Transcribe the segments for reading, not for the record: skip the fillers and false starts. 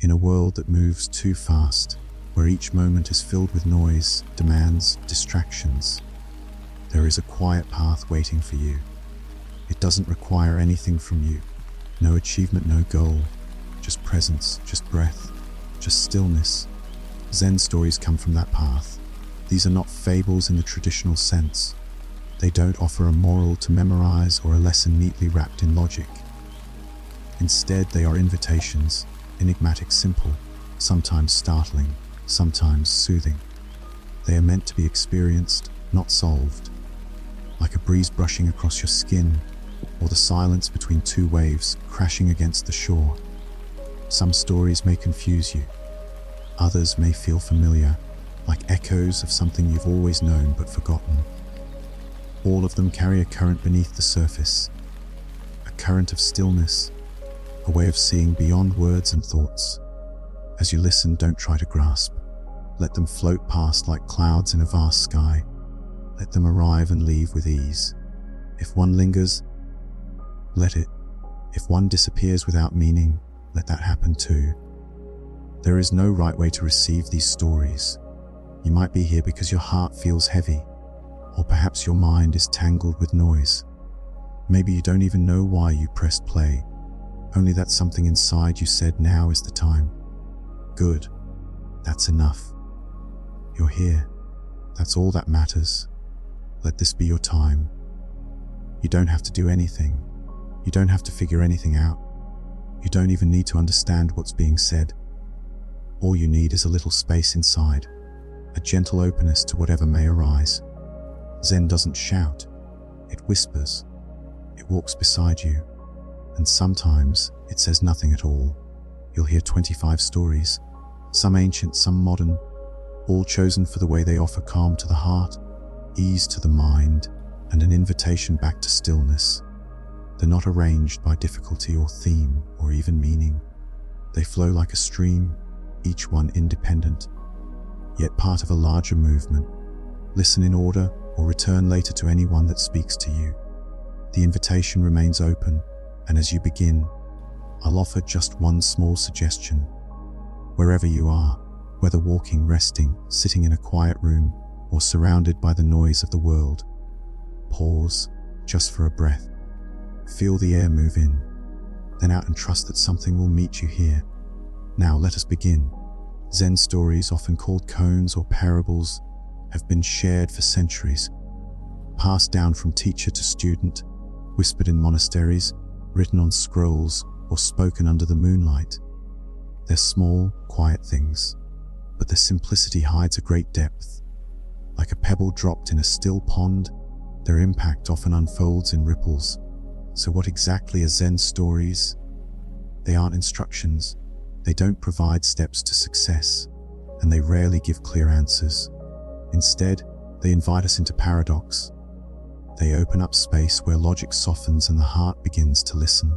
In a world that moves too fast, where each moment is filled with noise, demands, distractions, there is a quiet path waiting for you. It doesn't require anything from you. No achievement, no goal. Just presence, just breath, just stillness. Zen stories come from that path. These are not fables in the traditional sense. They don't offer a moral to memorize or a lesson neatly wrapped in logic. Instead, they are invitations, enigmatic, simple, sometimes startling, sometimes soothing. They are meant to be experienced, not solved. Like a breeze brushing across your skin, or the silence between two waves crashing against the shore. Some stories may confuse you. Others may feel familiar, like echoes of something you've always known but forgotten. All of them carry a current beneath the surface, a current of stillness, a way of seeing beyond words and thoughts. As you listen, don't try to grasp. Let them float past like clouds in a vast sky. Let them arrive and leave with ease. If one lingers, let it. If one disappears without meaning, let that happen too. There is no right way to receive these stories. You might be here because your heart feels heavy, or perhaps your mind is tangled with noise. Maybe you don't even know why you pressed play, only that something inside you said now is the time. Good. That's enough. You're here. That's all that matters. Let this be your time. You don't have to do anything. You don't have to figure anything out. You don't even need to understand what's being said. All you need is a little space inside, a gentle openness to whatever may arise. Zen doesn't shout. It whispers. It walks beside you. And sometimes it says nothing at all. You'll hear 25 stories, some ancient, some modern, all chosen for the way they offer calm to the heart, ease to the mind, and an invitation back to stillness. They're not arranged by difficulty or theme or even meaning. They flow like a stream, each one independent, yet part of a larger movement. Listen in order or return later to anyone that speaks to you. The invitation remains open, and as you begin, I'll offer just one small suggestion. Wherever you are, whether walking, resting, sitting in a quiet room, or surrounded by the noise of the world, pause just for a breath. Feel the air move in, then out, and trust that something will meet you here. Now let us begin. Zen stories, often called koans or parables, have been shared for centuries, passed down from teacher to student, whispered in monasteries, written on scrolls, or spoken under the moonlight. They're small, quiet things, but their simplicity hides a great depth. Like a pebble dropped in a still pond, their impact often unfolds in ripples. So what exactly are Zen stories? They aren't instructions. They don't provide steps to success, and they rarely give clear answers. Instead, they invite us into paradox. They open up space where logic softens and the heart begins to listen.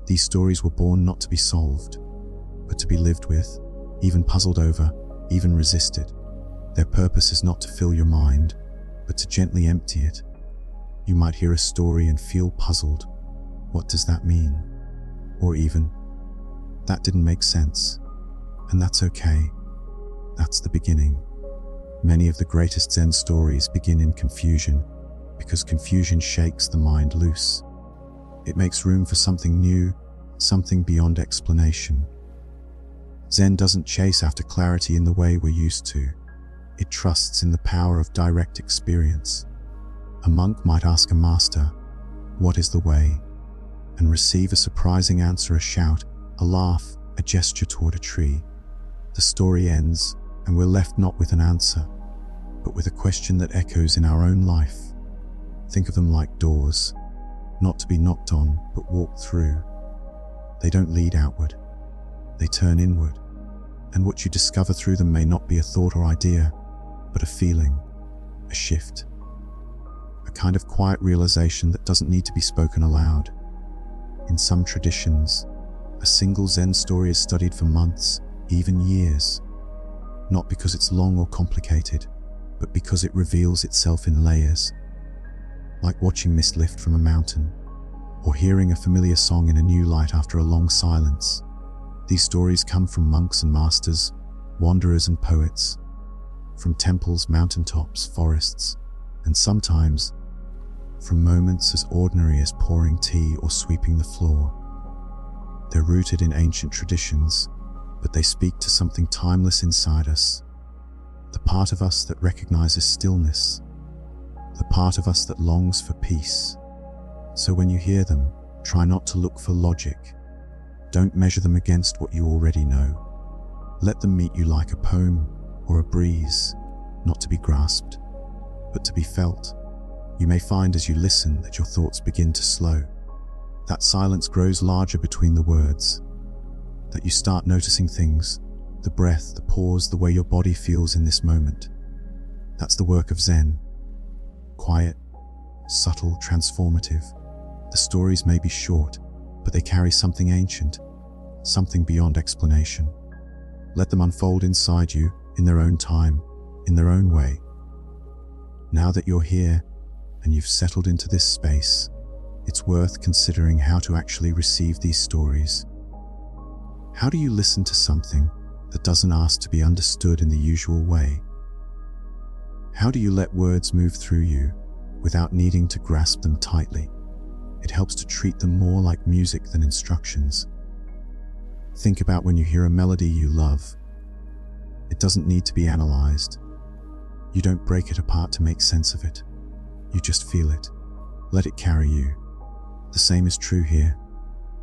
These stories were born not to be solved, but to be lived with, even puzzled over, even resisted. Their purpose is not to fill your mind, but to gently empty it. You might hear a story and feel puzzled. What does that mean? Or even, that didn't make sense. And that's okay. That's the beginning. Many of the greatest Zen stories begin in confusion, because confusion shakes the mind loose. It makes room for something new, something beyond explanation. Zen doesn't chase after clarity in the way we're used to. It trusts in the power of direct experience. A monk might ask a master, "What is the way?" and receive a surprising answer, a shout, a laugh, a gesture toward a tree. The story ends, and we're left not with an answer, but with a question that echoes in our own life. Think of them like doors, not to be knocked on, but walked through. They don't lead outward, they turn inward, and what you discover through them may not be a thought or idea, but a feeling, a shift, a kind of quiet realization that doesn't need to be spoken aloud. In some traditions, a single Zen story is studied for months, even years, not because it's long or complicated, but because it reveals itself in layers. Like watching mist lift from a mountain, or hearing a familiar song in a new light after a long silence. These stories come from monks and masters, wanderers and poets, from temples, mountaintops, forests, and sometimes from moments as ordinary as pouring tea or sweeping the floor. They're rooted in ancient traditions, but they speak to something timeless inside us, the part of us that recognizes stillness, the part of us that longs for peace. So when you hear them, try not to look for logic. Don't measure them against what you already know. Let them meet you like a poem or a breeze, not to be grasped, but to be felt. You may find as you listen that your thoughts begin to slow, that silence grows larger between the words, that you start noticing things, the breath, the pause, the way your body feels in this moment. That's the work of Zen. Quiet, subtle, transformative. The stories may be short, but they carry something ancient, something beyond explanation. Let them unfold inside you in their own time, in their own way. Now that you're here and you've settled into this space, it's worth considering how to actually receive these stories. How do you listen to something that doesn't ask to be understood in the usual way? How do you let words move through you without needing to grasp them tightly? It helps to treat them more like music than instructions. Think about when you hear a melody you love. It doesn't need to be analyzed. You don't break it apart to make sense of it. You just feel it. Let it carry you. The same is true here.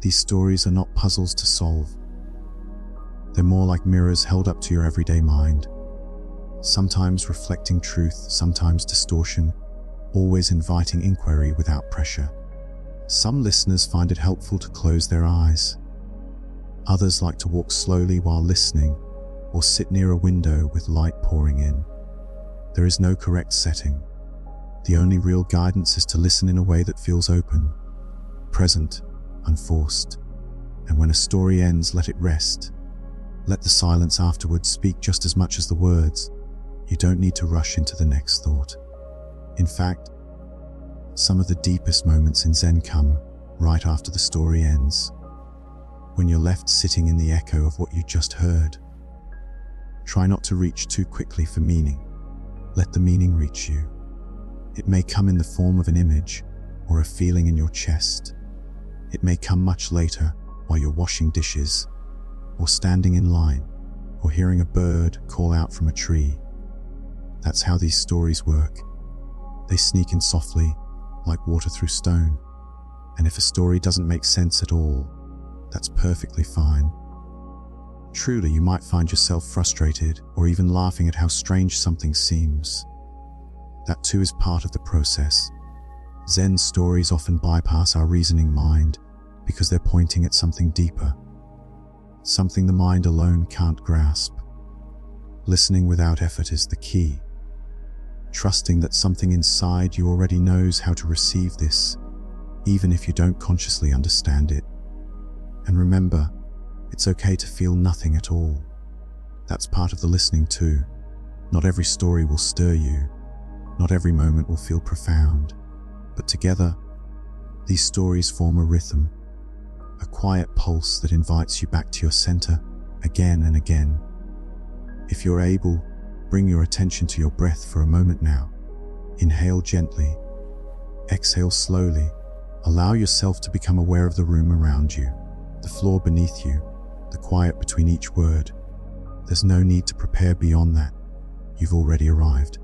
These stories are not puzzles to solve. They're more like mirrors held up to your everyday mind, sometimes reflecting truth, sometimes distortion, always inviting inquiry without pressure. Some listeners find it helpful to close their eyes. Others like to walk slowly while listening, or sit near a window with light pouring in. There is no correct setting. The only real guidance is to listen in a way that feels open, present, unforced. And when a story ends, let it rest. Let the silence afterwards speak just as much as the words. You don't need to rush into the next thought. In fact, some of the deepest moments in Zen come right after the story ends, when you're left sitting in the echo of what you just heard. Try not to reach too quickly for meaning. Let the meaning reach you. It may come in the form of an image or a feeling in your chest. It may come much later while you're washing dishes, or standing in line, or hearing a bird call out from a tree. That's how these stories work. They sneak in softly, like water through stone. And if a story doesn't make sense at all, that's perfectly fine. Truly, you might find yourself frustrated or even laughing at how strange something seems. That too is part of the process. Zen stories often bypass our reasoning mind because they're pointing at something deeper, something the mind alone can't grasp. Listening without effort is the key. Trusting that something inside you already knows how to receive this, even if you don't consciously understand it. And remember, it's okay to feel nothing at all. That's part of the listening too. Not every story will stir you. Not every moment will feel profound. But together, these stories form a rhythm, a quiet pulse that invites you back to your center again and again. If you're able, bring your attention to your breath for a moment now. Inhale gently. Exhale slowly. Allow yourself to become aware of the room around you, the floor beneath you, the quiet between each word. There's no need to prepare beyond that. You've already arrived.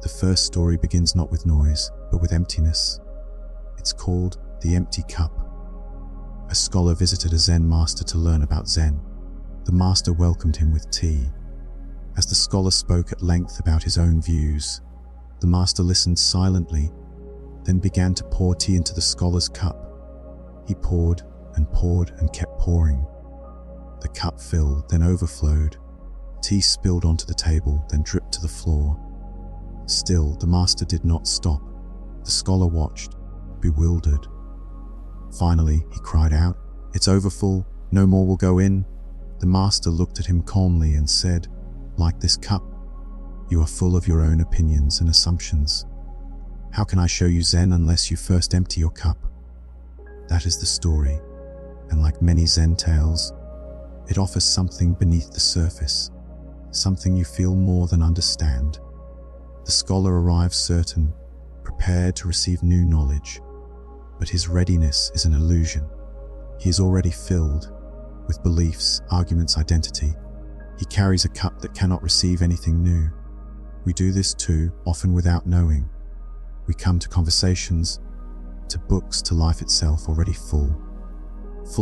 The first story begins not with noise, but with emptiness. It's called The Empty Cup. A scholar visited a Zen master to learn about Zen. The master welcomed him with tea. As the scholar spoke at length about his own views, the master listened silently, then began to pour tea into the scholar's cup. He poured and kept pouring. The cup filled, then overflowed. Tea spilled onto the table, then dripped to the floor. Still, the master did not stop. The scholar watched, bewildered. Finally, he cried out, "It's overfull, no more will go in." The master looked at him calmly and said, "Like this cup, you are full of your own opinions and assumptions. How can I show you Zen unless you first empty your cup?" That is the story, and like many Zen tales, It offers something beneath the surface, something you feel more than understand. The scholar arrives certain, prepared to receive new knowledge, but his readiness is an illusion. He is already filled with beliefs, arguments, identity. He carries a cup that cannot receive anything new. We do this too, often without knowing. We come to conversations, to books, to life itself already full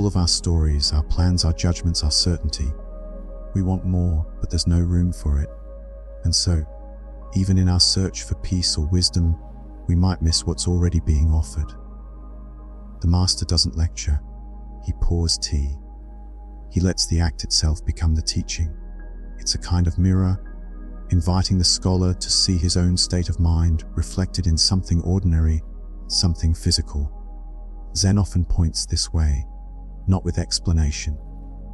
of our stories, our plans, our judgments, our certainty. We want more, but there's no room for it. And so, even in our search for peace or wisdom, we might miss what's already being offered. The master doesn't lecture, he pours tea. He lets the act itself become the teaching. It's a kind of mirror, inviting the scholar to see his own state of mind reflected in something ordinary, something physical. Zen often points this way, not with explanation,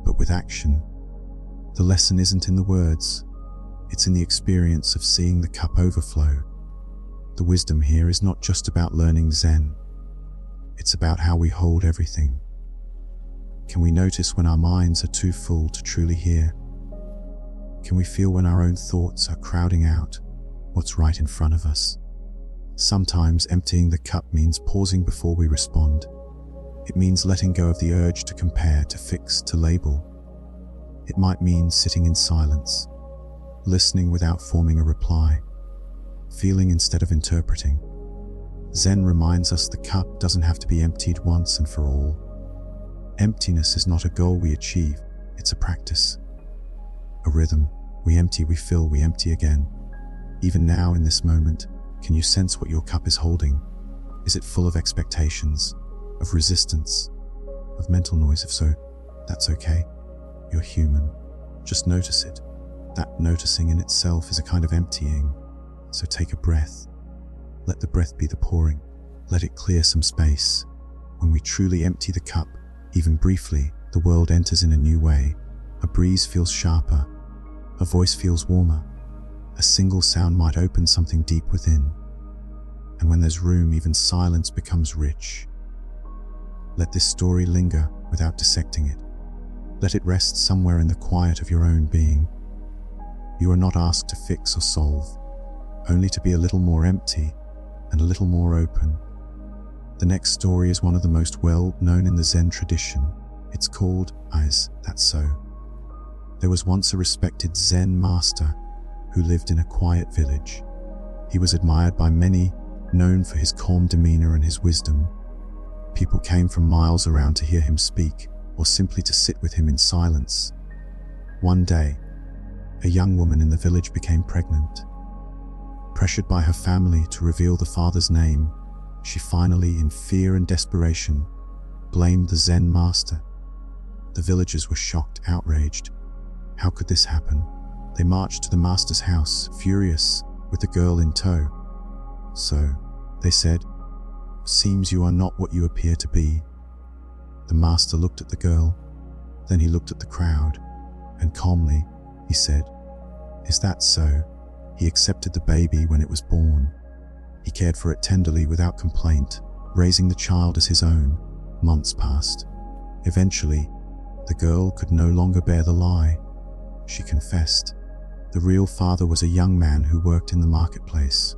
but with action. The lesson isn't in the words, it's in the experience of seeing the cup overflow. The wisdom here is not just about learning Zen, it's about how we hold everything. Can we notice when our minds are too full to truly hear? Can we feel when our own thoughts are crowding out what's right in front of us? Sometimes emptying the cup means pausing before we respond. It means letting go of the urge to compare, to fix, to label. It might mean sitting in silence, listening without forming a reply, feeling instead of interpreting. Zen reminds us the cup doesn't have to be emptied once and for all. Emptiness is not a goal we achieve, it's a practice. A rhythm. We empty, we fill, we empty again. Even now in this moment, can you sense what your cup is holding? Is it full of expectations, of resistance, of mental noise? If so, that's okay. You're human. Just notice it. That noticing in itself is a kind of emptying. So take a breath. Let the breath be the pouring. Let it clear some space. When we truly empty the cup, even briefly, the world enters in a new way. A breeze feels sharper. A voice feels warmer. A single sound might open something deep within. And when there's room, even silence becomes rich. Let this story linger without dissecting it. Let it rest somewhere in the quiet of your own being. You are not asked to fix or solve, only to be a little more empty and a little more open. The next story is one of the most well-known in the Zen tradition. It's called Is That So? There was once a respected Zen master who lived in a quiet village. He was admired by many, known for his calm demeanor and his wisdom. People came from miles around to hear him speak, or simply to sit with him in silence. One day, a young woman in the village became pregnant. Pressured by her family to reveal the father's name, she finally, in fear and desperation, blamed the Zen master. The villagers were shocked, outraged. How could this happen? They marched to the master's house, furious, with the girl in tow. So, they said, "Seems you are not what you appear to be." The master looked at the girl, then he looked at the crowd, and calmly, he said, "Is that so?" He accepted the baby when it was born. He cared for it tenderly without complaint, raising the child as his own. Months passed. Eventually, the girl could no longer bear the lie. She confessed. The real father was a young man who worked in the marketplace.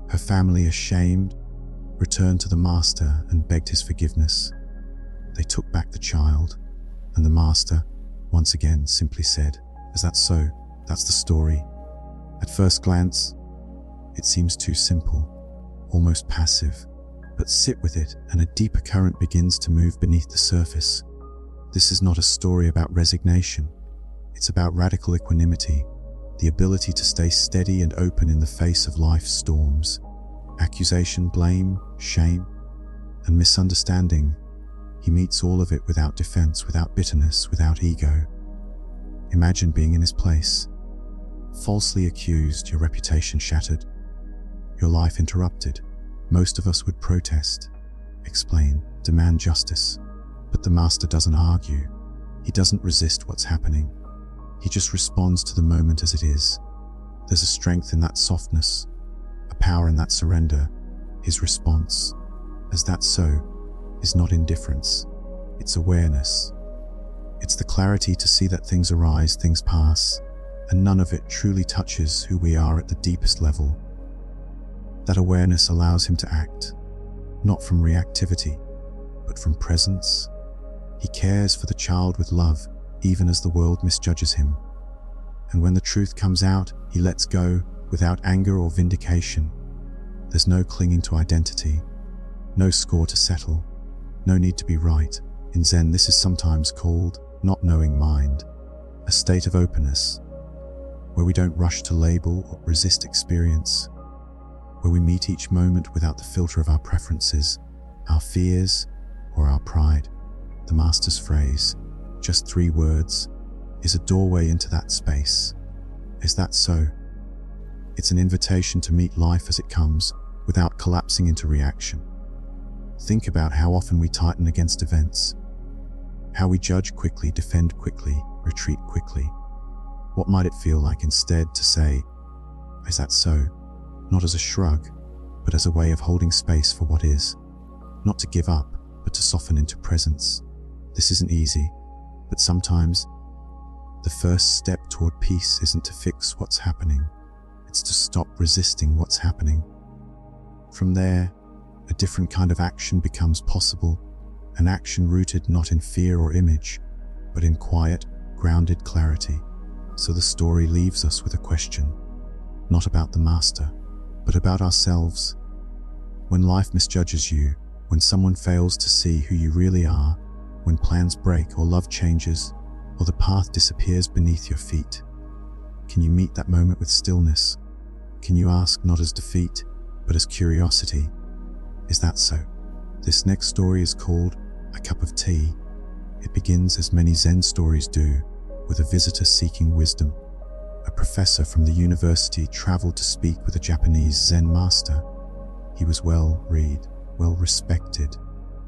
Her family, ashamed, returned to the master and begged his forgiveness. They took back the child, and the master, once again, simply said, "Is that so? That's the story." At first glance, it seems too simple, almost passive, but sit with it and a deeper current begins to move beneath the surface. This is not a story about resignation. It's about radical equanimity, the ability to stay steady and open in the face of life's storms. Accusation, blame, shame, and misunderstanding. He meets all of it without defense, without bitterness, without ego. Imagine being in his place. Falsely accused, your reputation shattered, your life interrupted. Most of us would protest, explain, demand justice. But the master doesn't argue. He doesn't resist what's happening. He just responds to the moment as it is. There's a strength in that softness, a power in that surrender. His response, "Is that so?" is not indifference, it's awareness. It's the clarity to see that things arise, things pass, and none of it truly touches who we are at the deepest level. That awareness allows him to act, not from reactivity, but from presence. He cares for the child with love, even as the world misjudges him. And when the truth comes out, he lets go without anger or vindication. There's no clinging to identity, no score to settle, no need to be right. In Zen, this is sometimes called not knowing mind, a state of openness, where we don't rush to label or resist experience, where we meet each moment without the filter of our preferences, our fears, or our pride. The master's phrase, just 3 words, is a doorway into that space. Is that so? It's an invitation to meet life as it comes, without collapsing into reaction. Think about how often we tighten against events, how we judge quickly, defend quickly, retreat quickly. What might it feel like instead to say, is that so? Not as a shrug, but as a way of holding space for what is. Not to give up, but to soften into presence. This isn't easy, but sometimes the first step toward peace isn't to fix what's happening. It's to stop resisting what's happening. From there, a different kind of action becomes possible, an action rooted not in fear or image, but in quiet, grounded clarity. So the story leaves us with a question, not about the master, but about ourselves. When life misjudges you, when someone fails to see who you really are, when plans break or love changes, or the path disappears beneath your feet, can you meet that moment with stillness? Can you ask not as defeat, but as curiosity? Is that so? This next story is called A Cup of Tea. It begins, as many Zen stories do, with a visitor seeking wisdom. A professor from the university traveled to speak with a Japanese Zen master. He was well-read, well-respected,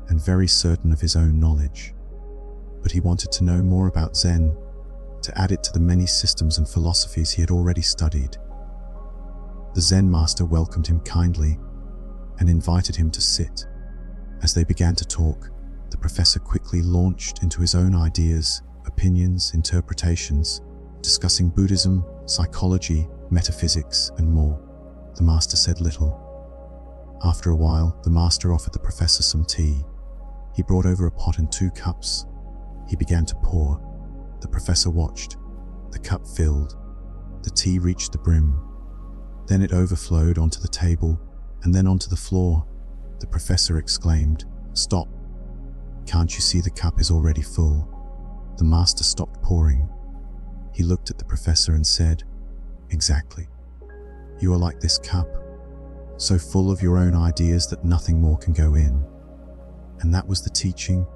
and very certain of his own knowledge. But he wanted to know more about Zen, to add it to the many systems and philosophies he had already studied. The Zen master welcomed him kindly and invited him to sit. As they began to talk, the professor quickly launched into his own ideas, opinions, interpretations, discussing Buddhism, psychology, metaphysics, and more. The master said little. After a while, the master offered the professor some tea. He brought over a pot and 2 cups. He began to pour. The professor watched. The cup filled. The tea reached the brim. Then it overflowed onto the table, and then onto the floor. The professor exclaimed, "Stop! Can't you see the cup is already full?" The master stopped pouring. He looked at the professor and said, "Exactly. You are like this cup, so full of your own ideas that nothing more can go in." And that was the teaching.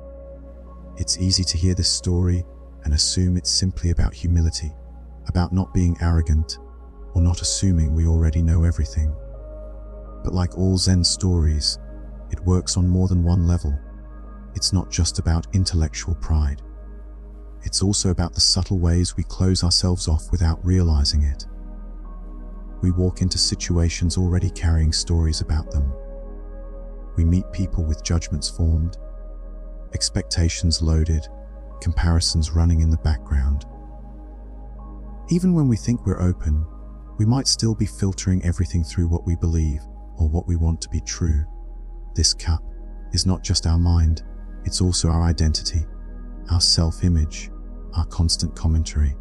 It's easy to hear this story and assume it's simply about humility, about not being arrogant, or not assuming we already know everything. But like all Zen stories, it works on more than one level. It's not just about intellectual pride. It's also about the subtle ways we close ourselves off without realizing it. We walk into situations already carrying stories about them. We meet people with judgments formed, expectations loaded, comparisons running in the background. Even when we think we're open, we might still be filtering everything through what we believe or what we want to be true. This cup is not just our mind, it's also our identity, our self-image, our constant commentary.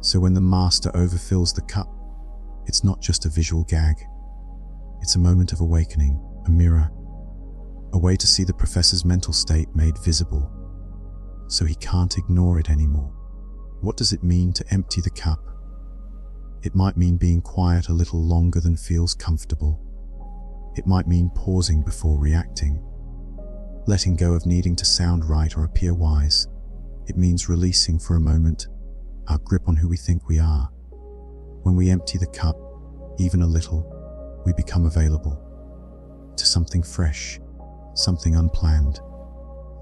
So when the master overfills the cup, it's not just a visual gag. It's a moment of awakening, a mirror, a way to see the professor's mental state made visible, so he can't ignore it anymore. What does it mean to empty the cup? It might mean being quiet a little longer than feels comfortable. It might mean pausing before reacting, letting go of needing to sound right or appear wise. It means releasing for a moment our grip on who we think we are. When we empty the cup, even a little, we become available to something fresh, something unplanned,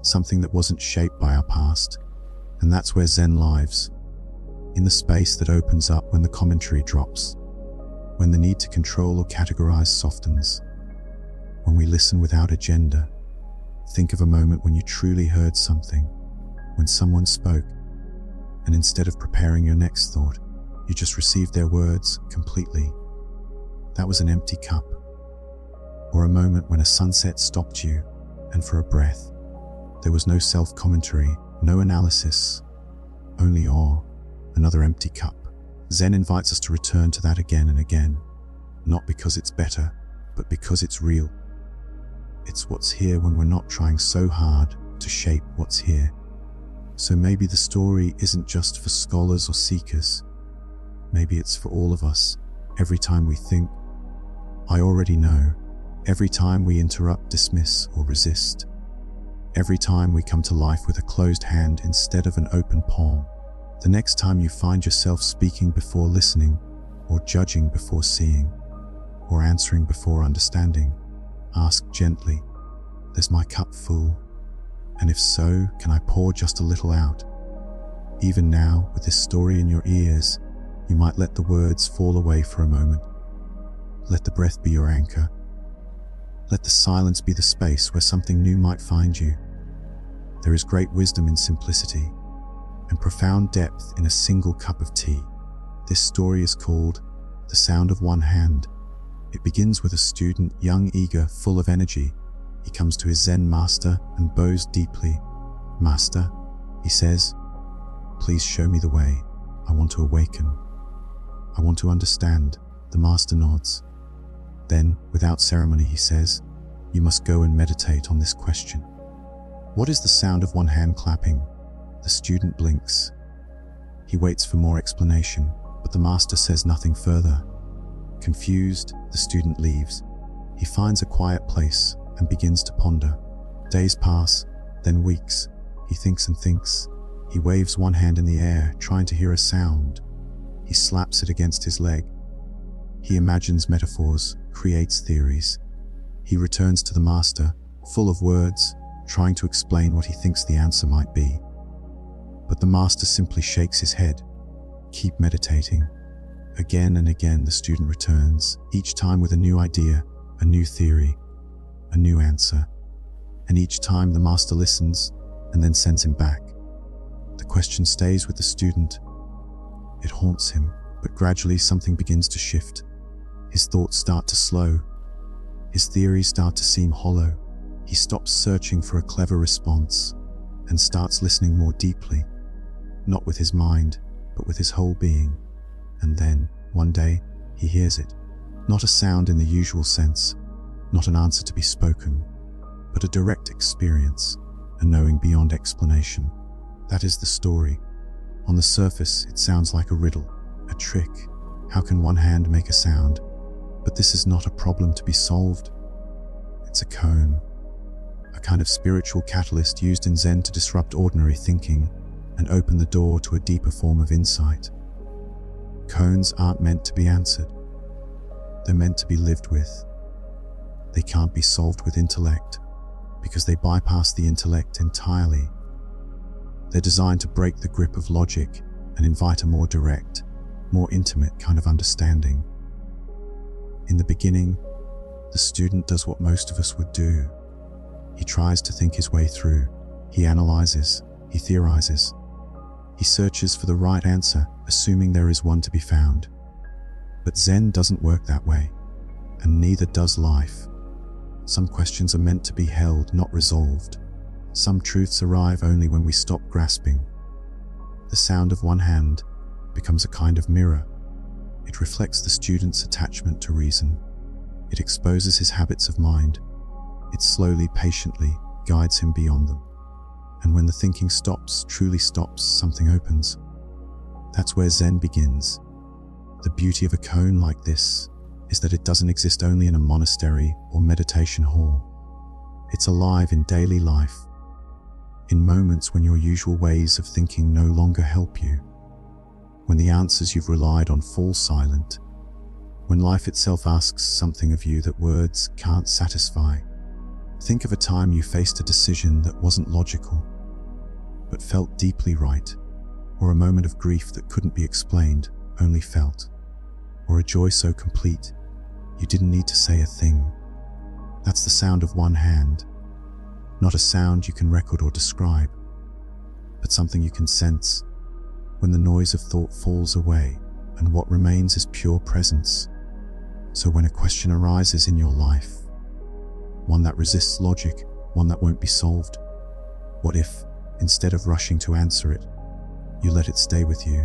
something that wasn't shaped by our past. And that's where Zen lives, in the space that opens up when the commentary drops, when the need to control or categorize softens, when we listen without agenda. Think of a moment when you truly heard something, when someone spoke and instead of preparing your next thought, you just received their words completely. That was an empty cup, or a moment when a sunset stopped you, and for a breath, there was no self-commentary, no analysis, only awe, another empty cup. Zen invites us to return to that again and again, not because it's better, but because it's real. It's what's here when we're not trying so hard to shape what's here. So maybe the story isn't just for scholars or seekers. Maybe it's for all of us. Every time we think, I already know. Every time we interrupt, dismiss, or resist. Every time we come to life with a closed hand instead of an open palm. The next time you find yourself speaking before listening, or judging before seeing, or answering before understanding, ask gently, "Is my cup full? And if so, can I pour just a little out?" Even now, with this story in your ears, you might let the words fall away for a moment. Let the breath be your anchor. Let the silence be the space where something new might find you. There is great wisdom in simplicity, and profound depth in a single cup of tea. This story is called The Sound of One Hand. It begins with a student, young, eager, full of energy. He comes to his Zen master and bows deeply. "Master," he says, "please show me the way. I want to awaken. I want to understand." The master nods. Then, without ceremony, he says, "You must go and meditate on this question." What is the sound of one hand clapping? The student blinks. He waits for more explanation, but the master says nothing further. Confused, the student leaves. He finds a quiet place and begins to ponder. Days pass, then weeks. He thinks and thinks. He waves one hand in the air, trying to hear a sound. He slaps it against his leg. He imagines metaphors, creates theories. He returns to the master, full of words, trying to explain what he thinks the answer might be. But the master simply shakes his head. Keep meditating. Again and again the student returns, each time with a new idea, a new theory, a new answer. And each time the master listens and then sends him back. The question stays with the student. It haunts him, but gradually something begins to shift. His thoughts start to slow. His theories start to seem hollow. He stops searching for a clever response and starts listening more deeply, not with his mind, but with his whole being. And then, one day, he hears it. Not a sound in the usual sense, not an answer to be spoken, but a direct experience, a knowing beyond explanation. That is the story. On the surface, it sounds like a riddle, a trick. How can one hand make a sound? But this is not a problem to be solved. It's a koan, a kind of spiritual catalyst used in Zen to disrupt ordinary thinking and open the door to a deeper form of insight. Koans aren't meant to be answered. They're meant to be lived with. They can't be solved with intellect because they bypass the intellect entirely. They're designed to break the grip of logic and invite a more direct, more intimate kind of understanding. In the beginning, the student does what most of us would do. He tries to think his way through. He analyzes. He theorizes. He searches for the right answer, assuming there is one to be found. But Zen doesn't work that way, and neither does life. Some questions are meant to be held, not resolved. Some truths arrive only when we stop grasping. The sound of one hand becomes a kind of mirror. It reflects the student's attachment to reason. It exposes his habits of mind. It slowly, patiently guides him beyond them. And when the thinking stops, truly stops, something opens. That's where Zen begins. The beauty of a koan like this is that it doesn't exist only in a monastery or meditation hall. It's alive in daily life, in moments when your usual ways of thinking no longer help you, when the answers you've relied on fall silent, when life itself asks something of you that words can't satisfy. Think of a time you faced a decision that wasn't logical, but felt deeply right, or a moment of grief that couldn't be explained, only felt, or a joy so complete you didn't need to say a thing. That's the sound of one hand, not a sound you can record or describe, but something you can sense, when the noise of thought falls away and what remains is pure presence. So when a question arises in your life, one that resists logic, one that won't be solved, what if, instead of rushing to answer it, you let it stay with you?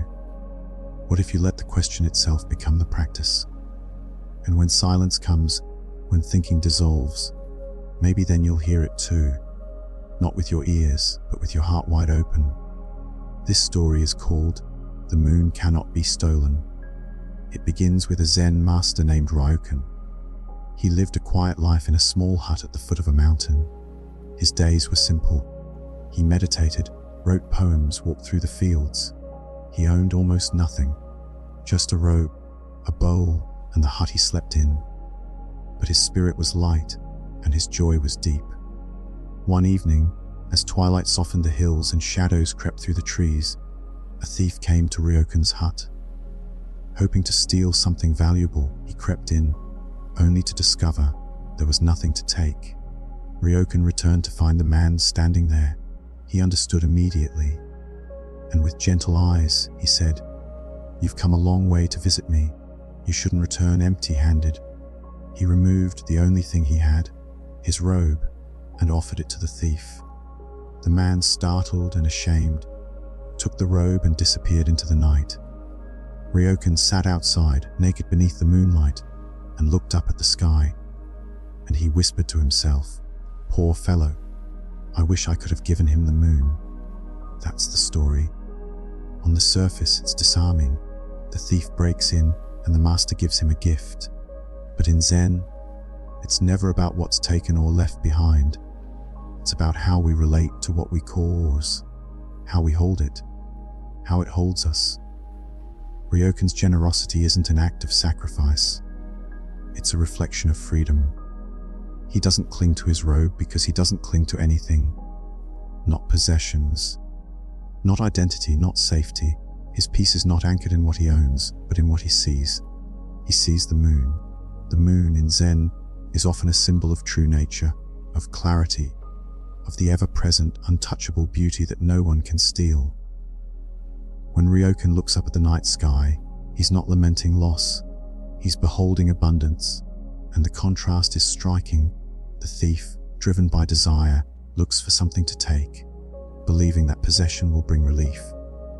What if you let the question itself become the practice? And when silence comes, when thinking dissolves, maybe then you'll hear it too, not with your ears, but with your heart wide open. This story is called The Moon Cannot Be Stolen. It begins with a Zen master named Ryokan. He lived a quiet life in a small hut at the foot of a mountain. His days were simple. He meditated, wrote poems, walked through the fields. He owned almost nothing, just a robe, a bowl, and the hut he slept in. But his spirit was light, and his joy was deep. One evening, as twilight softened the hills and shadows crept through the trees, a thief came to Ryokan's hut. Hoping to steal something valuable, he crept in, only to discover there was nothing to take. Ryokan returned to find the man standing there. He understood immediately, and with gentle eyes, he said, "You've come a long way to visit me. You shouldn't return empty-handed." He removed the only thing he had, his robe, and offered it to the thief. The man, startled and ashamed, took the robe and disappeared into the night. Ryokan sat outside, naked beneath the moonlight, and looked up at the sky. And he whispered to himself, "Poor fellow, I wish I could have given him the moon." That's the story. On the surface, it's disarming. The thief breaks in, and the master gives him a gift. But in Zen, it's never about what's taken or left behind. It's about how we relate to what we call ours, how we hold it, how it holds us. Ryokan's generosity isn't an act of sacrifice. It's a reflection of freedom. He doesn't cling to his robe because he doesn't cling to anything. Not possessions, not identity, not safety. His peace is not anchored in what he owns, but in what he sees. He sees the moon. The moon in Zen is often a symbol of true nature, of clarity, of the ever-present, untouchable beauty that no one can steal. When Ryokan looks up at the night sky, he's not lamenting loss. He's beholding abundance, and the contrast is striking. The thief, driven by desire, looks for something to take, believing that possession will bring relief.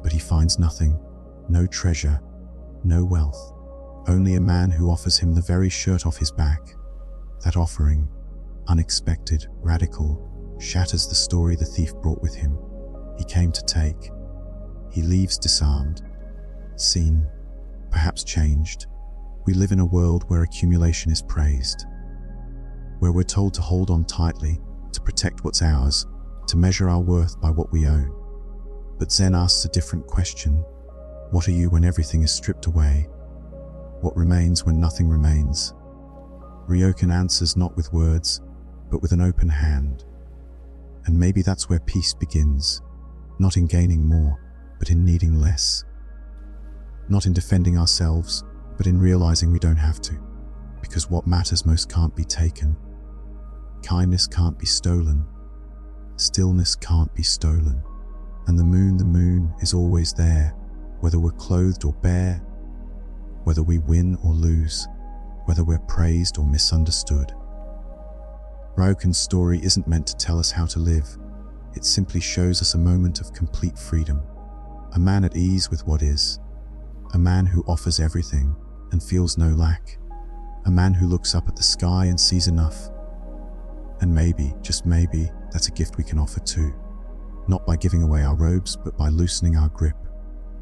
But he finds nothing, no treasure, no wealth, only a man who offers him the very shirt off his back. That offering, unexpected, radical, shatters the story the thief brought with him. He came to take. He leaves disarmed, seen, perhaps changed. We live in a world where accumulation is praised, where we're told to hold on tightly, to protect what's ours, to measure our worth by what we own. But Zen asks a different question. What are you when everything is stripped away? What remains when nothing remains? Ryokan answers not with words, but with an open hand. And maybe that's where peace begins, not in gaining more, but in needing less. Not in defending ourselves, but in realizing we don't have to, because what matters most can't be taken. Kindness can't be stolen. Stillness can't be stolen. And the moon is always there, whether we're clothed or bare, whether we win or lose, whether we're praised or misunderstood. Ryokan's story isn't meant to tell us how to live. It simply shows us a moment of complete freedom. A man at ease with what is. A man who offers everything and feels no lack. A man who looks up at the sky and sees enough. And maybe, just maybe, that's a gift we can offer too. Not by giving away our robes, but by loosening our grip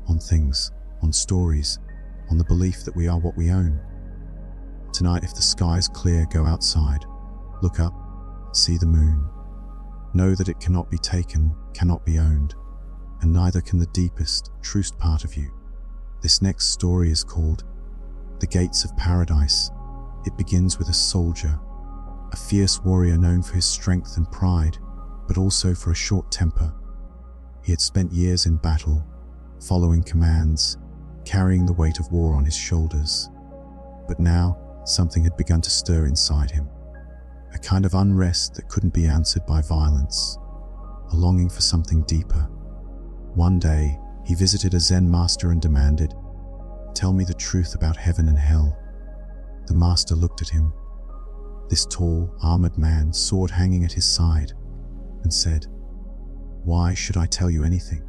on things, on stories, on the belief that we are what we own. Tonight, if the sky's clear, go outside. Look up, see the moon. Know that it cannot be taken, cannot be owned, and neither can the deepest, truest part of you. This next story is called The Gates of Paradise. It begins with a soldier, a fierce warrior known for his strength and pride, but also for a short temper. He had spent years in battle, following commands, carrying the weight of war on his shoulders. But now, something had begun to stir inside him. A kind of unrest that couldn't be answered by violence. A longing for something deeper. One day, He visited a Zen master and demanded, "Tell me the truth about heaven and hell." The master looked at him, this tall, armored man, sword hanging at his side, and said, "Why should I tell you anything?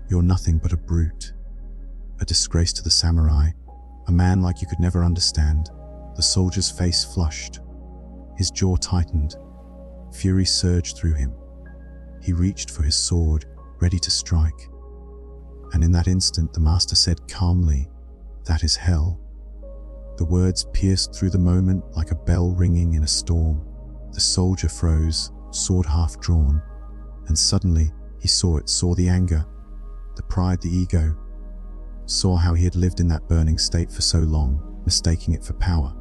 You're nothing but a brute, a disgrace to the samurai, a man like you could never understand." The soldier's face flushed. His jaw tightened. Fury surged through him. He reached for his sword, ready to strike. And in that instant, the master said calmly, "That is hell." The words pierced through the moment like a bell ringing in a storm. The soldier froze, sword half drawn, and suddenly he saw the anger, the pride, the ego. Saw how he had lived in that burning state for so long, mistaking it for power.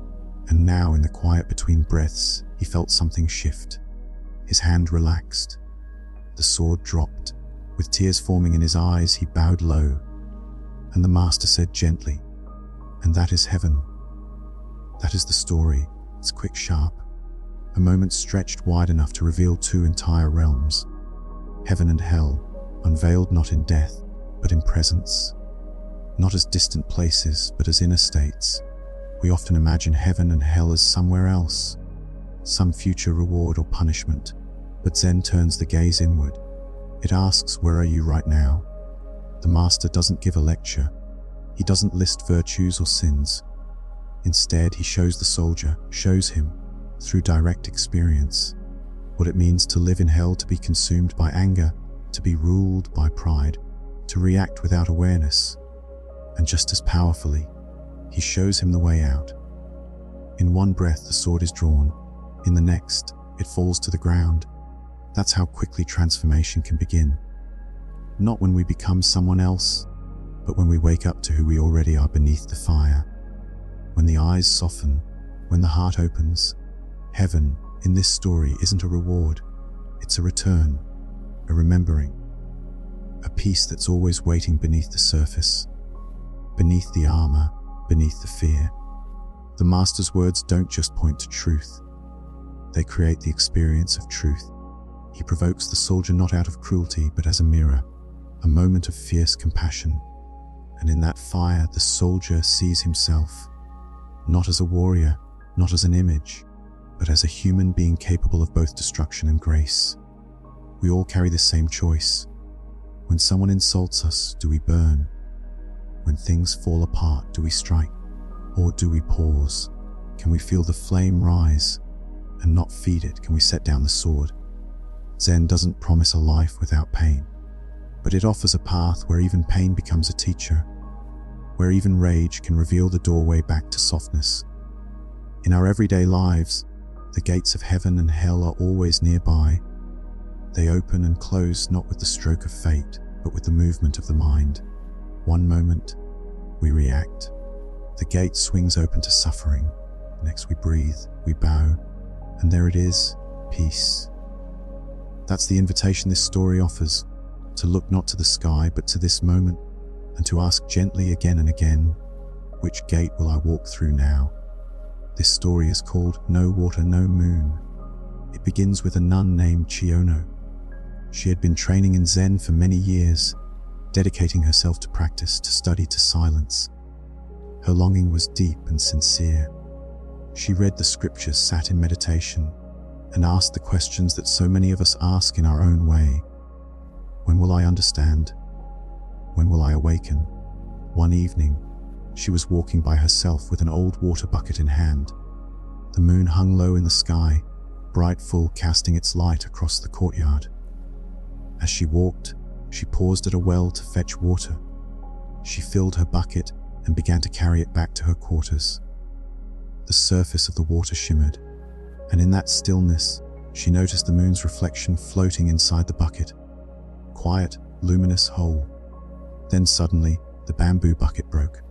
And now, in the quiet between breaths, he felt something shift. His hand relaxed. The sword dropped. With tears forming in his eyes, he bowed low. And the master said gently, "And that is heaven. That is the story. It's quick, sharp. A moment stretched wide enough to reveal two entire realms. Heaven and hell, unveiled not in death, but in presence. Not as distant places, but as inner states. We often imagine heaven and hell as somewhere else, some future reward or punishment. But Zen turns the gaze inward. It asks, where are you right now? The master doesn't give a lecture. He doesn't list virtues or sins. Instead, he shows the soldier, shows him, through direct experience, what it means to live in hell, to be consumed by anger, to be ruled by pride, to react without awareness. And just as powerfully, he shows him the way out. In one breath, the sword is drawn. In the next, it falls to the ground. That's how quickly transformation can begin. Not when we become someone else, but when we wake up to who we already are beneath the fire. When the eyes soften, when the heart opens. Heaven, in this story, isn't a reward. It's a return, a remembering, a peace that's always waiting beneath the surface, beneath the armor, beneath the fear. The master's words don't just point to truth. They create the experience of truth. He provokes the soldier not out of cruelty, but as a mirror, a moment of fierce compassion. And in that fire, the soldier sees himself, not as a warrior, not as an image, but as a human being capable of both destruction and grace. We all carry the same choice. When someone insults us, do we burn? When things fall apart, do we strike? Or do we pause? Can we feel the flame rise and not feed it? Can we set down the sword? Zen doesn't promise a life without pain, but it offers a path where even pain becomes a teacher, where even rage can reveal the doorway back to softness. In our everyday lives, the gates of heaven and hell are always nearby. They open and close not with the stroke of fate, but with the movement of the mind. One moment, we react. The gate swings open to suffering. Next we breathe, we bow, and there it is, peace. That's the invitation this story offers, to look not to the sky, but to this moment, and to ask gently again and again, which gate will I walk through now? This story is called No Water, No Moon. It begins with a nun named Chiono. She had been training in Zen for many years, dedicating herself to practice, to study, to silence. Her longing was deep and sincere. She read the scriptures, sat in meditation, and asked the questions that so many of us ask in our own way. When will I understand? When will I awaken? One evening, she was walking by herself with an old water bucket in hand. The moon hung low in the sky, bright, full, casting its light across the courtyard. As she walked, she paused at a well to fetch water. She filled her bucket and began to carry it back to her quarters. The surface of the water shimmered, and in that stillness, she noticed the moon's reflection floating inside the bucket. Quiet, luminous, whole. Then suddenly, the bamboo bucket broke.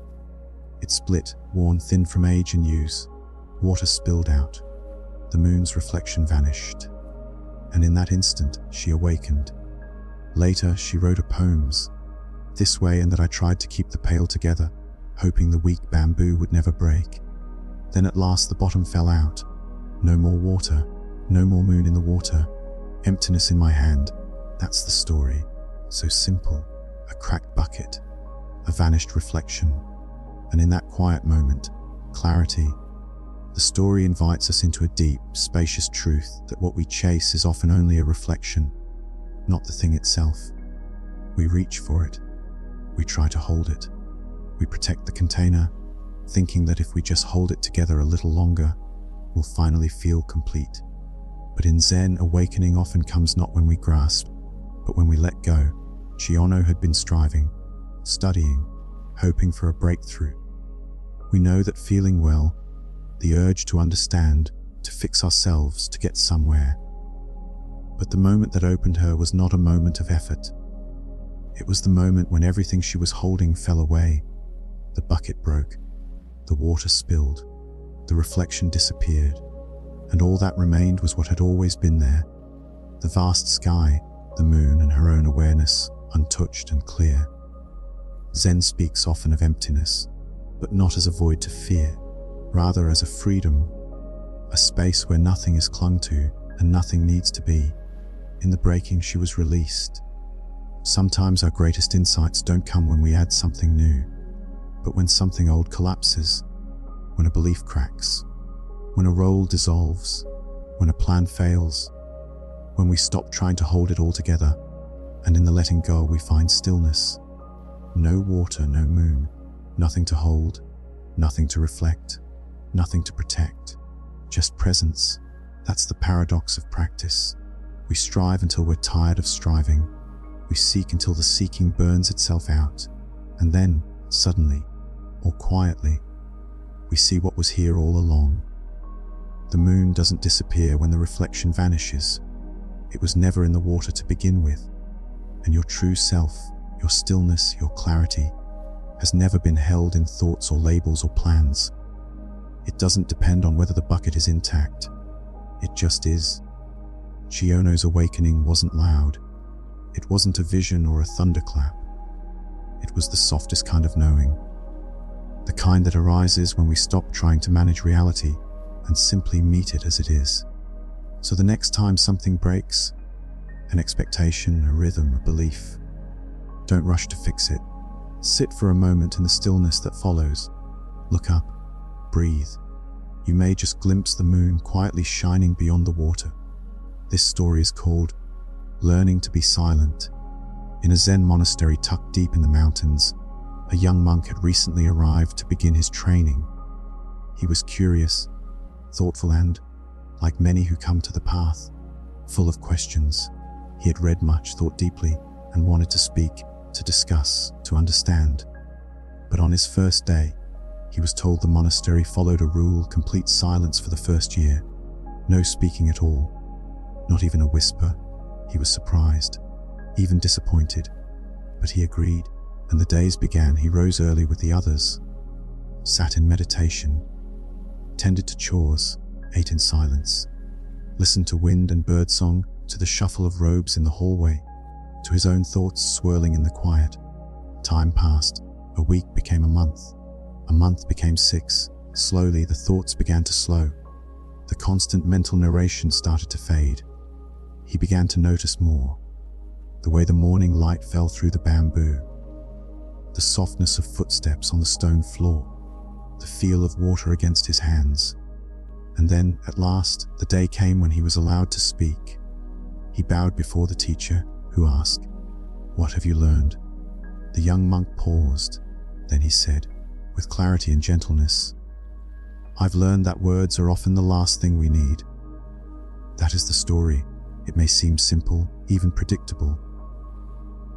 It split, worn thin from age and use. Water spilled out. The moon's reflection vanished. And in that instant, she awakened. Later, she wrote her poems, this way and that I tried to keep the pail together, hoping the weak bamboo would never break. Then at last the bottom fell out. No more water, no more moon in the water, emptiness in my hand. That's the story. So simple, a cracked bucket, a vanished reflection, and in that quiet moment, clarity. The story invites us into a deep, spacious truth that what we chase is often only a reflection, not the thing itself. We reach for it. We try to hold it. We protect the container, thinking that if we just hold it together a little longer, we'll finally feel complete. But in Zen, awakening often comes not when we grasp, but when we let go. Chiono had been striving, studying, hoping for a breakthrough. We know that feeling well, the urge to understand, to fix ourselves, to get somewhere. But the moment that opened her was not a moment of effort. It was the moment when everything she was holding fell away. The bucket broke, the water spilled, the reflection disappeared, and all that remained was what had always been there. The vast sky, the moon, and her own awareness, untouched and clear. Zen speaks often of emptiness, but not as a void to fear, rather as a freedom, a space where nothing is clung to and nothing needs to be. In the breaking, she was released. Sometimes our greatest insights don't come when we add something new, but when something old collapses, when a belief cracks, when a role dissolves, when a plan fails, when we stop trying to hold it all together, and in the letting go we find stillness. No water, no moon, nothing to hold, nothing to reflect, nothing to protect, just presence. That's the paradox of practice. We strive until we're tired of striving. We seek until the seeking burns itself out. And then, suddenly, or quietly, we see what was here all along. The moon doesn't disappear when the reflection vanishes. It was never in the water to begin with. And your true self, your stillness, your clarity, has never been held in thoughts or labels or plans. It doesn't depend on whether the bucket is intact. It just is. Chiono's awakening wasn't loud. It wasn't a vision or a thunderclap. It was the softest kind of knowing. The kind that arises when we stop trying to manage reality and simply meet it as it is. So the next time something breaks, an expectation, a rhythm, a belief, don't rush to fix it. Sit for a moment in the stillness that follows. Look up, breathe. You may just glimpse the moon quietly shining beyond the water. This story is called Learning to be Silent. In a Zen monastery tucked deep in the mountains, a young monk had recently arrived to begin his training. He was curious, thoughtful, and, like many who come to the path, full of questions. He had read much, thought deeply, and wanted to speak, to discuss, to understand. But on his first day, he was told the monastery followed a rule: complete silence for the first year. No speaking at all, not even a whisper. He was surprised, even disappointed, but he agreed, and the days began. He rose early with the others, sat in meditation, tended to chores, ate in silence, listened to wind and birdsong, to the shuffle of robes in the hallway, to his own thoughts swirling in the quiet. Time passed. A week became a month became 6. Slowly, the thoughts began to slow. The constant mental narration started to fade. He began to notice more. The way the morning light fell through the bamboo, the softness of footsteps on the stone floor, the feel of water against his hands. And then, at last, the day came when he was allowed to speak. He bowed before the teacher, who asked, "What have you learned?" The young monk paused. Then he said, with clarity and gentleness, "I've learned that words are often the last thing we need." That is the story. It may seem simple, even predictable,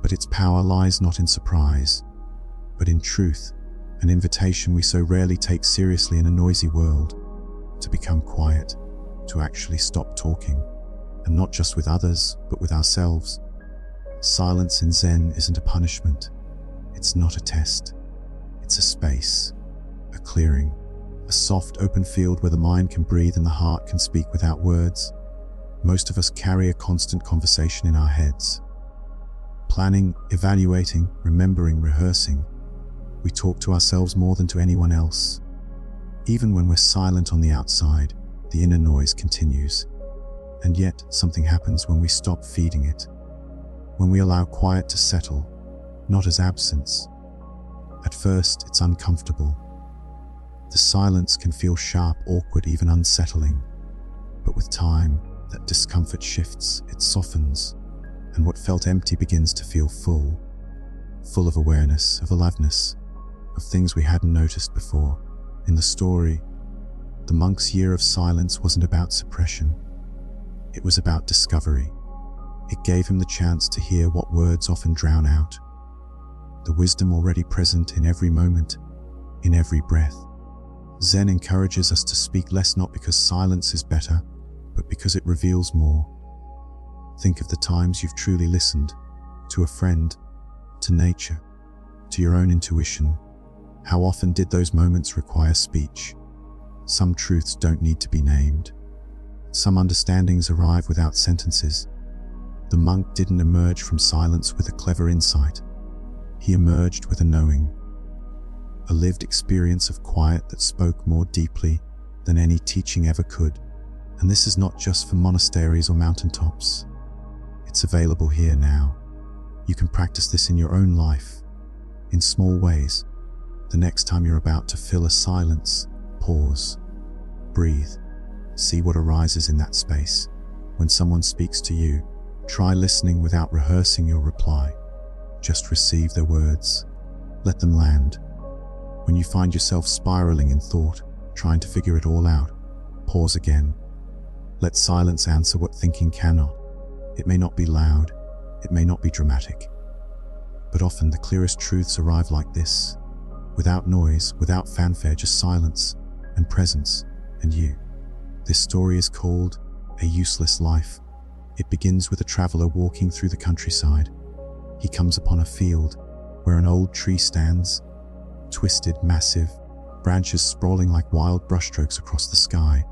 but its power lies not in surprise, but in truth, an invitation we so rarely take seriously in a noisy world, to become quiet, to actually stop talking, and not just with others, but with ourselves. Silence in Zen isn't a punishment. It's not a test. It's a space, a clearing, a soft open field where the mind can breathe and the heart can speak without words. Most of us carry a constant conversation in our heads. Planning, evaluating, remembering, rehearsing. We talk to ourselves more than to anyone else. Even when we're silent on the outside, the inner noise continues. And yet, something happens when we stop feeding it. When we allow quiet to settle, not as absence. At first, it's uncomfortable. The silence can feel sharp, awkward, even unsettling. But with time, that discomfort shifts, it softens, and what felt empty begins to feel full. Full of awareness, of aliveness, of things we hadn't noticed before. In the story, the monk's year of silence wasn't about suppression. It was about discovery. It gave him the chance to hear what words often drown out. The wisdom already present in every moment, in every breath. Zen encourages us to speak less, not because silence is better, but because it reveals more. Think of the times you've truly listened, to a friend, to nature, to your own intuition. How often did those moments require speech? Some truths don't need to be named. Some understandings arrive without sentences. The monk didn't emerge from silence with a clever insight. He emerged with a knowing, a lived experience of quiet that spoke more deeply than any teaching ever could. And this is not just for monasteries or mountaintops. It's available here now. You can practice this in your own life, in small ways. The next time you're about to fill a silence, pause, breathe, see what arises in that space. When someone speaks to you, try listening without rehearsing your reply. Just receive their words. Let them land. When you find yourself spiraling in thought, trying to figure it all out, pause again. Let silence answer what thinking cannot. It may not be loud, it may not be dramatic, but often the clearest truths arrive like this, without noise, without fanfare, just silence and presence and you. This story is called A Useless Life. It begins with a traveler walking through the countryside. He comes upon a field where an old tree stands, twisted, massive, branches sprawling like wild brushstrokes across the sky.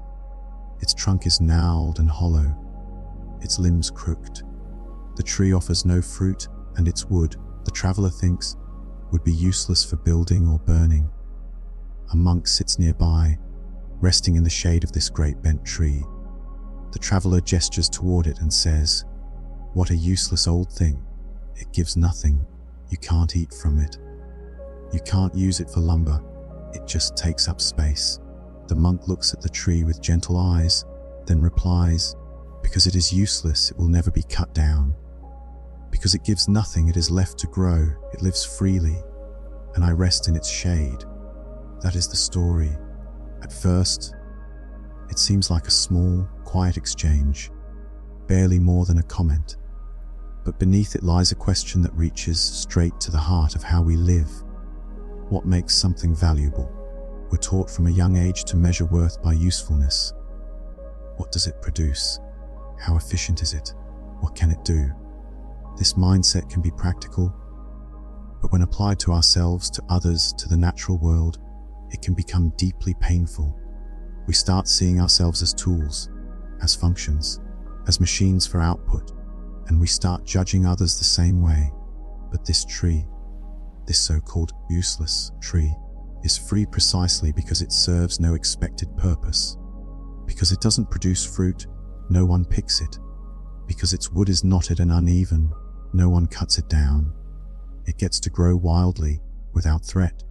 Its trunk is gnarled and hollow, its limbs crooked. The tree offers no fruit, and its wood, the traveler thinks, would be useless for building or burning. A monk sits nearby, resting in the shade of this great bent tree. The traveler gestures toward it and says, "What a useless old thing. It gives nothing. You can't eat from it. You can't use it for lumber. It just takes up space." The monk looks at the tree with gentle eyes, then replies, "Because it is useless, it will never be cut down. Because it gives nothing, it is left to grow. It lives freely, and I rest in its shade." That is the story. At first, it seems like a small, quiet exchange, barely more than a comment. But beneath it lies a question that reaches straight to the heart of how we live. What makes something valuable? We're taught from a young age to measure worth by usefulness. What does it produce? How efficient is it? What can it do? This mindset can be practical, but when applied to ourselves, to others, to the natural world, it can become deeply painful. We start seeing ourselves as tools, as functions, as machines for output, and we start judging others the same way. But this tree, this so-called useless tree, is free precisely because it serves no expected purpose. Because it doesn't produce fruit, no one picks it. Because its wood is knotted and uneven, no one cuts it down. It gets to grow wildly, without threat.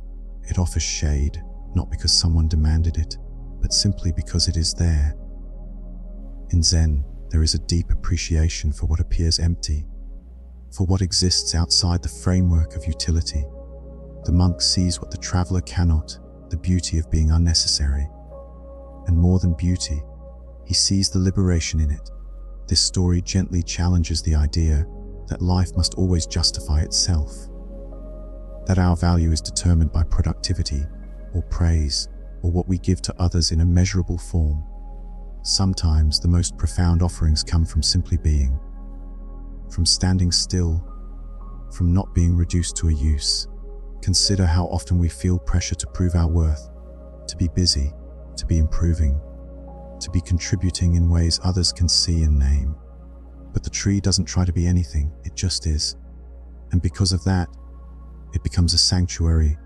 It offers shade, not because someone demanded it, but simply because it is there. In Zen, there is a deep appreciation for what appears empty, for what exists outside the framework of utility. The monk sees what the traveler cannot, the beauty of being unnecessary. And more than beauty, he sees the liberation in it. This story gently challenges the idea that life must always justify itself, that our value is determined by productivity or praise or what we give to others in a measurable form. Sometimes the most profound offerings come from simply being, from standing still, from not being reduced to a use. Consider how often we feel pressure to prove our worth, to be busy, to be improving, to be contributing in ways others can see and name. But the tree doesn't try to be anything, it just is. And because of that, it becomes a sanctuary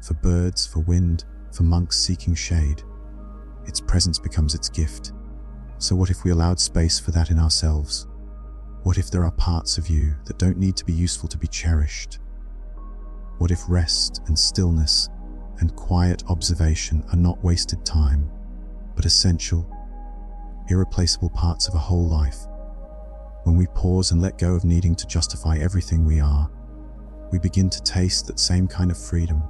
for birds, for wind, for monks seeking shade. Its presence becomes its gift. So what if we allowed space for that in ourselves? What if there are parts of you that don't need to be useful to be cherished? What if rest and stillness and quiet observation are not wasted time, but essential, irreplaceable parts of a whole life? When we pause and let go of needing to justify everything we are, we begin to taste that same kind of freedom.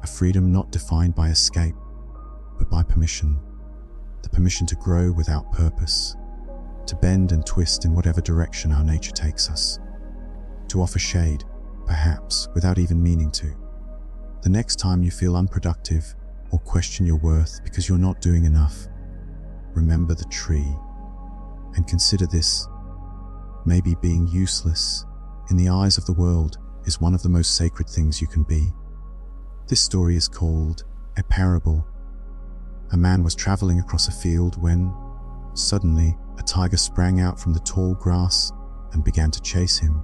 A freedom not defined by escape, but by permission. The permission to grow without purpose, to bend and twist in whatever direction our nature takes us, to offer shade, perhaps, without even meaning to. The next time you feel unproductive or question your worth because you're not doing enough, remember the tree and consider this. Maybe being useless in the eyes of the world is one of the most sacred things you can be. This story is called A Parable. A man was traveling across a field when, suddenly, a tiger sprang out from the tall grass and began to chase him.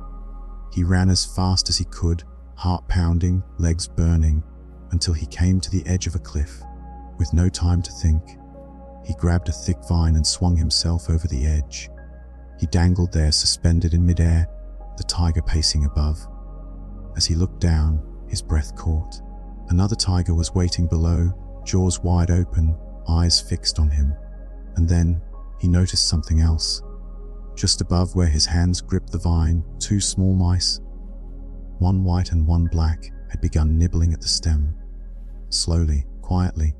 He ran as fast as he could, heart pounding, legs burning, until he came to the edge of a cliff. With no time to think, he grabbed a thick vine and swung himself over the edge. He dangled there, suspended in midair, the tiger pacing above. As he looked down, his breath caught. Another tiger was waiting below, jaws wide open, eyes fixed on him. And then he noticed something else. Just above where his hands gripped the vine, two small mice, one white and one black, had begun nibbling at the stem. Slowly, quietly,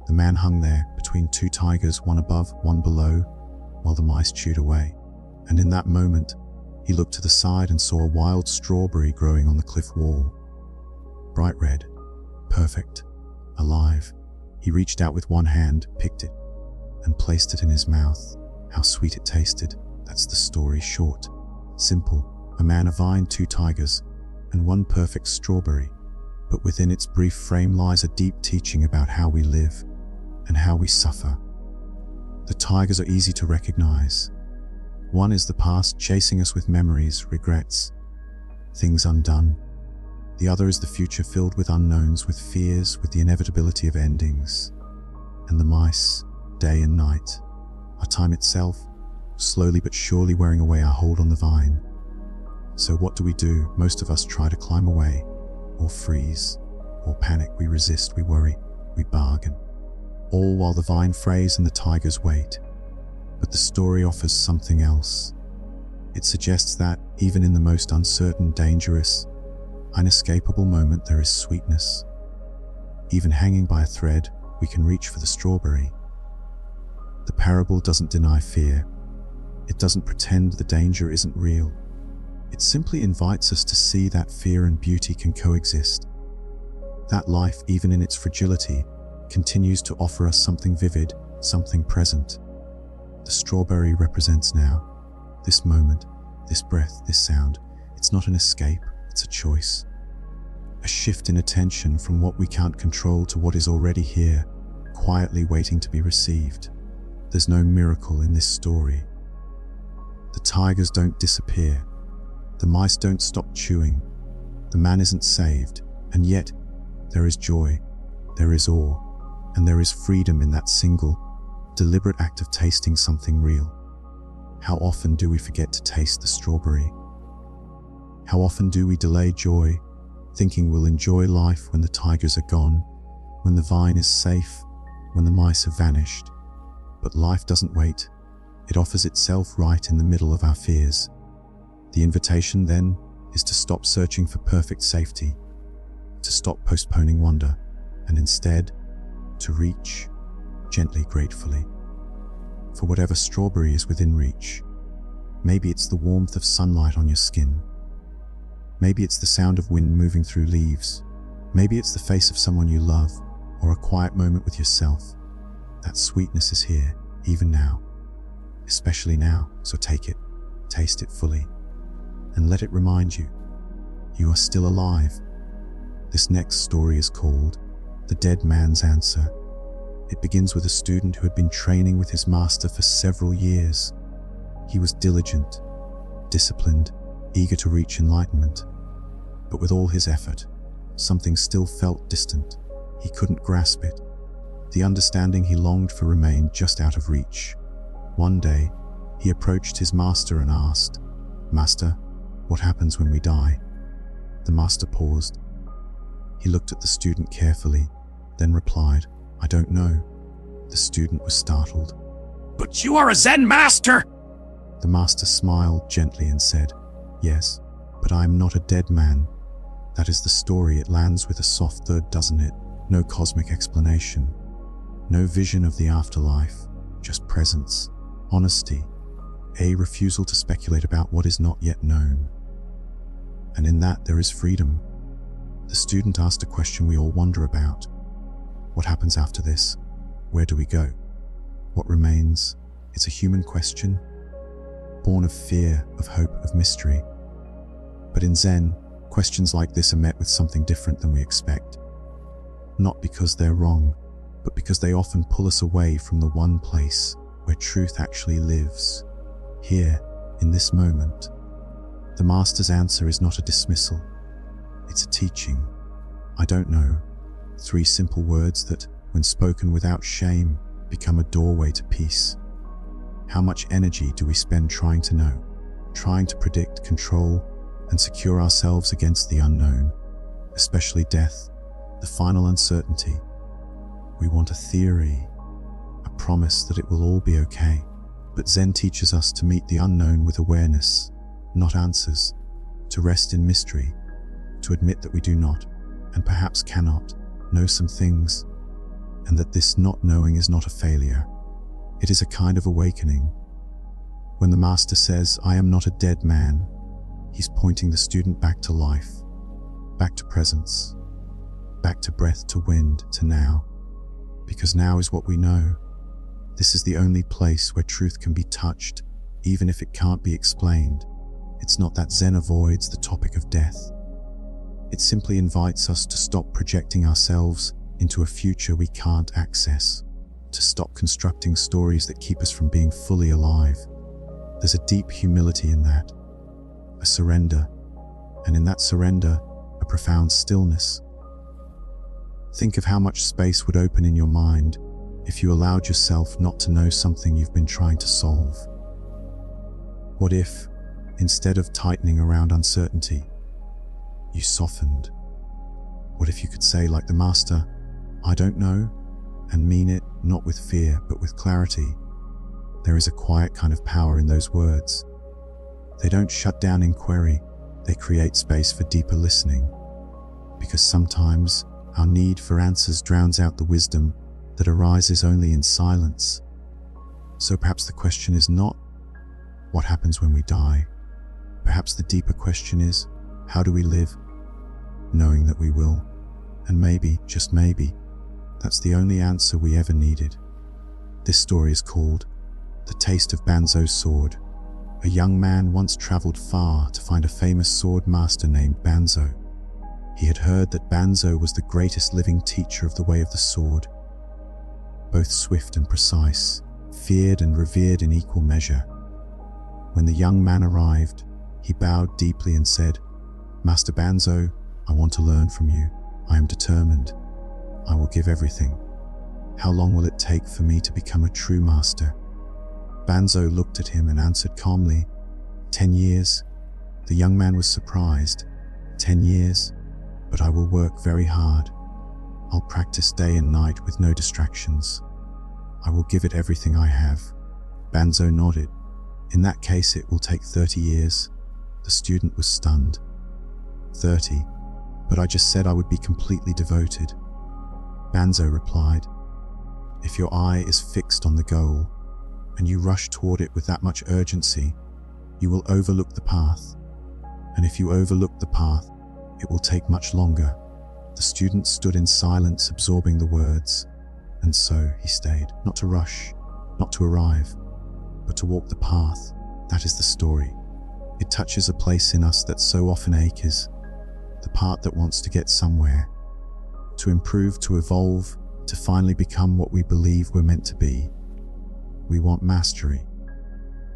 the man hung there between two tigers, one above, one below, while the mice chewed away. And in that moment, he looked to the side and saw a wild strawberry growing on the cliff wall. Bright red, perfect, alive. He reached out with one hand, picked it, and placed it in his mouth. How sweet it tasted. That's the story short. Simple. A man, a vine, two tigers, and one perfect strawberry. But within its brief frame lies a deep teaching about how we live and how we suffer. The tigers are easy to recognize. One is the past chasing us with memories, regrets, things undone. The other is the future filled with unknowns, with fears, with the inevitability of endings. And the mice, day and night, are time itself, slowly but surely wearing away our hold on the vine. So what do? Most of us try to climb away, or freeze, or panic. We resist, we worry, we bargain. All while the vine frays and the tigers wait. But the story offers something else. It suggests that, even in the most uncertain, dangerous, inescapable moment, there is sweetness. Even hanging by a thread, we can reach for the strawberry. The parable doesn't deny fear. It doesn't pretend the danger isn't real. It simply invites us to see that fear and beauty can coexist. That life, even in its fragility, continues to offer us something vivid, something present. The strawberry represents now, this moment, this breath, this sound. It's not an escape, it's a choice. A shift in attention from what we can't control to what is already here, quietly waiting to be received. There's no miracle in this story. The tigers don't disappear. The mice don't stop chewing. The man isn't saved. And yet, there is joy, there is awe, and there is freedom in that single, deliberate act of tasting something real. How often do we forget to taste the strawberry? How often do we delay joy, thinking we'll enjoy life when the tigers are gone, when the vine is safe, when the mice have vanished? But life doesn't wait. It offers itself right in the middle of our fears. The invitation, then, is to stop searching for perfect safety, to stop postponing wonder, and instead, to reach, gently, gratefully, for whatever strawberry is within reach. Maybe it's the warmth of sunlight on your skin. Maybe it's the sound of wind moving through leaves. Maybe it's the face of someone you love, or a quiet moment with yourself. That sweetness is here, even now, especially now, so take it, taste it fully, and let it remind you, you are still alive. This next story is called The Dead Man's Answer. It begins with a student who had been training with his master for several years. He was diligent, disciplined, eager to reach enlightenment. But with all his effort, something still felt distant. He couldn't grasp it. The understanding he longed for remained just out of reach. One day, he approached his master and asked, "Master, what happens when we die?" The master paused. He looked at the student carefully, then replied, "I don't know." The student was startled. "But you are a Zen master!" The master smiled gently and said, "Yes, but I am not a dead man. That is the story." It lands with a soft thud, doesn't it? No cosmic explanation. No vision of the afterlife. Just presence, honesty, a refusal to speculate about what is not yet known. And in that there is freedom. The student asked a question we all wonder about. What happens after this? Where do we go? What remains? It's a human question, born of fear, of hope, of mystery. But in Zen, questions like this are met with something different than we expect. Not because they're wrong, but because they often pull us away from the one place where truth actually lives. Here, in this moment. The master's answer is not a dismissal. It's a teaching. I don't know. 3 simple words that, when spoken without shame, become a doorway to peace. How much energy do we spend trying to know, trying to predict, control, and secure ourselves against the unknown, especially death, the final uncertainty? We want a theory, a promise that it will all be okay. But Zen teaches us to meet the unknown with awareness, not answers, to rest in mystery, to admit that we do not, and perhaps cannot, know some things, and that this not knowing is not a failure. It is a kind of awakening. When the master says, "I am not a dead man," he's pointing the student back to life, back to presence, back to breath, to wind, to now. Because now is what we know. This is the only place where truth can be touched, even if it can't be explained. It's not that Zen avoids the topic of death. It simply invites us to stop projecting ourselves into a future we can't access, to stop constructing stories that keep us from being fully alive. There's a deep humility in that, a surrender, and in that surrender, a profound stillness. Think of how much space would open in your mind if you allowed yourself not to know something you've been trying to solve. What if, instead of tightening around uncertainty, you softened? What if you could say, like the master, "I don't know," and mean it not with fear but with clarity? There is a quiet kind of power in those words. They don't shut down inquiry, they create space for deeper listening. Because sometimes our need for answers drowns out the wisdom that arises only in silence. So perhaps the question is not, what happens when we die? Perhaps the deeper question is, how do we live, knowing that we will? And maybe, just maybe, that's the only answer we ever needed. This story is called The Taste of Banzo's Sword. A young man once traveled far to find a famous sword master named Banzo. He had heard that Banzo was the greatest living teacher of the way of the sword, both swift and precise, feared and revered in equal measure. When the young man arrived, he bowed deeply and said, "Master Banzo, I want to learn from you. I am determined. I will give everything. How long will it take for me to become a true master?" Banzo looked at him and answered calmly, 10 years. The young man was surprised. 10 years? But I will work very hard. I'll practice day and night with no distractions. I will give it everything I have. Banzo nodded. In that case, it will take 30 years. The student was stunned. 30? But I just said I would be completely devoted. Banzo replied, "If your eye is fixed on the goal, and you rush toward it with that much urgency, you will overlook the path. And if you overlook the path, it will take much longer." The student stood in silence, absorbing the words. And so he stayed, not to rush, not to arrive, but to walk the path. That is the story. It touches a place in us that so often aches, the part that wants to get somewhere, to improve, to evolve, to finally become what we believe we're meant to be. We want mastery.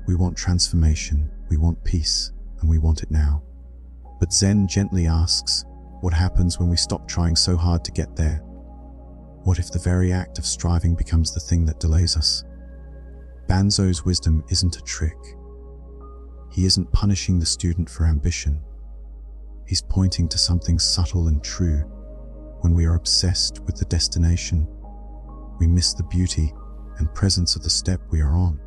We want transformation. We want peace, and we want it now. But Zen gently asks, what happens when we stop trying so hard to get there? What if the very act of striving becomes the thing that delays us? Banzo's wisdom isn't a trick. He isn't punishing the student for ambition. He's pointing to something subtle and true. When we are obsessed with the destination, we miss the beauty and presence of the step we are on.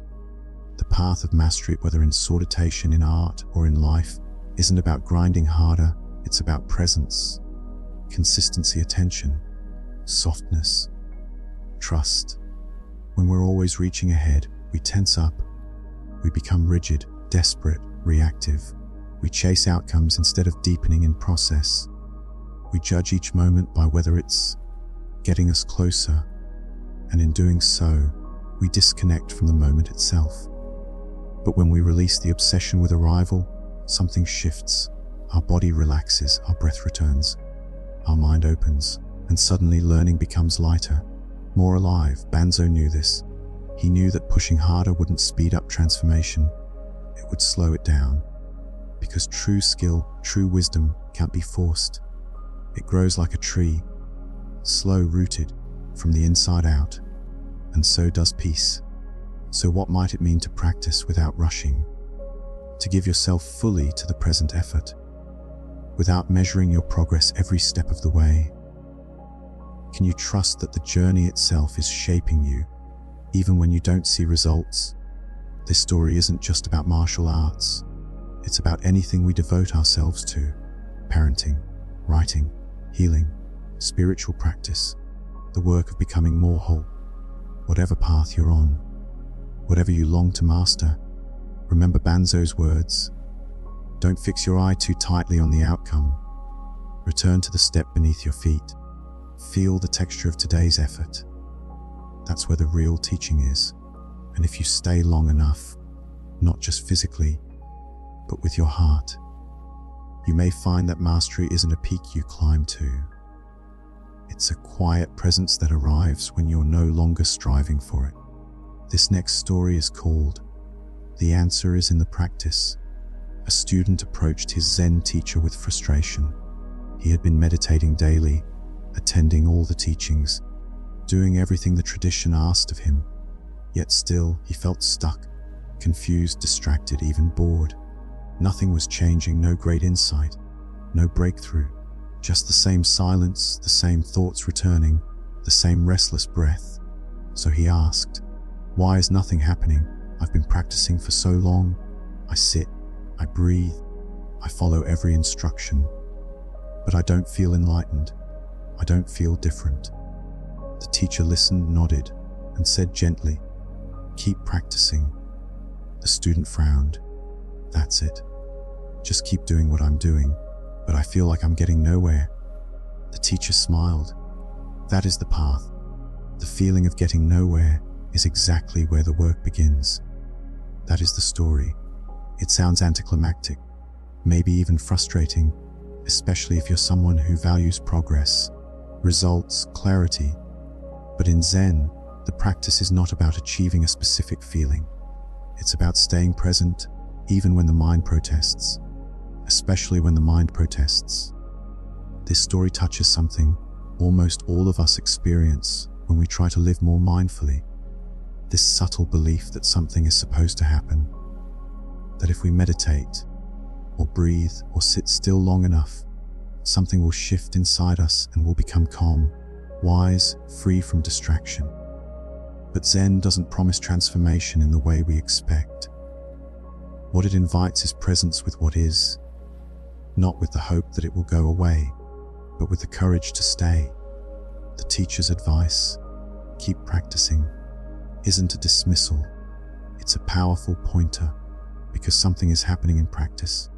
The path of mastery, whether in sortation, in art, or in life, isn't about grinding harder, it's about presence, consistency, attention, softness, trust. When we're always reaching ahead, we tense up, we become rigid, desperate, reactive. We chase outcomes instead of deepening in process. We judge each moment by whether it's getting us closer, and in doing so, we disconnect from the moment itself. But when we release the obsession with arrival, something shifts. Our body relaxes, our breath returns, our mind opens, and suddenly learning becomes lighter, more alive. Banzo knew this. He knew that pushing harder wouldn't speed up transformation, it would slow it down. Because true skill, true wisdom can't be forced. It grows like a tree, slow-rooted from the inside out, and so does peace. So what might it mean to practice without rushing? To give yourself fully to the present effort, without measuring your progress every step of the way? Can you trust that the journey itself is shaping you, even when you don't see results? This story isn't just about martial arts. It's about anything we devote ourselves to: parenting, writing, healing, spiritual practice, the work of becoming more whole. Whatever path you're on, whatever you long to master, remember Banzo's words. Don't fix your eye too tightly on the outcome. Return to the step beneath your feet. Feel the texture of today's effort. That's where the real teaching is. And if you stay long enough, not just physically, but with your heart, you may find that mastery isn't a peak you climb to. It's a quiet presence that arrives when you're no longer striving for it. This next story is called "The Answer is in the Practice." A student approached his Zen teacher with frustration. He had been meditating daily, attending all the teachings, doing everything the tradition asked of him. Yet still, he felt stuck, confused, distracted, even bored. Nothing was changing, no great insight, no breakthrough. Just the same silence, the same thoughts returning, the same restless breath. So he asked, "Why is nothing happening? I've been practicing for so long. I sit, I breathe, I follow every instruction. But I don't feel enlightened. I don't feel different." The teacher listened, nodded, and said gently, "Keep practicing." The student frowned. "That's it. Just keep doing what I'm doing, but I feel like I'm getting nowhere." The teacher smiled. "That is the path. The feeling of getting nowhere is exactly where the work begins. That is the story. It sounds anticlimactic, maybe even frustrating, especially if you're someone who values progress, results, clarity. But in Zen, the practice is not about achieving a specific feeling. It's about staying present, even when the mind protests, especially when the mind protests. This story touches something almost all of us experience when we try to live more mindfully. This subtle belief that something is supposed to happen, that if we meditate, or breathe, or sit still long enough, something will shift inside us and we'll become calm, wise, free from distraction. But Zen doesn't promise transformation in the way we expect. What it invites is presence with what is, not with the hope that it will go away, but with the courage to stay. The teacher's advice, "Keep practicing," isn't a dismissal. It's a powerful pointer, because something is happening in practice.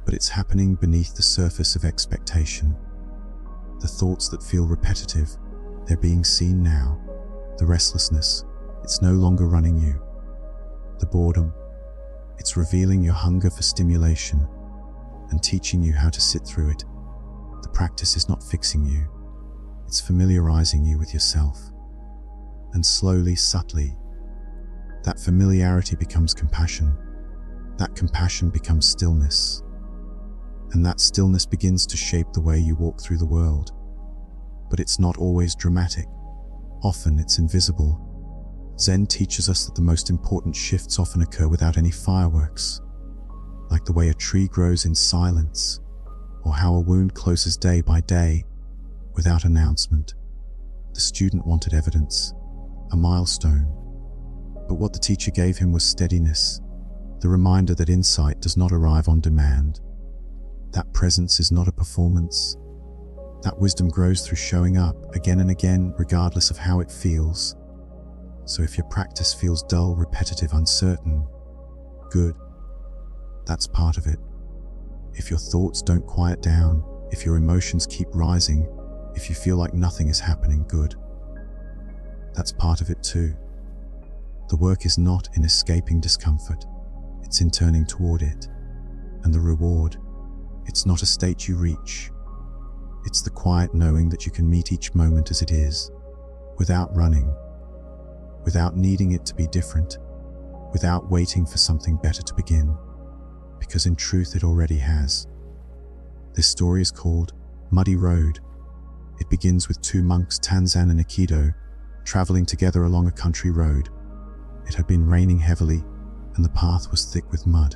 But it's happening beneath the surface of expectation. The thoughts that feel repetitive, they're being seen now. The restlessness, it's no longer running you. The boredom, it's revealing your hunger for stimulation and teaching you how to sit through it. The practice is not fixing you, it's familiarizing you with yourself. And slowly, subtly, that familiarity becomes compassion. That compassion becomes stillness. And that stillness begins to shape the way you walk through the world. But it's not always dramatic. Often it's invisible. Zen teaches us that the most important shifts often occur without any fireworks, like the way a tree grows in silence, or how a wound closes day by day without announcement. The student wanted evidence, a milestone. But what the teacher gave him was steadiness, the reminder that insight does not arrive on demand. That presence is not a performance. That wisdom grows through showing up again and again, regardless of how it feels. So if your practice feels dull, repetitive, uncertain, good. That's part of it. If your thoughts don't quiet down, if your emotions keep rising, if you feel like nothing is happening, good. That's part of it too. The work is not in escaping discomfort, it's in turning toward it. And the reward, it's not a state you reach. It's the quiet knowing that you can meet each moment as it is, without running, without needing it to be different, without waiting for something better to begin, because in truth it already has. This story is called Muddy Road. It begins with two monks, Tanzan and Aikido, traveling together along a country road. It had been raining heavily, and the path was thick with mud.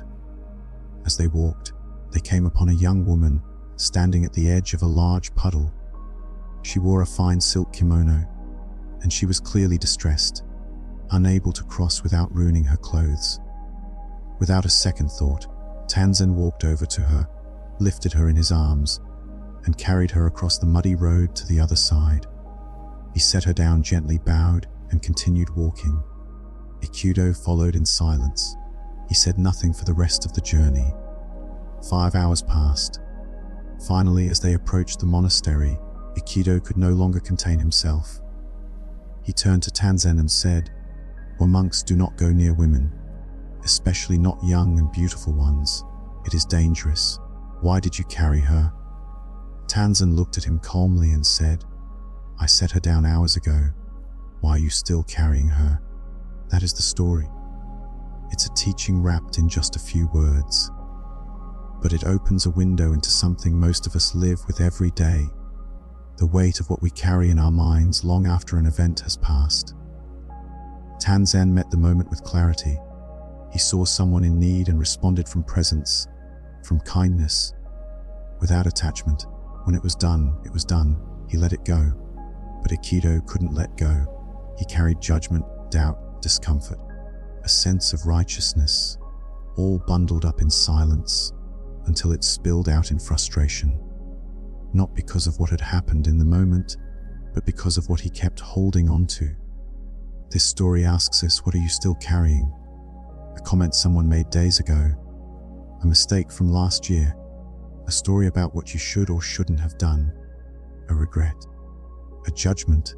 As they walked, they came upon a young woman standing at the edge of a large puddle. She wore a fine silk kimono, and she was clearly distressed, unable to cross without ruining her clothes. Without a second thought, Tanzan walked over to her, lifted her in his arms, and carried her across the muddy road to the other side. He set her down gently, bowed, and continued walking. Aikido followed in silence. He said nothing for the rest of the journey. 5 hours passed. Finally, as they approached the monastery, Aikido could no longer contain himself. He turned to Tanzan and said, "Well, monks do not go near women, especially not young and beautiful ones. It is dangerous. Why did you carry her?" Tanzan looked at him calmly and said, "I set her down hours ago. Why are you still carrying her?" That is the story. It's a teaching wrapped in just a few words. But it opens a window into something most of us live with every day, the weight of what we carry in our minds long after an event has passed. Tanzan met the moment with clarity. He saw someone in need and responded from presence, from kindness, without attachment. When it was done, it was done. He let it go. But Aikido couldn't let go. He carried judgment, doubt, discomfort, a sense of righteousness, all bundled up in silence, until it spilled out in frustration. Not because of what had happened in the moment, but because of what he kept holding on to. This story asks us, what are you still carrying? A comment someone made days ago, a mistake from last year, a story about what you should or shouldn't have done, a regret, a judgment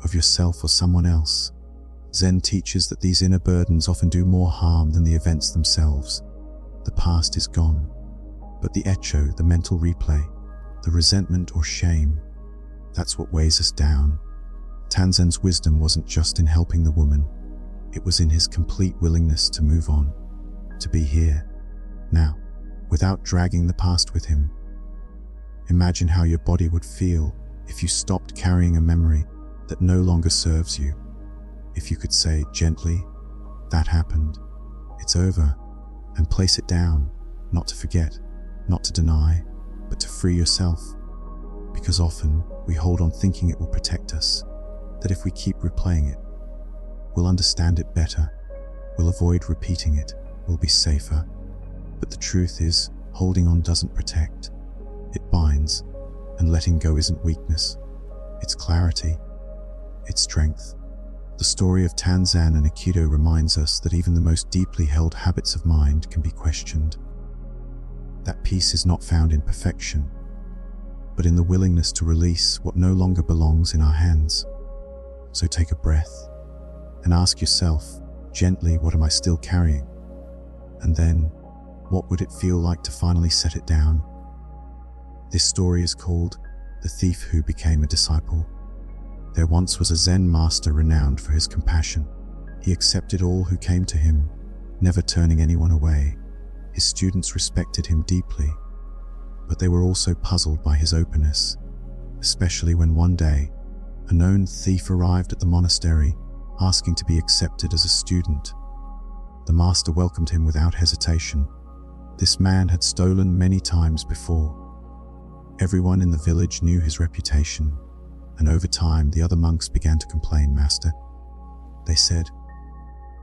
of yourself or someone else. Zen teaches that these inner burdens often do more harm than the events themselves. The past is gone, but the echo, the mental replay, the resentment or shame, that's what weighs us down. Tanzan's wisdom wasn't just in helping the woman, it was in his complete willingness to move on, to be here, now, without dragging the past with him. Imagine how your body would feel if you stopped carrying a memory that no longer serves you. If you could say gently, "That happened, it's over," and place it down, not to forget, not to deny, but to free yourself. Because often we hold on thinking it will protect us, that if we keep replaying it, we'll understand it better, we'll avoid repeating it, we'll be safer. But the truth is, holding on doesn't protect, it binds, and letting go isn't weakness, it's clarity, it's strength. The story of Tanzan and Aikido reminds us that even the most deeply held habits of mind can be questioned. That peace is not found in perfection, but in the willingness to release what no longer belongs in our hands. So take a breath and ask yourself gently, what am I still carrying? And then, what would it feel like to finally set it down? This story is called The Thief Who Became a Disciple. There once was a Zen master renowned for his compassion. He accepted all who came to him, never turning anyone away. His students respected him deeply, but they were also puzzled by his openness, especially when one day, a known thief arrived at the monastery, asking to be accepted as a student. The master welcomed him without hesitation. This man had stolen many times before, Everyone in the village knew his reputation, and over time the other monks began to complain, "Master," they said,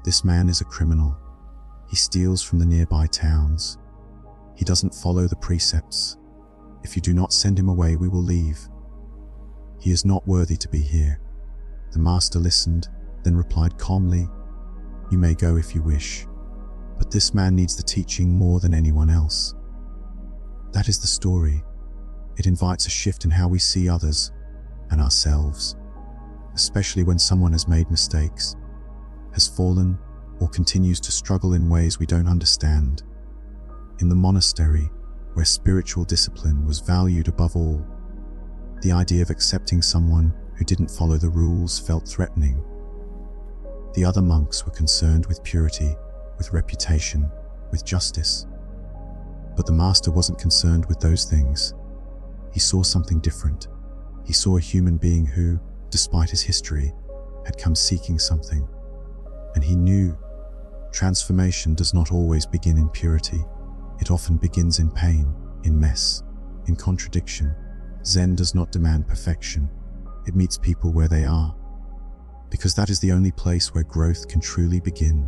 "this man is a criminal. He steals from the nearby towns. He doesn't follow the precepts. If you do not send him away, we will leave. He is not worthy to be here." The master listened, then replied calmly, "You may go if you wish, but this man needs the teaching more than anyone else." That is the story. It invites a shift in how we see others and ourselves, especially when someone has made mistakes, has fallen, or continues to struggle in ways we don't understand. In the monastery, where spiritual discipline was valued above all, the idea of accepting someone who didn't follow the rules felt threatening. The other monks were concerned with purity, with reputation, with justice. But the master wasn't concerned with those things. He saw something different. He saw a human being who, despite his history, had come seeking something. And he knew transformation does not always begin in purity. It often begins in pain, in mess, in contradiction. Zen does not demand perfection. It meets people where they are, because that is the only place where growth can truly begin.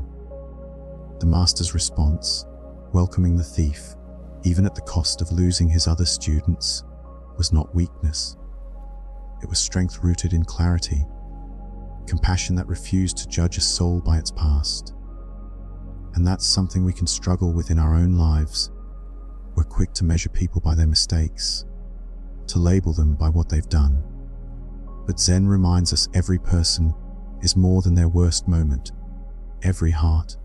The master's response, welcoming the thief, even at the cost of losing his other students, was not weakness. It was strength rooted in clarity, compassion that refused to judge a soul by its past. And that's something we can struggle with in our own lives. We're quick to measure people by their mistakes, to label them by what they've done. But Zen reminds us every person is more than their worst moment. Every heart,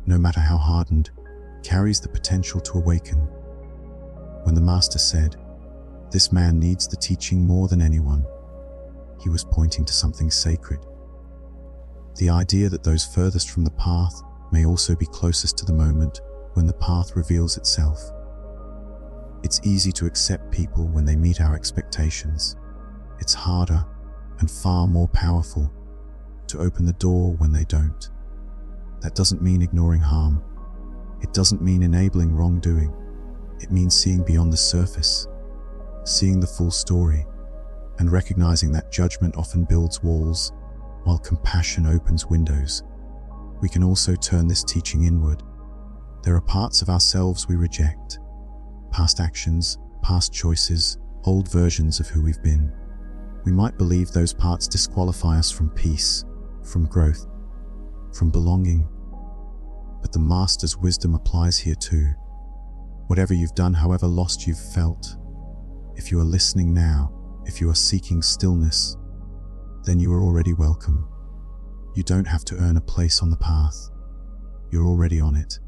no matter how hardened, carries the potential to awaken. When the master said, "This man needs the teaching more than anyone," he was pointing to something sacred. The idea that those furthest from the path may also be closest to the moment when the path reveals itself. It's easy to accept people when they meet our expectations. It's harder and far more powerful to open the door when they don't. That doesn't mean ignoring harm. It doesn't mean enabling wrongdoing. It means seeing beyond the surface, seeing the full story, and recognizing that judgment often builds walls, while compassion opens windows. We can also turn this teaching inward. There are parts of ourselves we reject, past actions, past choices, old versions of who we've been. We might believe those parts disqualify us from peace, from growth, from belonging. But the master's wisdom applies here too. Whatever you've done, however lost you've felt, if you are listening now, if you are seeking stillness, then you are already welcome. You don't have to earn a place on the path. You're already on it.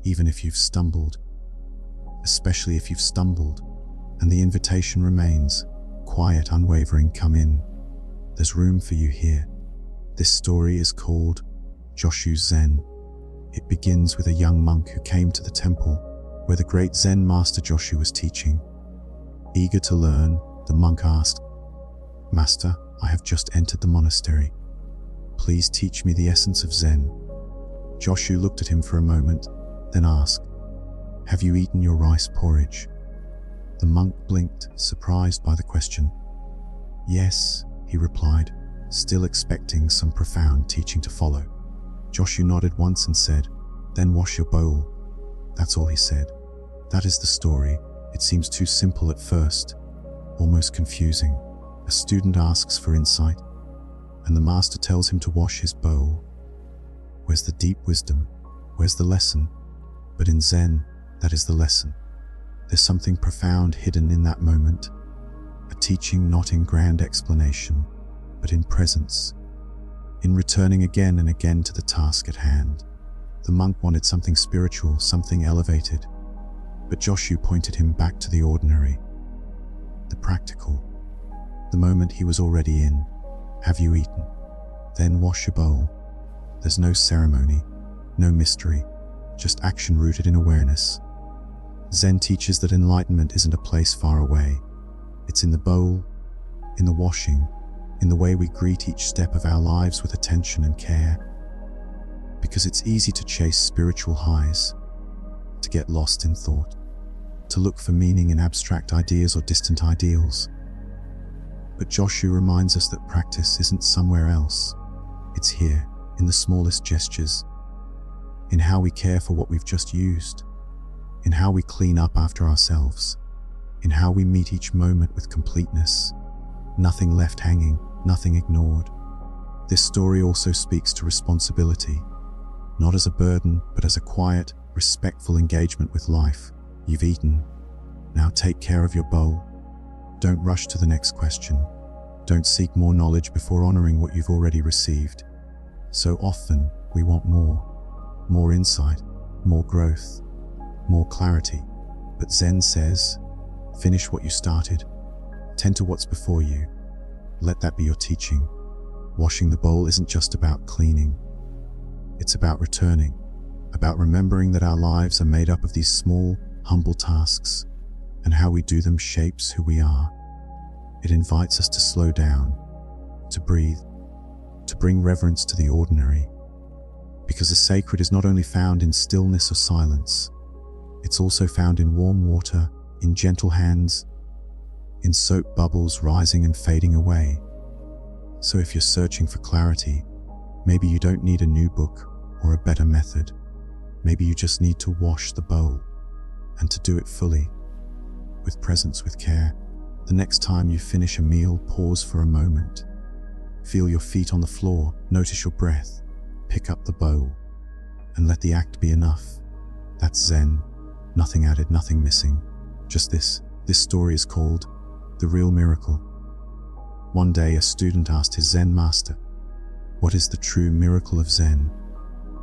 Even if you've stumbled, especially if you've stumbled, and the invitation remains, quiet, unwavering, come in. There's room for you here. This story is called Joshu Zen. It begins with a young monk who came to the temple where the great Zen master Joshu was teaching. Eager to learn, the monk asked, "Master, I have just entered the monastery. Please teach me the essence of Zen." Joshu looked at him for a moment, then asked, "Have you eaten your rice porridge?" The monk blinked, surprised by the question. "Yes," he replied, still expecting some profound teaching to follow. Joshu nodded once and said, "Then wash your bowl." That's all he said. That is the story. It seems too simple at first, almost confusing. A student asks for insight, and the master tells him to wash his bowl. Where's the deep wisdom? Where's the lesson? But in Zen, that is the lesson. There's something profound hidden in that moment, a teaching not in grand explanation, but in presence, in returning again and again to the task at hand. The monk wanted something spiritual, something elevated, but Joshu pointed him back to the ordinary, the practical, the moment he was already in. Have you eaten? Then wash your bowl. There's no ceremony, no mystery, just action rooted in awareness. Zen teaches that enlightenment isn't a place far away. It's in the bowl, in the washing, in the way we greet each step of our lives with attention and care. Because it's easy to chase spiritual highs, to get lost in thought, to look for meaning in abstract ideas or distant ideals. But Joshua reminds us that practice isn't somewhere else. It's here, in the smallest gestures, in how we care for what we've just used, in how we clean up after ourselves, in how we meet each moment with completeness, nothing left hanging, nothing ignored. This story also speaks to responsibility, not as a burden, but as a quiet, respectful engagement with life. You've eaten. Now take care of your bowl. Don't rush to the next question. Don't seek more knowledge before honoring what you've already received. So often, we want more insight, more growth, more clarity. But Zen says, finish what you started. Tend to what's before you. Let that be your teaching. Washing the bowl isn't just about cleaning. It's about returning, about remembering that our lives are made up of these small, humble tasks, and how we do them shapes who we are. It invites us to slow down, to breathe, to bring reverence to the ordinary, because the sacred is not only found in stillness or silence, it's also found in warm water, in gentle hands, in soap bubbles rising and fading away. So if you're searching for clarity, maybe you don't need a new book or a better method. Maybe you just need to wash the bowl, and to do it fully, with presence, with care. The next time you finish a meal, pause for a moment. Feel your feet on the floor, notice your breath, pick up the bowl, and let the act be enough. That's Zen. Nothing added, nothing missing. Just this. This story is called The Real Miracle. One day, a student asked his Zen master, what is the true miracle of Zen?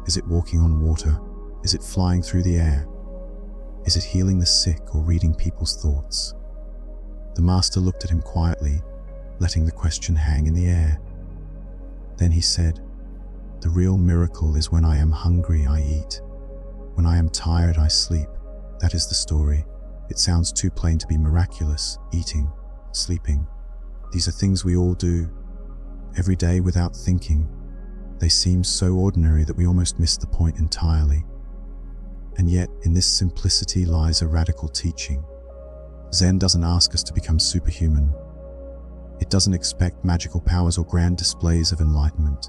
Is it walking on water? Is it flying through the air? Is it healing the sick or reading people's thoughts? The master looked at him quietly, letting the question hang in the air. Then he said, the real miracle is when I am hungry, I eat. When I am tired, I sleep. That is the story. It sounds too plain to be miraculous. Eating, sleeping. These are things we all do, every day without thinking. They seem so ordinary that we almost miss the point entirely. And yet, in this simplicity lies a radical teaching. Zen doesn't ask us to become superhuman. It doesn't expect magical powers or grand displays of enlightenment.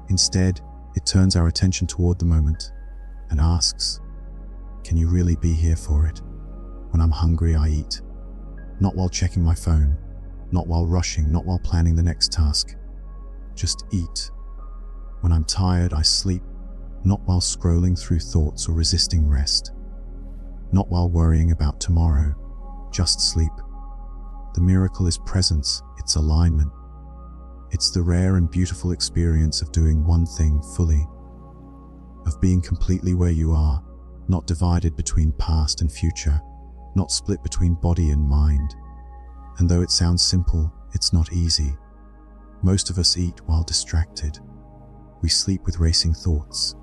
Instead, it turns our attention toward the moment and asks, can you really be here for it? When I'm hungry, I eat. Not while checking my phone, not while rushing, not while planning the next task. Just eat. When I'm tired, I sleep, not while scrolling through thoughts or resisting rest. Not while worrying about tomorrow. Just sleep. The miracle is presence, it's alignment. It's the rare and beautiful experience of doing one thing fully, of being completely where you are, not divided between past and future, not split between body and mind. And though it sounds simple, it's not easy. Most of us eat while distracted. We sleep with racing thoughts.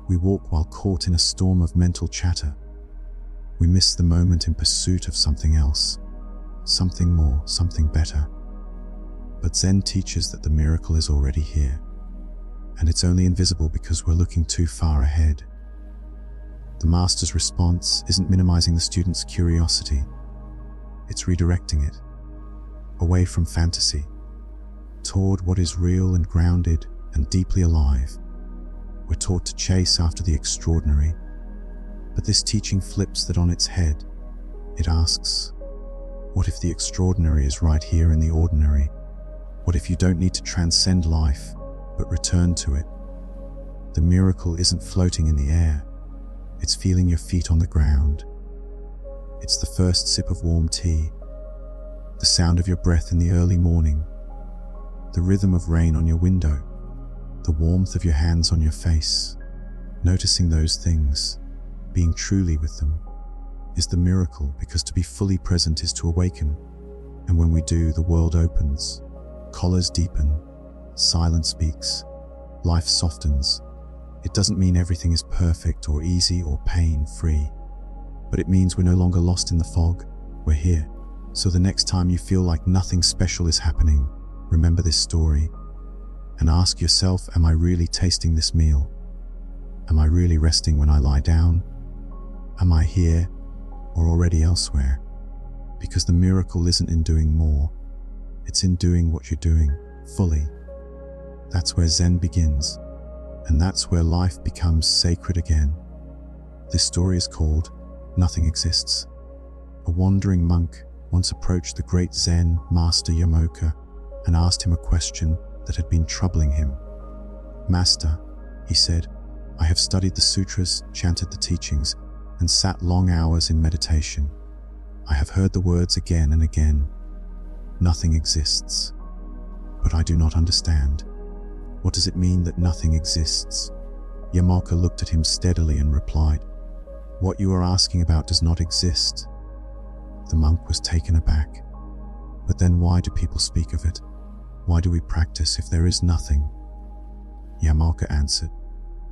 We walk while caught in a storm of mental chatter. We miss the moment in pursuit of something else, something more, something better. But Zen teaches that the miracle is already here, and it's only invisible because we're looking too far ahead. The master's response isn't minimizing the student's curiosity. It's redirecting it, away from fantasy, toward what is real and grounded and deeply alive. We're taught to chase after the extraordinary, but this teaching flips that on its head. It asks, what if the extraordinary is right here in the ordinary? What if you don't need to transcend life, but return to it? The miracle isn't floating in the air. It's feeling your feet on the ground. It's the first sip of warm tea, the sound of your breath in the early morning, the rhythm of rain on your window, the warmth of your hands on your face. Noticing those things, being truly with them, is the miracle, because to be fully present is to awaken. And when we do, the world opens, collars deepen, silence speaks, life softens. It doesn't mean everything is perfect or easy or pain-free, but it means we're no longer lost in the fog. We're here. So the next time you feel like nothing special is happening, remember this story and ask yourself, am I really tasting this meal? Am I really resting when I lie down? Am I here, or already elsewhere. Because the miracle isn't in doing more, it's in doing what you're doing fully. That's where Zen begins, and that's where life becomes sacred again. This story is called Nothing Exists. A wandering monk once approached the great Zen master Yamoka and asked him a question that had been troubling him. "Master," he said, "I have studied the sutras, chanted the teachings, and sat long hours in meditation. I have heard the words again and again. Nothing exists. But I do not understand. What does it mean that nothing exists?" Yamoka looked at him steadily and replied, "What you are asking about does not exist." The monk was taken aback. "But then why do people speak of it? Why do we practice if there is nothing?" Yamoka answered,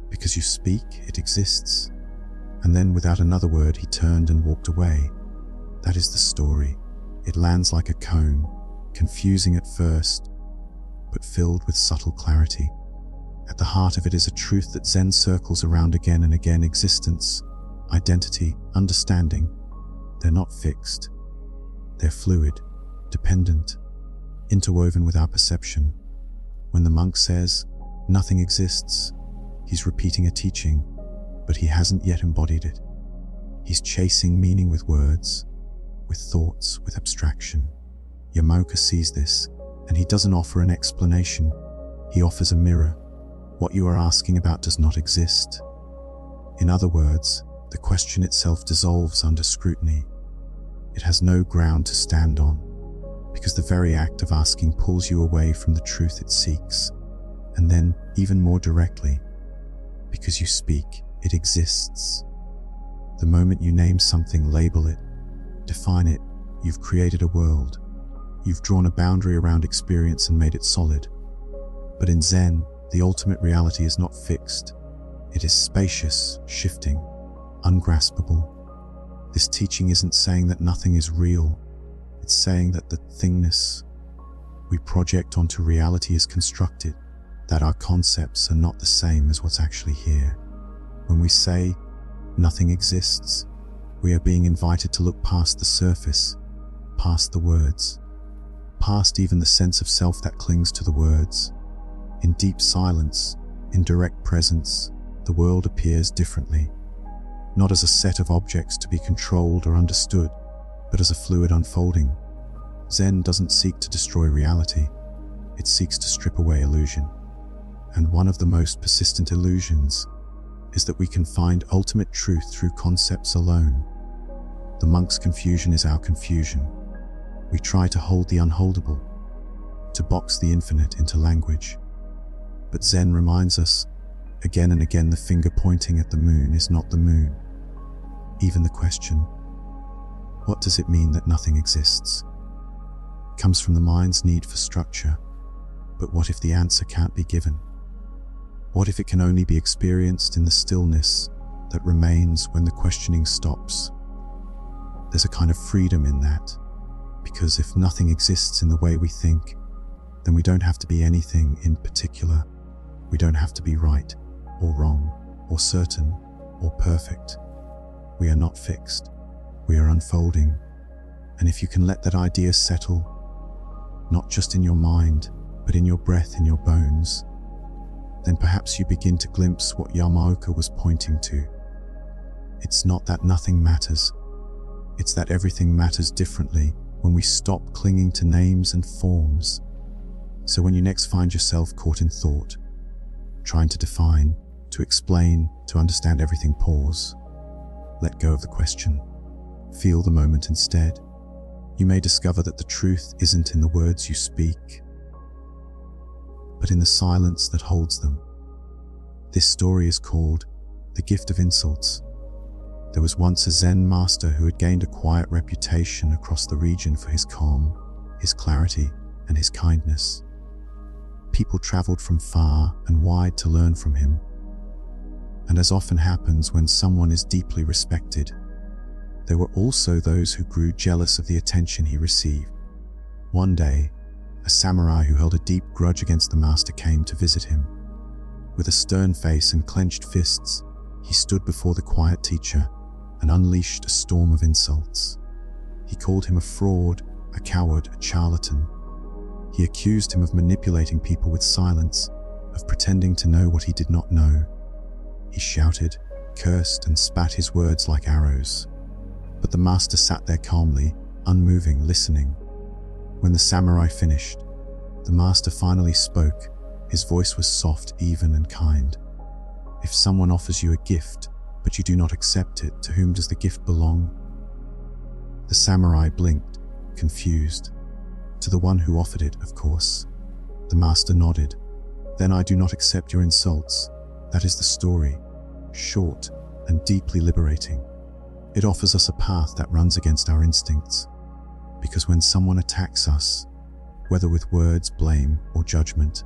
"Because you speak, it exists." And then without another word, he turned and walked away. That is the story. It lands like a cone, confusing at first, but filled with subtle clarity. At the heart of it is a truth that Zen circles around again and again: existence, identity, understanding. They're not fixed. They're fluid, dependent, interwoven with our perception. When the monk says, "Nothing exists," he's repeating a teaching, but he hasn't yet embodied it. He's chasing meaning with words, with thoughts, with abstraction. Yamoka sees this, and he doesn't offer an explanation. He offers a mirror. What you are asking about does not exist. In other words, the question itself dissolves under scrutiny. It has no ground to stand on, because the very act of asking pulls you away from the truth it seeks. And then, even more directly, because you speak, it exists. The moment you name something, label it, define it, you've created a world. You've drawn a boundary around experience and made it solid. But in Zen, the ultimate reality is not fixed. It is spacious, shifting, ungraspable. This teaching isn't saying that nothing is real. It's saying that the thingness we project onto reality is constructed, that our concepts are not the same as what's actually here. When we say nothing exists, we are being invited to look past the surface, past the words, past even the sense of self that clings to the words. In deep silence, in direct presence, the world appears differently, not as a set of objects to be controlled or understood, but as a fluid unfolding. Zen doesn't seek to destroy reality. It seeks to strip away illusion. And one of the most persistent illusions is that we can find ultimate truth through concepts alone. The monk's confusion is our confusion. We try to hold the unholdable, to box the infinite into language. But Zen reminds us, again and again, the finger pointing at the moon is not the moon. Even the question, what does it mean that nothing exists, comes from the mind's need for structure. But what if the answer can't be given? What if it can only be experienced in the stillness that remains when the questioning stops? There's a kind of freedom in that, because if nothing exists in the way we think, then we don't have to be anything in particular. We don't have to be right or wrong or certain or perfect. We are not fixed. We are unfolding. And if you can let that idea settle, not just in your mind, but in your breath, in your bones, then perhaps you begin to glimpse what Yamoka was pointing to. It's not that nothing matters. It's that everything matters differently when we stop clinging to names and forms. So when you next find yourself caught in thought, trying to define, to explain, to understand everything, pause. Let go of the question. Feel the moment instead. You may discover that the truth isn't in the words you speak, but in the silence that holds them. This story is called The Gift of Insults. There was once a Zen master who had gained a quiet reputation across the region for his calm, his clarity, and his kindness. People traveled from far and wide to learn from him. And as often happens when someone is deeply respected, there were also those who grew jealous of the attention he received. One day, a samurai who held a deep grudge against the master came to visit him. With a stern face and clenched fists, he stood before the quiet teacher, and unleashed a storm of insults. He called him a fraud, a coward, a charlatan. He accused him of manipulating people with silence, of pretending to know what he did not know. He shouted, cursed, and spat his words like arrows. But the master sat there calmly, unmoving, listening. When the samurai finished, the master finally spoke. His voice was soft, even, and kind. If someone offers you a gift, but you do not accept it, to whom does the gift belong? The samurai blinked, confused. To the one who offered it, of course. The master nodded. Then I do not accept your insults. That is the story. Short and deeply liberating. It offers us a path that runs against our instincts. Because when someone attacks us, whether with words, blame, or judgment,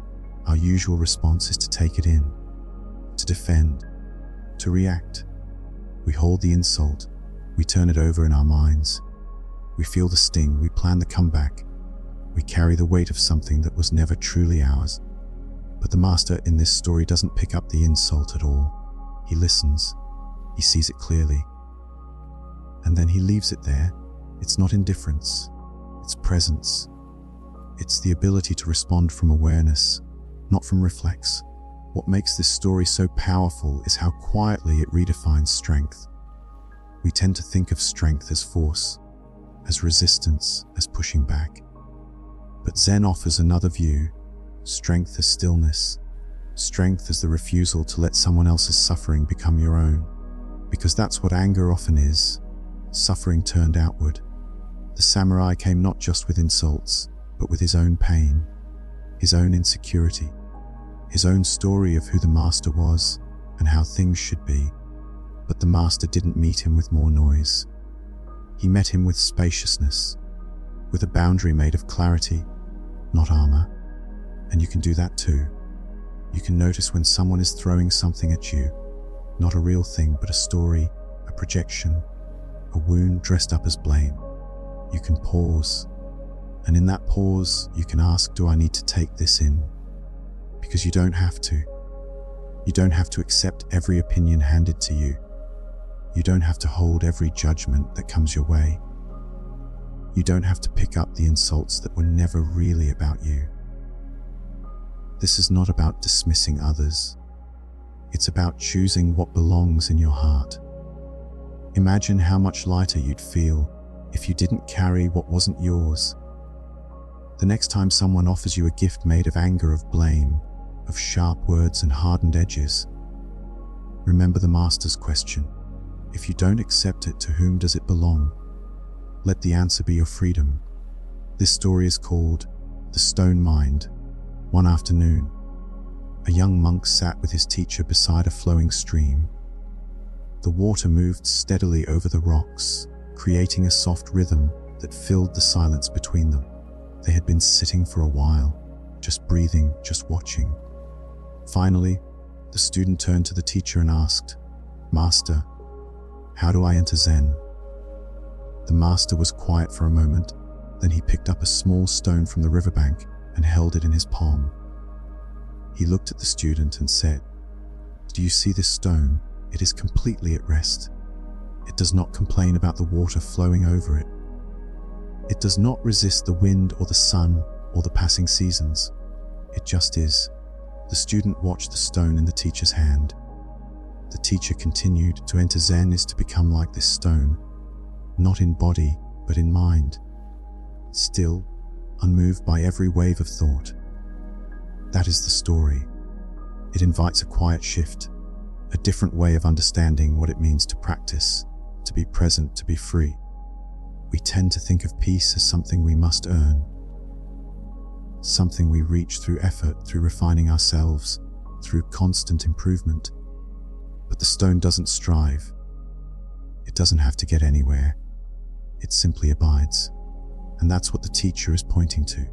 our usual response is to take it in, to defend, to react. We hold the insult, we turn it over in our minds. We feel the sting, we plan the comeback. We carry the weight of something that was never truly ours. But the master in this story doesn't pick up the insult at all. He listens. He sees it clearly. And then he leaves it there. It's not indifference. It's presence. It's the ability to respond from awareness, not from reflex. What makes this story so powerful is how quietly it redefines strength. We tend to think of strength as force, as resistance, as pushing back. But Zen offers another view. Strength as stillness. Strength as the refusal to let someone else's suffering become your own. Because that's what anger often is. Suffering turned outward. The samurai came not just with insults, but with his own pain, his own insecurity, his own story of who the master was and how things should be. But the master didn't meet him with more noise. He met him with spaciousness, with a boundary made of clarity, not armor. And you can do that too. You can notice when someone is throwing something at you, not a real thing, but a story, a projection, a wound dressed up as blame. You can pause, and in that pause, you can ask, do I need to take this in? Because you don't have to. You don't have to accept every opinion handed to you. You don't have to hold every judgment that comes your way. You don't have to pick up the insults that were never really about you. This is not about dismissing others. It's about choosing what belongs in your heart. Imagine how much lighter you'd feel if you didn't carry what wasn't yours. The next time someone offers you a gift made of anger, of blame, of sharp words and hardened edges, remember the master's question. If you don't accept it, to whom does it belong? Let the answer be your freedom. This story is called The Stone Mind. One afternoon, a young monk sat with his teacher beside a flowing stream. The water moved steadily over the rocks, creating a soft rhythm that filled the silence between them. They had been sitting for a while, just breathing, just watching. Finally, the student turned to the teacher and asked, "Master, how do I enter Zen?" The master was quiet for a moment, then he picked up a small stone from the riverbank and held it in his palm. He looked at the student and said, "Do you see this stone? It is completely at rest. It does not complain about the water flowing over it. It does not resist the wind or the sun or the passing seasons. It just is." The student watched the stone in the teacher's hand. The teacher continued, "To enter Zen is to become like this stone, not in body, but in mind. Still, unmoved by every wave of thought." That is the story. It invites a quiet shift, a different way of understanding what it means to practice, to be present, to be free. We tend to think of peace as something we must earn, something we reach through effort, through refining ourselves, through constant improvement. But the stone doesn't strive. It doesn't have to get anywhere. It simply abides. And that's what the teacher is pointing to.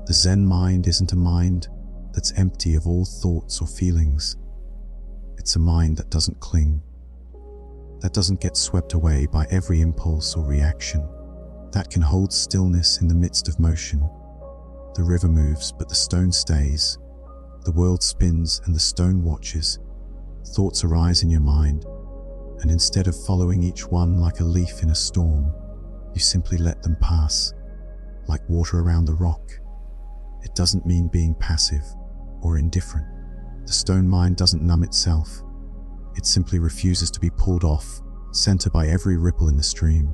The Zen mind isn't a mind that's empty of all thoughts or feelings. It's a mind that doesn't cling, that doesn't get swept away by every impulse or reaction, that can hold stillness in the midst of motion. The river moves, but the stone stays. The world spins and the stone watches. Thoughts arise in your mind, And instead of following each one like a leaf in a storm, you simply let them pass, like water around the rock. It doesn't mean being passive or indifferent. The stone mind doesn't numb itself. It simply refuses to be pulled off center by every ripple in the stream.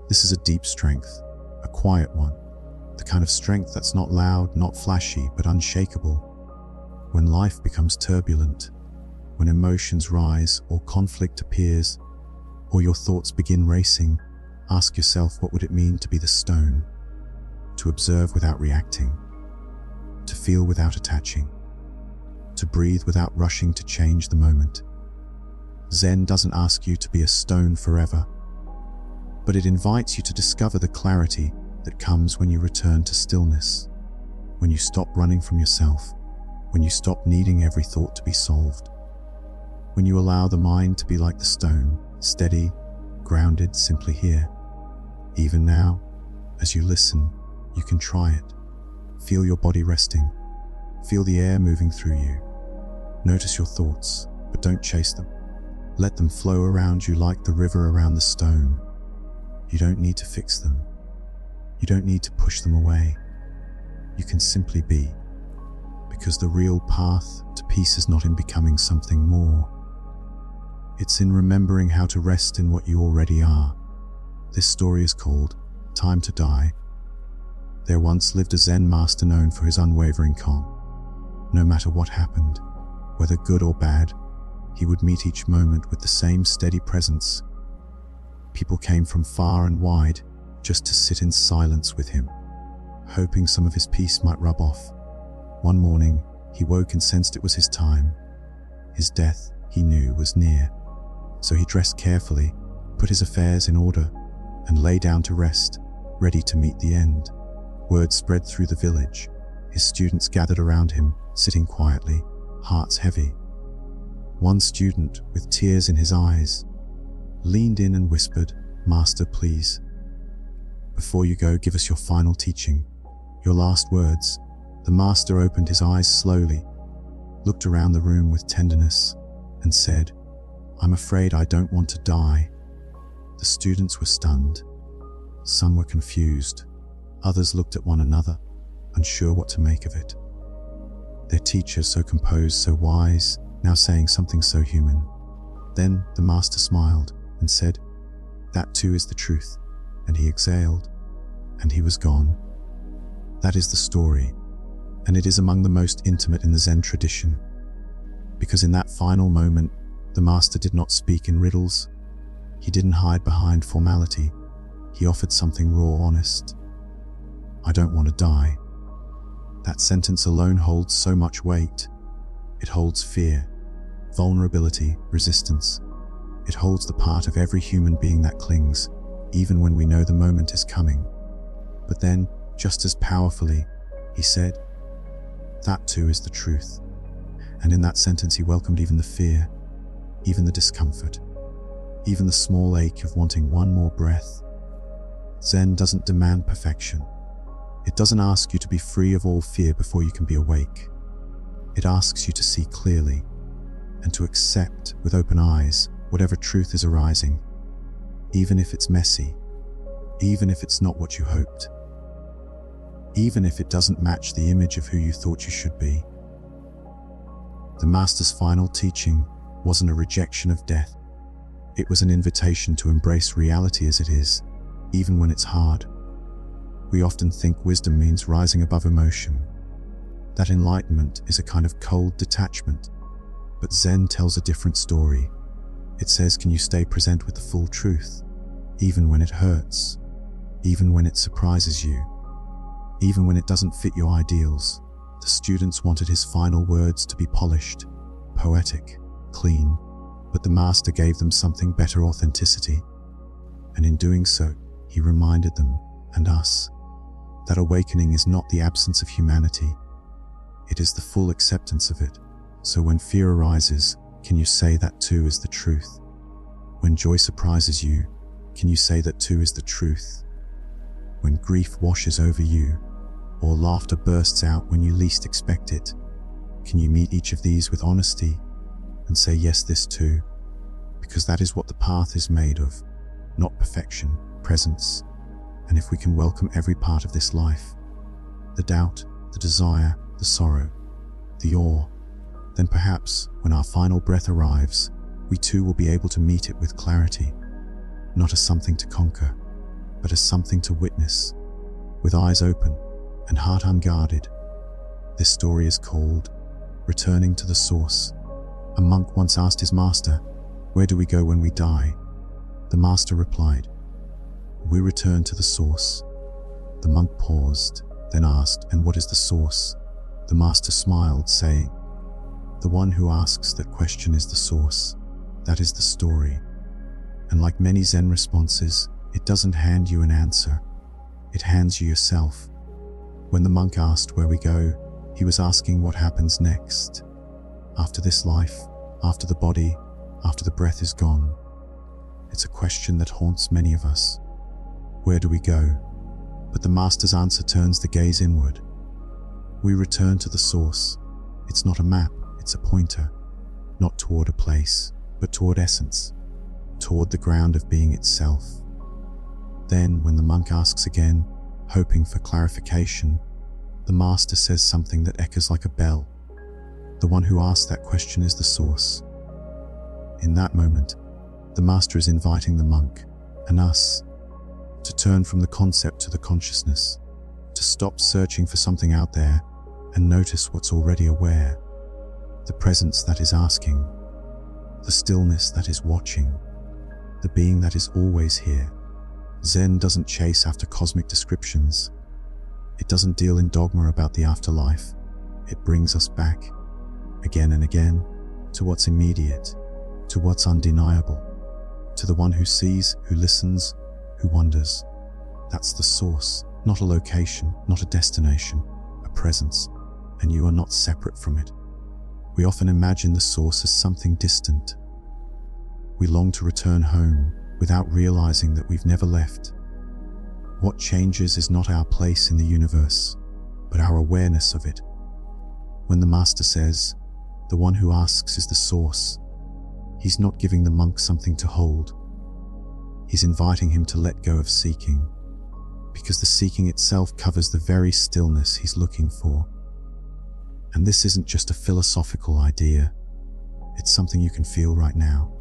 This is a deep strength, a quiet one, the kind of strength that's not loud, not flashy, but unshakable. When life becomes turbulent, when emotions rise or conflict appears, or your thoughts begin racing, ask yourself, what would it mean to be the stone? To observe without reacting, to feel without attaching, to breathe without rushing to change the moment. Zen doesn't ask you to be a stone forever, but it invites you to discover the clarity that comes when you return to stillness, when you stop running from yourself, when you stop needing every thought to be solved, when you allow the mind to be like the stone, steady, grounded, simply here. Even now, as you listen, you can try it. Feel your body resting. Feel the air moving through you. Notice your thoughts, but don't chase them. Let them flow around you like the river around the stone. You don't need to fix them. You don't need to push them away. You can simply be, because the real path to peace is not in becoming something more. It's in remembering how to rest in what you already are. This story is called Time to Die. There once lived a Zen master known for his unwavering calm. No matter what happened, whether good or bad, he would meet each moment with the same steady presence. People came from far and wide just to sit in silence with him, hoping some of his peace might rub off. One morning, he woke and sensed it was his time. His death, he knew, was near. So he dressed carefully, put his affairs in order, and lay down to rest, ready to meet the end. Word spread through the village. His students gathered around him, sitting quietly, hearts heavy. One student, with tears in his eyes, leaned in and whispered, "Master, please. Before you go, give us your final teaching, your last words." The master opened his eyes slowly, looked around the room with tenderness, and said, "I'm afraid I don't want to die." The students were stunned. Some were confused. Others looked at one another, unsure what to make of it. Their teacher, so composed, so wise, now saying something so human. Then the master smiled and said, "That too is the truth," and he exhaled, and he was gone. That is the story, and it is among the most intimate in the Zen tradition, because in that final moment, the master did not speak in riddles. He didn't hide behind formality. He offered something raw, honest. "I don't want to die." That sentence alone holds so much weight. It holds fear, vulnerability, resistance. It holds the part of every human being that clings, even when we know the moment is coming. But then, just as powerfully, he said, "That too is the truth." And in that sentence he welcomed even the fear, even the discomfort, even the small ache of wanting one more breath. Zen doesn't demand perfection. It doesn't ask you to be free of all fear before you can be awake. It asks you to see clearly and to accept with open eyes whatever truth is arising, even if it's messy, even if it's not what you hoped, even if it doesn't match the image of who you thought you should be. The Master's final teaching wasn't a rejection of death. It was an invitation to embrace reality as it is, even when it's hard. We often think wisdom means rising above emotion, that enlightenment is a kind of cold detachment. But Zen tells a different story. It says, can you stay present with the full truth, even when it hurts, even when it surprises you, even when it doesn't fit your ideals? The students wanted his final words to be polished, poetic, clean, but the Master gave them something better: authenticity. And in doing so, he reminded them, and us, that awakening is not the absence of humanity, it is the full acceptance of it. So when fear arises, can you say that too is the truth? When joy surprises you, can you say that too is the truth? When grief washes over you, or laughter bursts out when you least expect it, can you meet each of these with honesty and say, yes, this too? because that is what the path is made of, not perfection, presence. And if we can welcome every part of this life, the doubt, the desire, the sorrow, the awe, then perhaps when our final breath arrives, we too will be able to meet it with clarity, not as something to conquer, but as something to witness, with eyes open and heart unguarded. This story is called Returning to the Source. A monk once asked his master, "Where do we go when we die?" The master replied, "We return to the source." The monk paused, then asked, "And what is the source?" The master smiled, saying, "The one who asks that question is the source. That is the story." And like many Zen responses, it doesn't hand you an answer. It hands you yourself. When the monk asked where we go, he was asking what happens next. After this life, after the body, after the breath is gone. It's a question that haunts many of us. Where do we go? But the master's answer turns the gaze inward. We return to the source. It's not a map, it's a pointer. Not toward a place, but toward essence. Toward the ground of being itself. Then, when the monk asks again, hoping for clarification, the master says something that echoes like a bell. The one who asked that question is the source. In that moment, the master is inviting the monk, and us, to turn from the concept to the consciousness, to stop searching for something out there and notice what's already aware, the presence that is asking, the stillness that is watching, the being that is always here. Zen doesn't chase after cosmic descriptions. It doesn't deal in dogma about the afterlife. It brings us back, again and again, to what's immediate, to what's undeniable, to the one who sees, who listens, who wonders. That's the source, not a location, not a destination, a presence, and you are not separate from it. We often imagine the source as something distant. We long to return home without realizing that we've never left. What changes is not our place in the universe, but our awareness of it. When the master says, "The one who asks is the source," he's not giving the monk something to hold. He's inviting him to let go of seeking, because the seeking itself covers the very stillness he's looking for. And this isn't just a philosophical idea. It's something you can feel right now.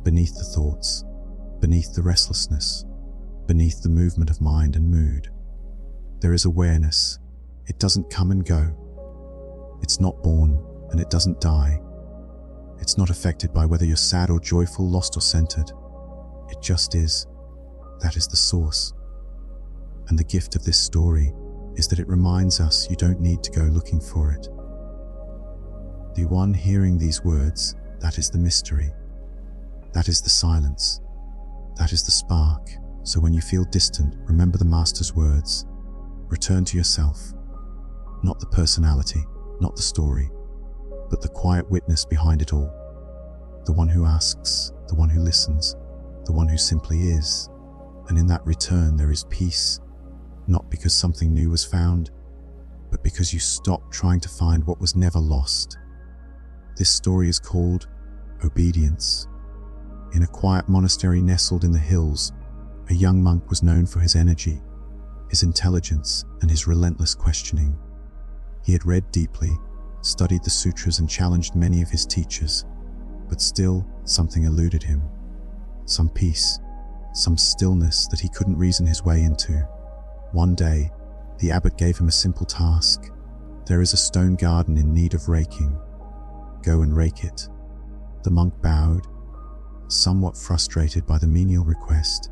Beneath the thoughts, beneath the restlessness, beneath the movement of mind and mood, there is awareness. It doesn't come and go. It's not born, and it doesn't die. It's not affected by whether you're sad or joyful, lost or centered. It just is. That is the source. And the gift of this story is that it reminds us you don't need to go looking for it. The one hearing these words, that is the mystery. That is the silence. That is the spark. So when you feel distant, remember the master's words. Return to yourself. Not the personality, not the story, but the quiet witness behind it all. The one who asks, the one who listens, the one who simply is. And in that return there is peace, not because something new was found, but because you stopped trying to find what was never lost. This story is called Obedience. In a quiet monastery nestled in the hills, a young monk was known for his energy, his intelligence, and his relentless questioning. He had read deeply, studied the sutras, and challenged many of his teachers, but still something eluded him. Some peace, some stillness that he couldn't reason his way into. One day, the abbot gave him a simple task. There is a stone garden in need of raking. Go and rake it. The monk bowed, somewhat frustrated by the menial request,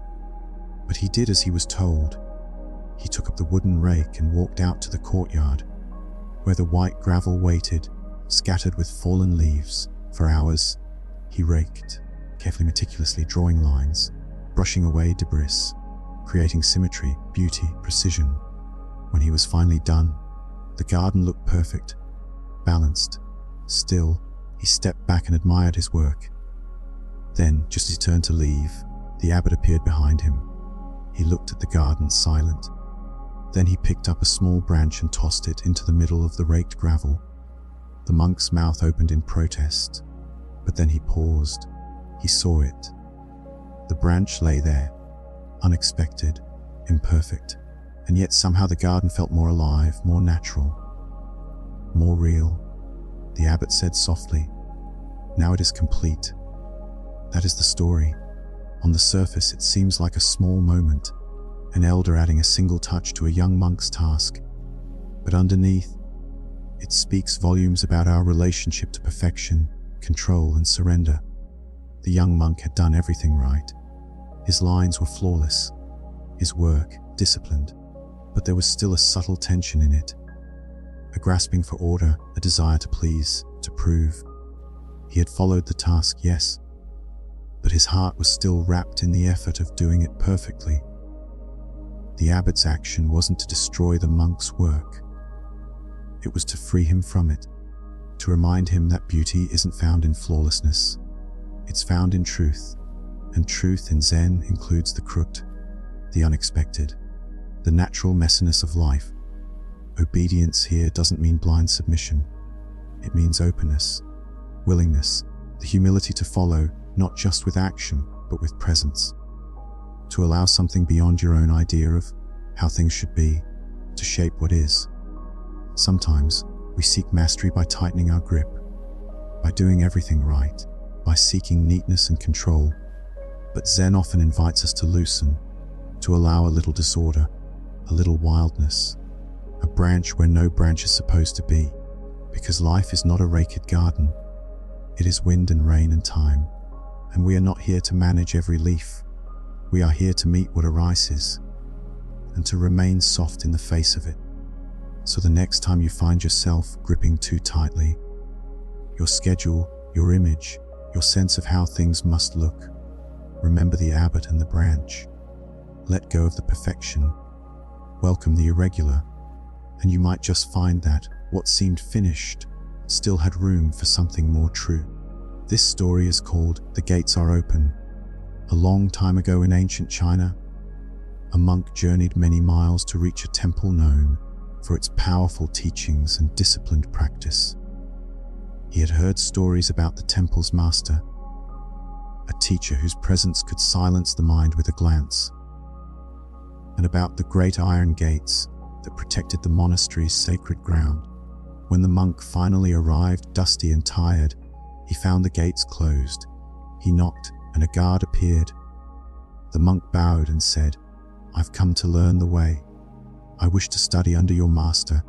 but he did as he was told. He took up the wooden rake and walked out to the courtyard, where the white gravel waited, scattered with fallen leaves. For hours, he raked, carefully, meticulously drawing lines, brushing away debris, creating symmetry, beauty, precision. When he was finally done, the garden looked perfect, balanced, still. He stepped back and admired his work. Then, just as he turned to leave, the abbot appeared behind him. He looked at the garden, silent. Then he picked up a small branch and tossed it into the middle of the raked gravel. The monk's mouth opened in protest, but then he paused. He saw it. The branch lay there, unexpected, imperfect, and yet somehow the garden felt more alive, more natural, more real. The abbot said softly, "Now it is complete." That is the story. On the surface, it seems like a small moment, an elder adding a single touch to a young monk's task. But underneath, it speaks volumes about our relationship to perfection, control, and surrender. The young monk had done everything right. His lines were flawless, his work disciplined, but there was still a subtle tension in it. A grasping for order, a desire to please, to prove. He had followed the task, yes, but his heart was still wrapped in the effort of doing it perfectly. The abbot's action wasn't to destroy the monk's work. It was to free him from it, to remind him that beauty isn't found in flawlessness. It's found in truth, and truth in Zen includes the crooked, the unexpected, the natural messiness of life. Obedience here doesn't mean blind submission. It means openness, willingness, the humility to follow, not just with action, but with presence. To allow something beyond your own idea of how things should be, to shape what is. Sometimes we seek mastery by tightening our grip, by doing everything right, by seeking neatness and control. But Zen often invites us to loosen, to allow a little disorder, a little wildness, a branch where no branch is supposed to be, because life is not a raked garden. It is wind and rain and time, and we are not here to manage every leaf. We are here to meet what arises, and to remain soft in the face of it. So the next time you find yourself gripping too tightly, your schedule, your image, your sense of how things must look, remember the abbot and the branch. Let go of the perfection, welcome the irregular, and you might just find that what seemed finished still had room for something more true. This story is called The Gates Are Open. A long time ago in ancient China, a monk journeyed many miles to reach a temple known for its powerful teachings and disciplined practice. He had heard stories about the temple's master, a teacher whose presence could silence the mind with a glance, and about the great iron gates that protected the monastery's sacred ground. When the monk finally arrived, dusty and tired, he found the gates closed. He knocked, and a guard appeared. The monk bowed and said, "I've come to learn the way. I wish to study under your master."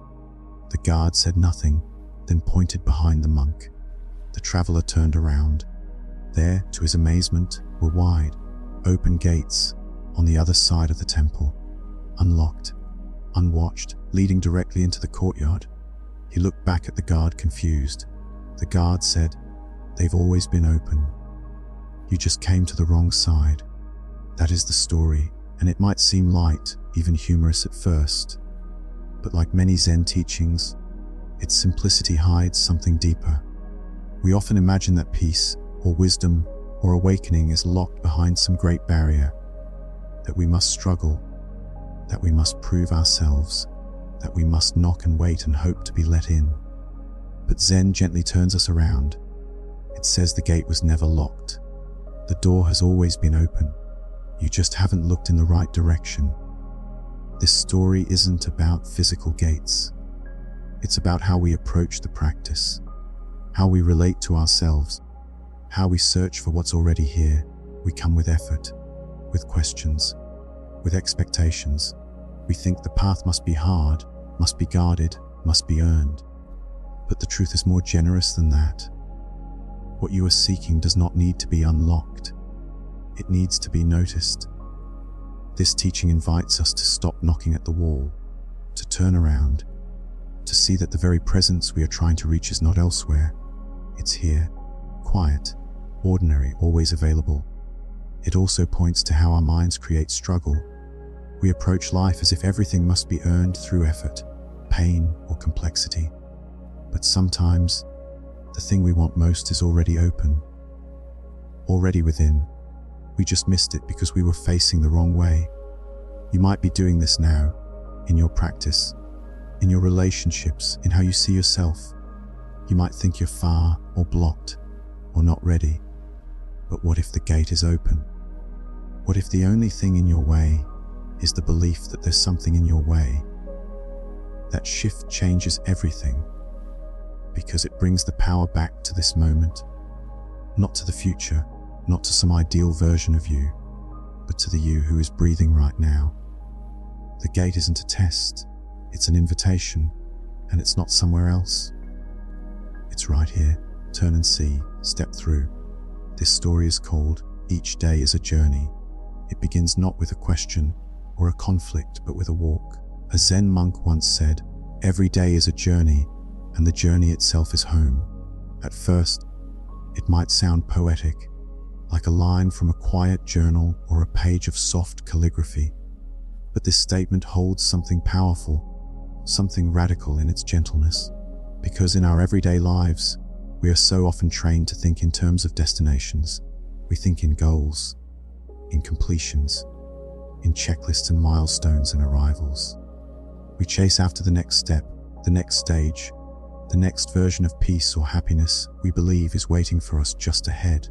The guard said nothing, then pointed behind the monk. The traveler turned around. There, to his amazement, were wide, open gates on the other side of the temple, unlocked, unwatched, leading directly into the courtyard. He looked back at the guard, confused. The guard said, "They've always been open. You just came to the wrong side." That is the story, and it might seem light, even humorous at first. But like many Zen teachings, its simplicity hides something deeper. We often imagine that peace, or wisdom, or awakening is locked behind some great barrier, that we must struggle, that we must prove ourselves, that we must knock and wait and hope to be let in. But Zen gently turns us around. It says the gate was never locked. The door has always been open. You just haven't looked in the right direction. This story isn't about physical gates. It's about how we approach the practice, how we relate to ourselves, how we search for what's already here. We come with effort, with questions, with expectations. We think the path must be hard, must be guarded, must be earned. But the truth is more generous than that. What you are seeking does not need to be unlocked. It needs to be noticed. This teaching invites us to stop knocking at the wall, to turn around, to see that the very presence we are trying to reach is not elsewhere. It's here, quiet, ordinary, always available. It also points to how our minds create struggle. We approach life as if everything must be earned through effort, pain, or complexity. But sometimes, the thing we want most is already open, already within. We just missed it because we were facing the wrong way. You might be doing this now, in your practice, in your relationships, in how you see yourself. You might think you're far, or blocked, or not ready. But what if the gate is open? What if the only thing in your way is the belief that there's something in your way? That shift changes everything, because it brings the power back to this moment, not to the future, not to some ideal version of you, but to the you who is breathing right now. The gate isn't a test, it's an invitation, and it's not somewhere else. It's right here. Turn and see, step through. This story is called Each Day is a Journey. It begins not with a question or a conflict, but with a walk. A Zen monk once said, "Every day is a journey, and the journey itself is home." At first, it might sound poetic, like a line from a quiet journal or a page of soft calligraphy. But this statement holds something powerful, something radical in its gentleness. Because in our everyday lives, we are so often trained to think in terms of destinations. We think in goals, in completions, in checklists and milestones and arrivals. We chase after the next step, the next stage, the next version of peace or happiness we believe is waiting for us just ahead.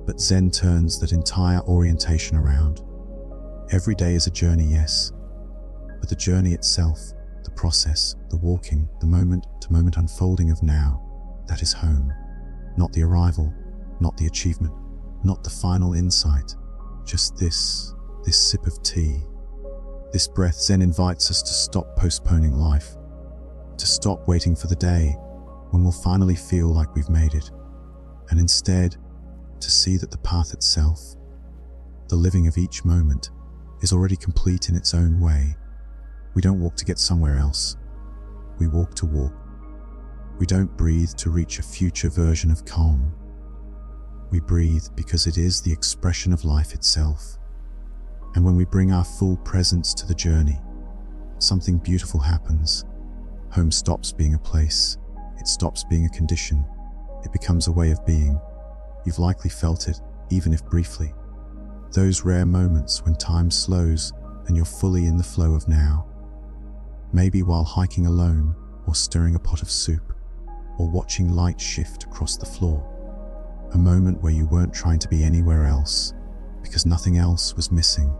But Zen turns that entire orientation around. Every day is a journey, yes, but the journey itself, the process, the walking, the moment-to-moment unfolding of now, that is home. Not the arrival, not the achievement, not the final insight, just this sip of tea. This breath. Zen invites us to stop postponing life, to stop waiting for the day when we'll finally feel like we've made it, and instead to see that the path itself, the living of each moment, is already complete in its own way. We don't walk to get somewhere else. We walk to walk. We don't breathe to reach a future version of calm. We breathe because it is the expression of life itself. And when we bring our full presence to the journey, something beautiful happens. Home stops being a place. It stops being a condition. It becomes a way of being. You've likely felt it, even if briefly. Those rare moments when time slows and you're fully in the flow of now. Maybe while hiking alone, or stirring a pot of soup, or watching light shift across the floor. A moment where you weren't trying to be anywhere else, because nothing else was missing.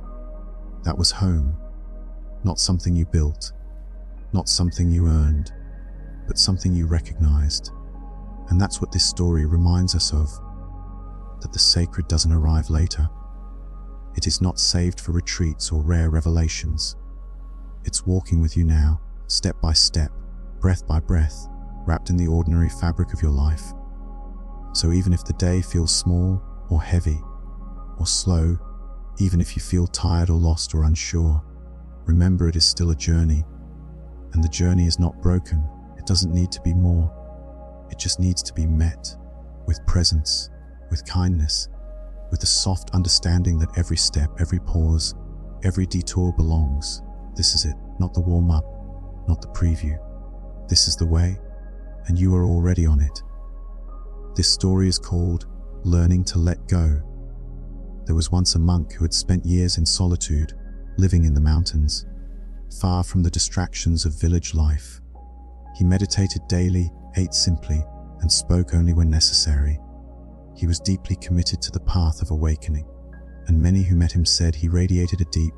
That was home. Not something you built, not something you earned, but something you recognized. And that's what this story reminds us of, that the sacred doesn't arrive later. It is not saved for retreats or rare revelations. It's walking with you now, step by step, breath by breath, wrapped in the ordinary fabric of your life. So even if the day feels small or heavy or slow, even if you feel tired or lost or unsure, remember it is still a journey. And the journey is not broken. It doesn't need to be more. It just needs to be met with presence, with kindness, with the soft understanding that every step, every pause, every detour belongs. This is it, not the warm-up, not the preview. This is the way, and you are already on it. This story is called Learning to Let Go. There was once a monk who had spent years in solitude, living in the mountains, far from the distractions of village life. He meditated daily, ate simply, and spoke only when necessary. He was deeply committed to the path of awakening, and many who met him said he radiated a deep,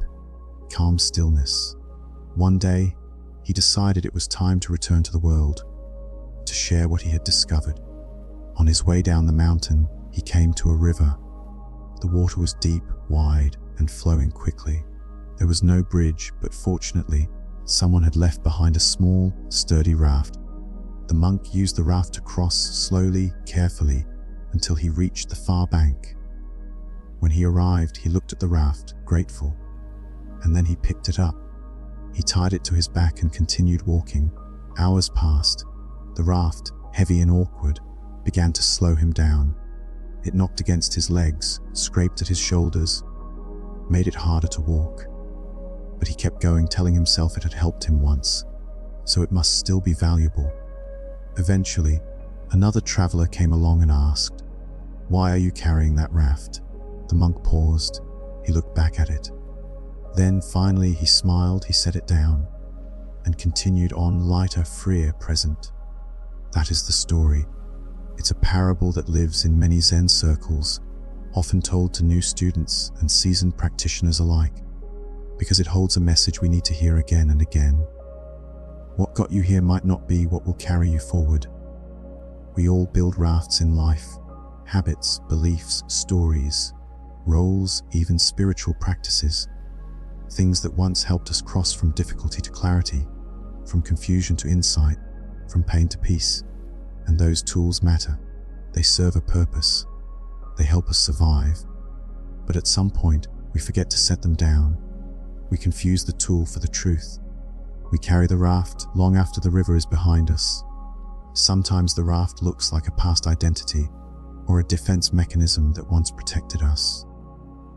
calm stillness. One day, he decided it was time to return to the world, to share what he had discovered. On his way down the mountain, he came to a river. The water was deep, wide, and flowing quickly. There was no bridge, but fortunately, someone had left behind a small, sturdy raft. The monk used the raft to cross slowly, carefully, until he reached the far bank. When he arrived, he looked at the raft, grateful, and then he picked it up. He tied it to his back and continued walking. Hours passed. The raft, heavy and awkward, began to slow him down. It knocked against his legs, scraped at his shoulders, made it harder to walk. But he kept going, telling himself it had helped him once, so it must still be valuable. Eventually, another traveler came along and asked, "Why are you carrying that raft?" The monk paused. He looked back at it. Then finally he smiled, he set it down, and continued on, lighter, freer, present. That is the story. It's a parable that lives in many Zen circles, often told to new students and seasoned practitioners alike, because it holds a message we need to hear again and again. What got you here might not be what will carry you forward. We all build rafts in life, habits, beliefs, stories, roles, even spiritual practices, things that once helped us cross from difficulty to clarity, from confusion to insight, from pain to peace. And those tools matter. They serve a purpose. They help us survive. But at some point, we forget to set them down. We confuse the tool for the truth. We carry the raft long after the river is behind us. Sometimes the raft looks like a past identity, or a defense mechanism that once protected us,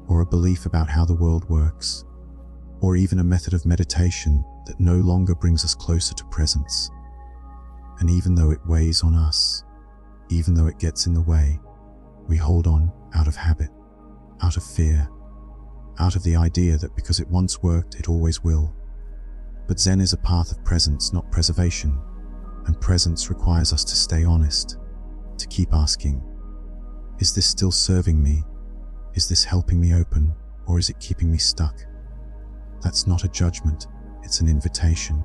or a belief about how the world works, or even a method of meditation that no longer brings us closer to presence. And even though it weighs on us, even though it gets in the way, we hold on out of habit, out of fear, out of the idea that because it once worked, it always will. But Zen is a path of presence, not preservation, and presence requires us to stay honest, to keep asking, is this still serving me? Is this helping me open, or is it keeping me stuck? That's not a judgment, it's an invitation,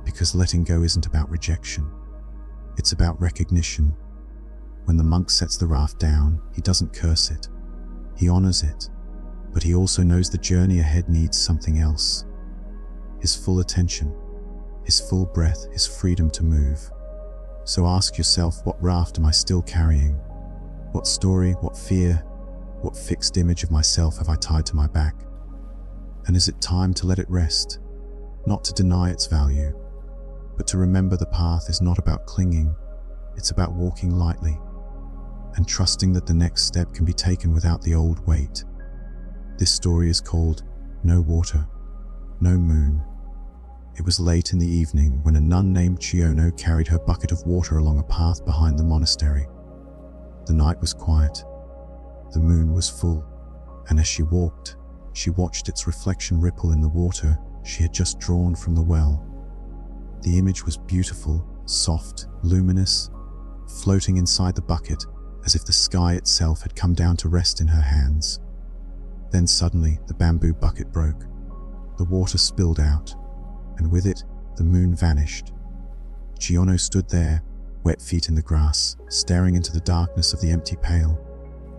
because letting go isn't about rejection, it's about recognition. When the monk sets the raft down, he doesn't curse it, he honors it, but he also knows the journey ahead needs something else. His full attention, his full breath, his freedom to move. So ask yourself, what raft am I still carrying? What story, what fear, what fixed image of myself have I tied to my back? And is it time to let it rest? Not to deny its value, but to remember the path is not about clinging, it's about walking lightly and trusting that the next step can be taken without the old weight. This story is called No Water, No Moon. It was late in the evening when a nun named Chiono carried her bucket of water along a path behind the monastery. The night was quiet. The moon was full, and as she walked, she watched its reflection ripple in the water she had just drawn from the well. The image was beautiful, soft, luminous, floating inside the bucket as if the sky itself had come down to rest in her hands. Then suddenly the bamboo bucket broke. The water spilled out, and with it, the moon vanished. Chiono stood there, wet feet in the grass, staring into the darkness of the empty pail,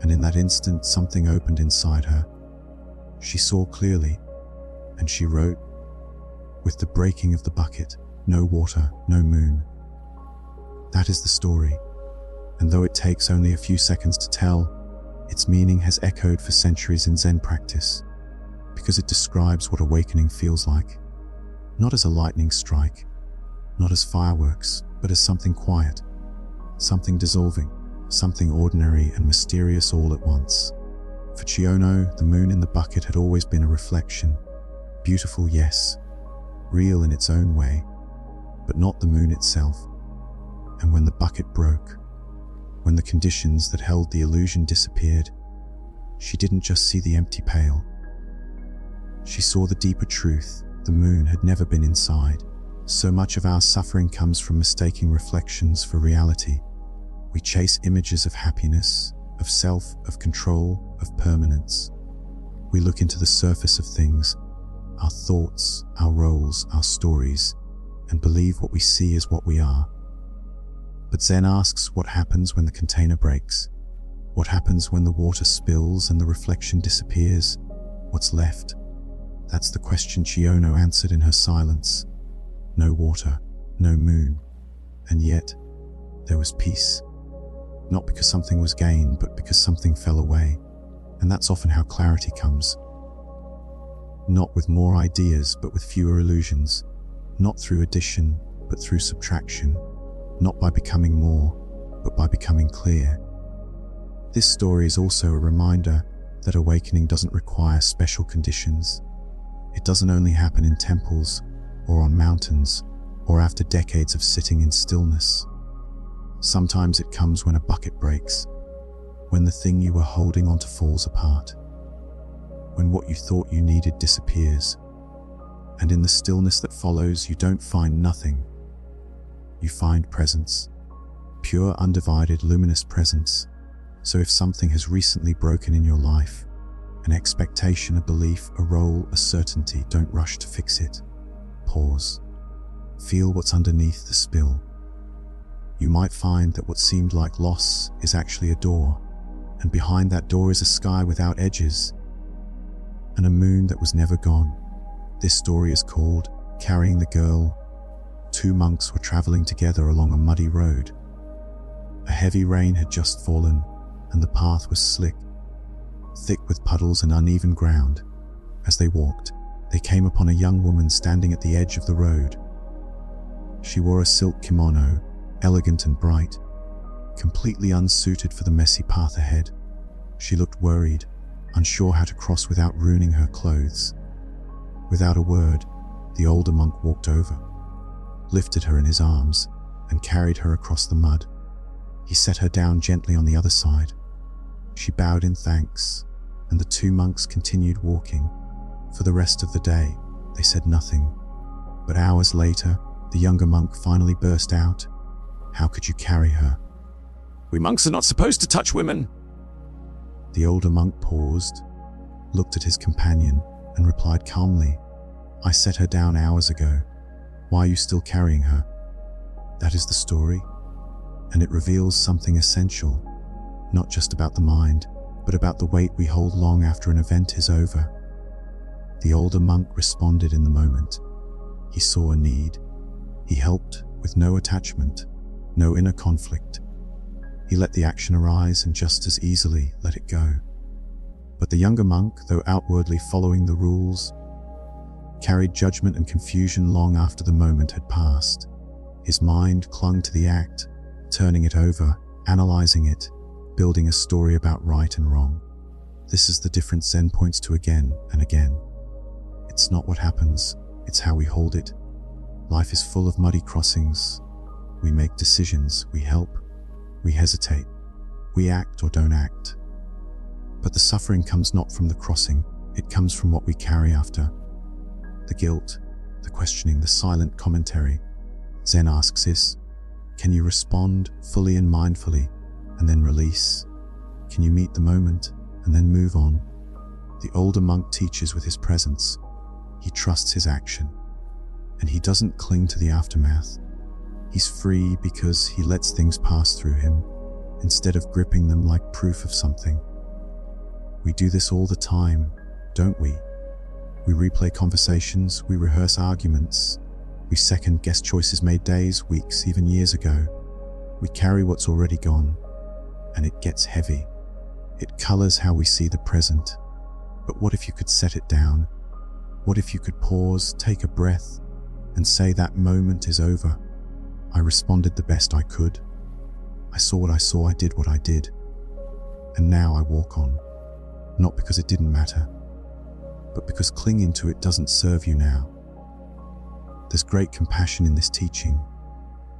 and in that instant something opened inside her. She saw clearly, and she wrote, with the breaking of the bucket, no water, no moon. That is the story, and though it takes only a few seconds to tell, its meaning has echoed for centuries in Zen practice, because it describes what awakening feels like. Not as a lightning strike, not as fireworks, but as something quiet, something dissolving, something ordinary and mysterious all at once. For Chiono, the moon in the bucket had always been a reflection. Beautiful, yes, real in its own way, but not the moon itself. And when the bucket broke, when the conditions that held the illusion disappeared, she didn't just see the empty pail. She saw the deeper truth. The moon had never been inside. So much of our suffering comes from mistaking reflections for reality. We chase images of happiness, of self, of control, of permanence. We look into the surface of things, our thoughts, our roles, our stories, and believe what we see is what we are. But Zen asks, what happens when the container breaks? What happens when the water spills and the reflection disappears? What's left? That's the question Chiono answered in her silence. No water, no moon, and yet there was peace. Not because something was gained, but because something fell away. And that's often how clarity comes. Not with more ideas, but with fewer illusions. Not through addition, but through subtraction. Not by becoming more, but by becoming clear. This story is also a reminder that awakening doesn't require special conditions. It doesn't only happen in temples, or on mountains, or after decades of sitting in stillness. Sometimes it comes when a bucket breaks, when the thing you were holding onto falls apart, when what you thought you needed disappears, and in the stillness that follows, you don't find nothing. You find presence, pure, undivided, luminous presence, So if something has recently broken in your life, an expectation, a belief, a role, a certainty, don't rush to fix it. Pause. Feel what's underneath the spill. You might find that what seemed like loss is actually a door, and behind that door is a sky without edges, and a moon that was never gone. This story is called Carrying the Girl. Two monks were traveling together along a muddy road. A heavy rain had just fallen, and the path was slick, thick with puddles and uneven ground. As they walked, they came upon a young woman standing at the edge of the road. She wore a silk kimono, elegant and bright, completely unsuited for the messy path ahead. She looked worried, unsure how to cross without ruining her clothes. Without a word, the older monk walked over, lifted her in his arms, and carried her across the mud. He set her down gently on the other side. She bowed in thanks, and the two monks continued walking. For the rest of the day, they said nothing. But hours later, the younger monk finally burst out, "How could you carry her?" We monks are not supposed to touch women. The older monk paused, looked at his companion, and replied calmly, "I set her down hours ago. Why are you still carrying her?" That is the story, and it reveals something essential, not just about the mind, but about the weight we hold long after an event is over. The older monk responded in the moment. He saw a need. He helped with no attachment, no inner conflict. He let the action arise and just as easily let it go. But the younger monk, though outwardly following the rules, carried judgment and confusion long after the moment had passed. His mind clung to the act, turning it over, analyzing it, building a story about right and wrong. This is the difference Zen points to again and again. It's not what happens, it's how we hold it. Life is full of muddy crossings. We make decisions, we help, we hesitate, we act or don't act. But the suffering comes not from the crossing, it comes from what we carry after. The guilt, the questioning, the silent commentary. Zen asks this: can you respond fully and mindfully, and then release? Can you meet the moment, and then move on? The older monk teaches with his presence. He trusts his action, and he doesn't cling to the aftermath. He's free because he lets things pass through him, instead of gripping them like proof of something. We do this all the time, don't we? We replay conversations, we rehearse arguments, we second-guess choices made days, weeks, even years ago. We carry what's already gone, and it gets heavy. It colors how we see the present. But what if you could set it down? What if you could pause, take a breath, and say that moment is over? I responded the best I could. I saw what I saw, I did what I did. And now I walk on. Not because it didn't matter, but because clinging to it doesn't serve you now. There's great compassion in this teaching.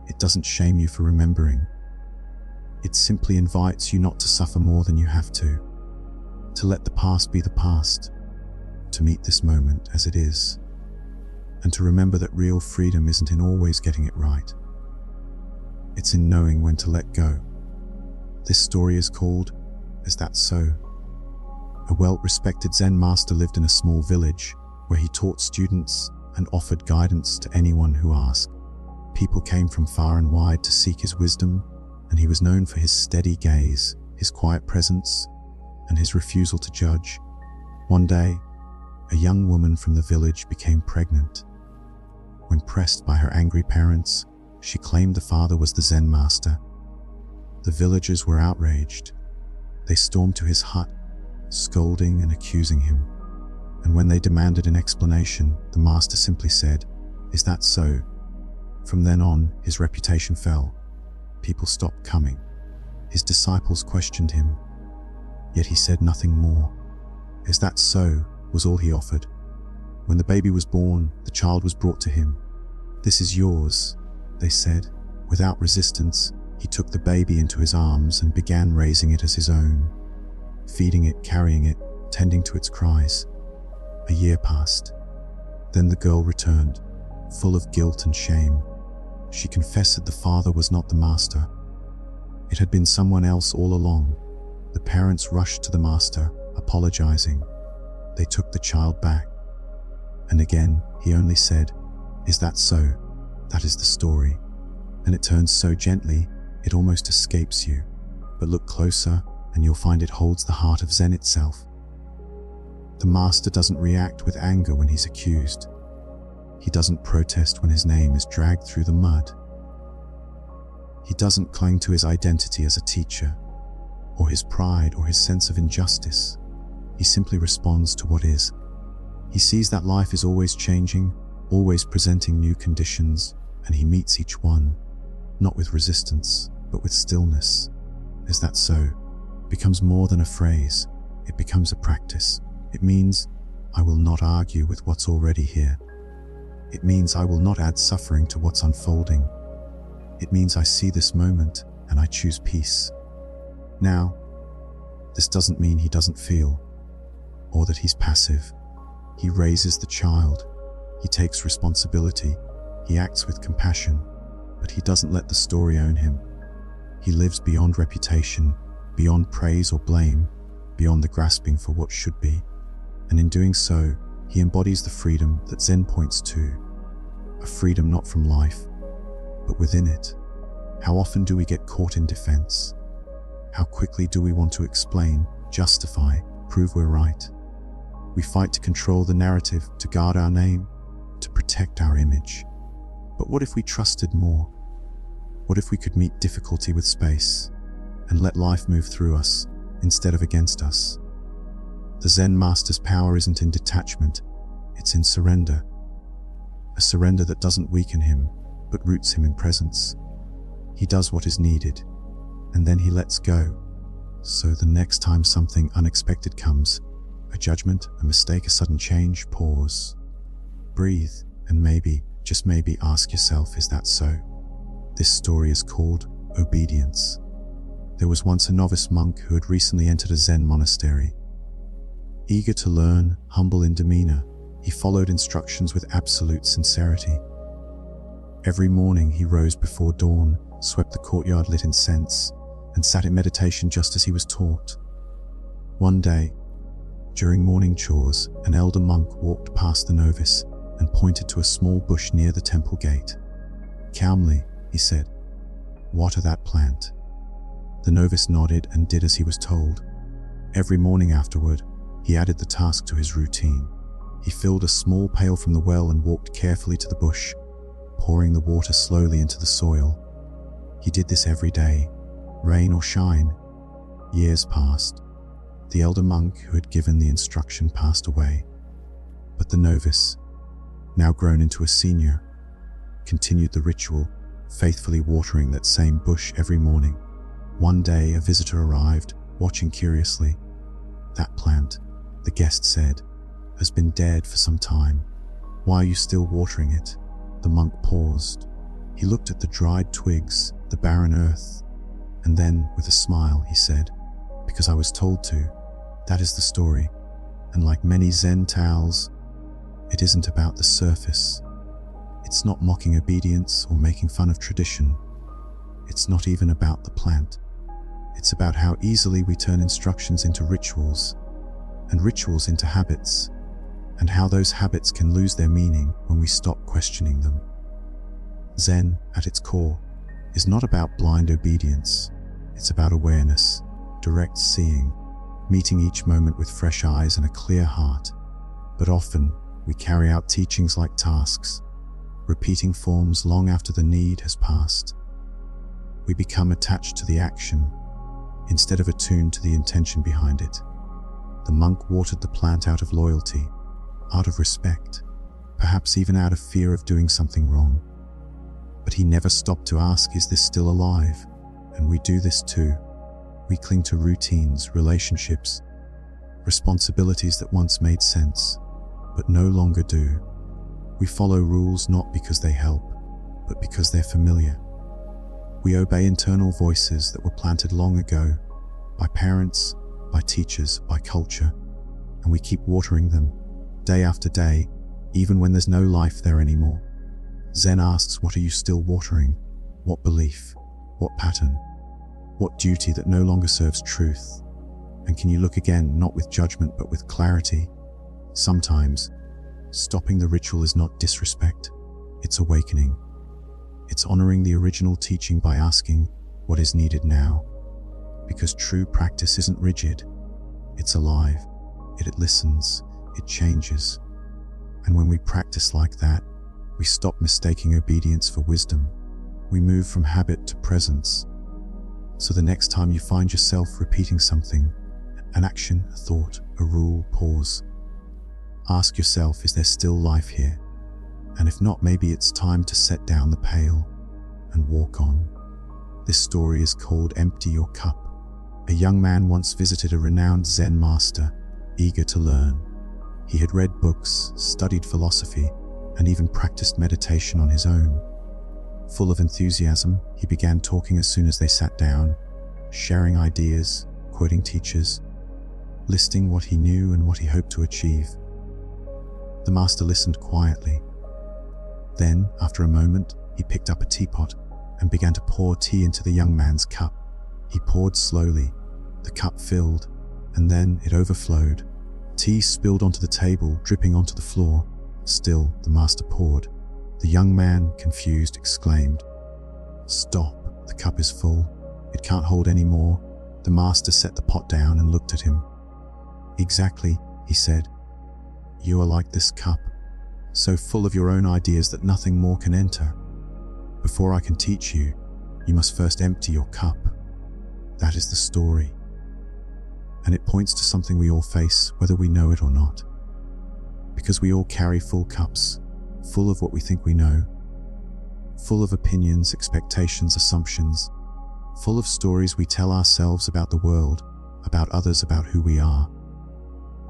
It doesn't shame you for remembering. It simply invites you not to suffer more than you have to let the past be the past, to meet this moment as it is, and to remember that real freedom isn't in always getting it right. It's in knowing when to let go. This story is called Is That So? A well-respected Zen master lived in a small village where he taught students and offered guidance to anyone who asked. People came from far and wide to seek his wisdom, and he was known for his steady gaze, his quiet presence, and his refusal to judge. One day, a young woman from the village became pregnant. When pressed by her angry parents, she claimed the father was the Zen master. The villagers were outraged. They stormed to his hut, scolding and accusing him. And when they demanded an explanation, the master simply said, "Is that so?" From then on, his reputation fell. People stopped coming. His disciples questioned him, yet he said nothing more. "Is that so?" was all he offered. When the baby was born, the child was brought to him. "This is yours," they said. Without resistance, he took the baby into his arms and began raising it as his own, feeding it, carrying it, tending to its cries. A year passed. Then the girl returned, full of guilt and shame. She confessed that the father was not the master. It had been someone else all along. The parents rushed to the master, apologizing. They took the child back. And again, he only said, "Is that so? That is the story." And it turns so gently, it almost escapes you. But look closer, and you'll find it holds the heart of Zen itself. The master doesn't react with anger when he's accused. He doesn't protest when his name is dragged through the mud. He doesn't cling to his identity as a teacher, or his pride or his sense of injustice. He simply responds to what is. He sees that life is always changing, always presenting new conditions, and he meets each one, not with resistance, but with stillness. Is that so? Becomes more than a phrase. It becomes a practice. It means, I will not argue with what's already here. It means I will not add suffering to what's unfolding. It means I see this moment and I choose peace. Now, this doesn't mean he doesn't feel, or that he's passive. He raises the child. He takes responsibility. He acts with compassion, but he doesn't let the story own him. He lives beyond reputation, beyond praise or blame, beyond the grasping for what should be. And in doing so, he embodies the freedom that Zen points to. A freedom not from life, but within it. How often do we get caught in defense? How quickly do we want to explain, justify, prove we're right? We fight to control the narrative, to guard our name, to protect our image. But what if we trusted more? What if we could meet difficulty with space and let life move through us instead of against us? The Zen master's power isn't in detachment, it's in surrender. A surrender that doesn't weaken him, but roots him in presence. He does what is needed, and then he lets go. So the next time something unexpected comes, a judgment, a mistake, a sudden change, pause, breathe, and maybe, just maybe, ask yourself, is that so? This story is called Obedience. There was once a novice monk who had recently entered a Zen monastery. Eager to learn, humble in demeanor, he followed instructions with absolute sincerity. Every morning he rose before dawn, swept the courtyard, lit incense, and sat in meditation just as he was taught. One day, during morning chores, an elder monk walked past the novice and pointed to a small bush near the temple gate. Calmly, he said, "Water that plant." The novice nodded and did as he was told. Every morning afterward, he added the task to his routine. He filled a small pail from the well and walked carefully to the bush, pouring the water slowly into the soil. He did this every day, rain or shine. Years passed. The elder monk who had given the instruction passed away. But the novice, now grown into a senior, continued the ritual, faithfully watering that same bush every morning. One day a visitor arrived, watching curiously. "That plant," the guest said, "has been dead for some time. Why are you still watering it?" The monk paused. He looked at the dried twigs, the barren earth, and then, with a smile, he said, "Because I was told to." That is the story. And like many Zen tales, it isn't about the surface. It's not mocking obedience or making fun of tradition. It's not even about the plant. It's about how easily we turn instructions into rituals, and rituals into habits, and how those habits can lose their meaning when we stop questioning them. Zen, at its core, is not about blind obedience. It's about awareness, direct seeing, meeting each moment with fresh eyes and a clear heart. But often, we carry out teachings like tasks, repeating forms long after the need has passed. We become attached to the action, instead of attuned to the intention behind it. The monk watered the plant out of loyalty, out of respect, perhaps even out of fear of doing something wrong. But he never stopped to ask, is this still alive? And we do this too. We cling to routines, relationships, responsibilities that once made sense, but no longer do. We follow rules not because they help, but because they're familiar. We obey internal voices that were planted long ago, by parents, by teachers, by culture, and we keep watering them, day after day, even when there's no life there anymore. Zen asks, what are you still watering? What belief? What pattern? What duty that no longer serves truth? And can you look again, not with judgment, but with clarity? Sometimes, stopping the ritual is not disrespect, it's awakening. It's honoring the original teaching by asking what is needed now. Because true practice isn't rigid, it's alive. It listens, it changes. And when we practice like that, we stop mistaking obedience for wisdom. We move from habit to presence. So the next time you find yourself repeating something, an action, a thought, a rule, pause. Ask yourself, is there still life here? And if not, maybe it's time to set down the pail and walk on. This story is called Empty Your Cup. A young man once visited a renowned Zen master, eager to learn. He had read books, studied philosophy, and even practiced meditation on his own. Full of enthusiasm, he began talking as soon as they sat down, sharing ideas, quoting teachers, listing what he knew and what he hoped to achieve. The master listened quietly. Then, after a moment, he picked up a teapot and began to pour tea into the young man's cup. He poured slowly. The cup filled, and then it overflowed. Tea spilled onto the table, dripping onto the floor. Still, the master poured. The young man, confused, exclaimed, "Stop, the cup is full. It can't hold any more." The master set the pot down and looked at him. "Exactly," he said. "You are like this cup, so full of your own ideas that nothing more can enter. Before I can teach you, you must first empty your cup." That is the story. And it points to something we all face, whether we know it or not. Because we all carry full cups, full of what we think we know, full of opinions, expectations, assumptions, full of stories we tell ourselves about the world, about others, about who we are.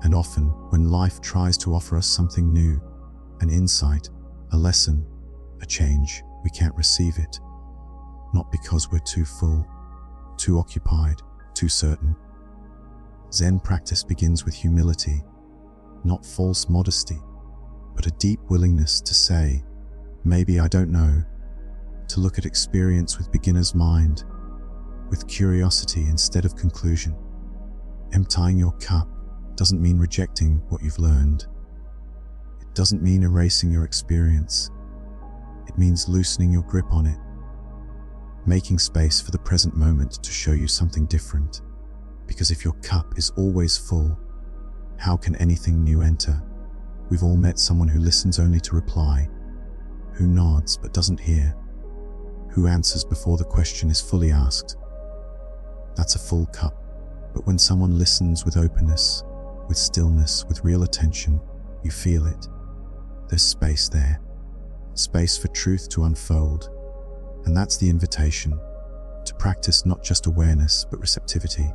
And often, when life tries to offer us something new, an insight, a lesson, a change, we can't receive it. Not because we're too full, too occupied, too certain. Zen practice begins with humility, not false modesty, but a deep willingness to say, "Maybe I don't know," to look at experience with beginner's mind, with curiosity instead of conclusion. Emptying your cup doesn't mean rejecting what you've learned. It doesn't mean erasing your experience. It means loosening your grip on it, making space for the present moment to show you something different. Because if your cup is always full, how can anything new enter? We've all met someone who listens only to reply, who nods but doesn't hear, who answers before the question is fully asked. That's a full cup. But when someone listens with openness, with stillness, with real attention, you feel it. There's space there, space for truth to unfold. And that's the invitation, to practice not just awareness but receptivity,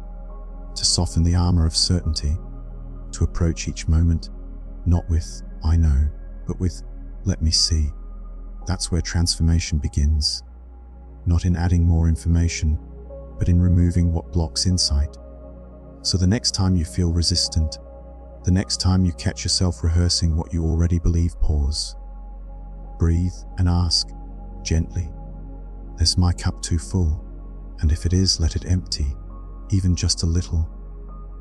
to soften the armor of certainty, to approach each moment, not with, "I know," but with, "Let me see." That's where transformation begins, not in adding more information, but in removing what blocks insight. So the next time you feel resistant, the next time you catch yourself rehearsing what you already believe, pause, breathe, and ask, gently, "Is my cup too full? And if it is, let it empty, even just a little,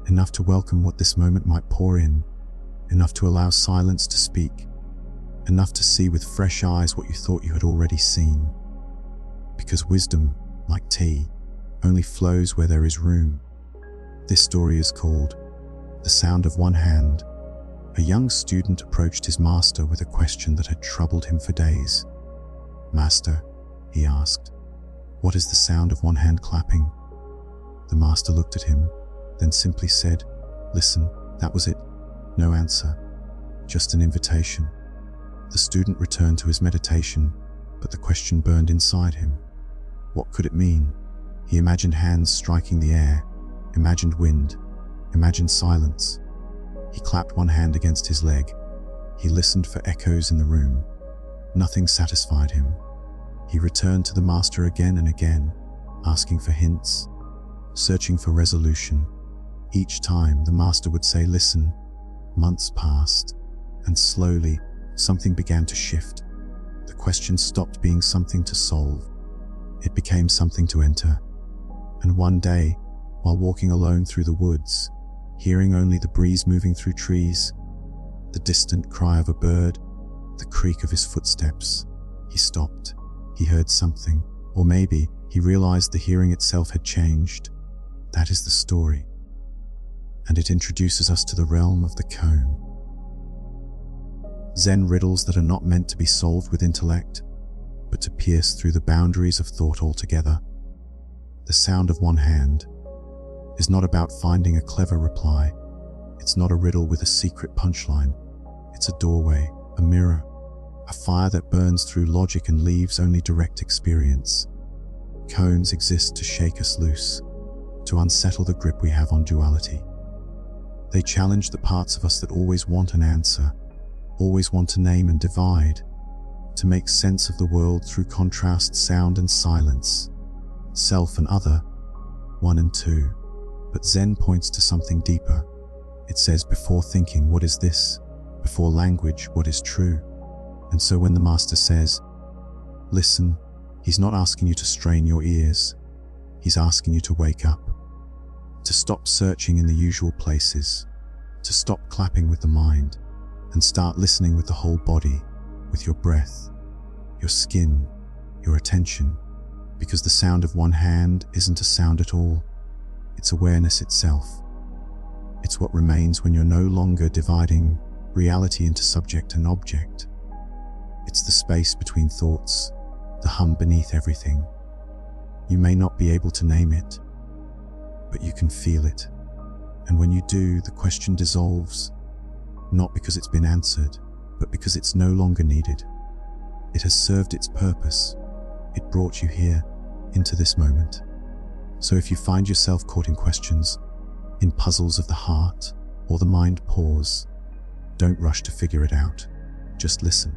enough to welcome what this moment might pour in, enough to allow silence to speak, enough to see with fresh eyes what you thought you had already seen." Because wisdom, like tea, only flows where there is room. This story is called The Sound of One Hand. A young student approached his master with a question that had troubled him for days. "Master," he asked, "what is the sound of one hand clapping?" The master looked at him, then simply said, "Listen." That was it. No answer, just an invitation. The student returned to his meditation, but the question burned inside him. What could it mean? He imagined hands striking the air, imagined wind, imagined silence. He clapped one hand against his leg. He listened for echoes in the room. Nothing satisfied him. He returned to the master again and again, asking for hints, searching for resolution. Each time the master would say, "Listen." Months passed, and slowly something began to shift. The question stopped being something to solve. It became something to enter. And one day, while walking alone through the woods, hearing only the breeze moving through trees, the distant cry of a bird, the creak of his footsteps. He stopped. He heard something, or maybe he realized the hearing itself had changed. That is the story. And it introduces us to the realm of the cone. Zen riddles that are not meant to be solved with intellect, but to pierce through the boundaries of thought altogether. The sound of one hand is not about finding a clever reply. It's not a riddle with a secret punchline. It's a doorway, a mirror, a fire that burns through logic and leaves only direct experience. Cones exist to shake us loose, to unsettle the grip we have on duality. They challenge the parts of us that always want an answer, always want to name and divide, to make sense of the world through contrast, sound and silence, self and other, one and two. But Zen points to something deeper. It says, before thinking, what is this? Before language, what is true? And so when the master says, listen, he's not asking you to strain your ears. He's asking you to wake up, to stop searching in the usual places, to stop clapping with the mind, and start listening with the whole body, with your breath, your skin, your attention, because the sound of one hand isn't a sound at all. It's awareness itself. It's what remains when you're no longer dividing reality into subject and object. It's the space between thoughts, the hum beneath everything. You may not be able to name it, but you can feel it. And when you do, the question dissolves, not because it's been answered, but because it's no longer needed. It has served its purpose. It brought you here, into this moment. So if you find yourself caught in questions, in puzzles of the heart or the mind, pause. Don't rush to figure it out. Just listen.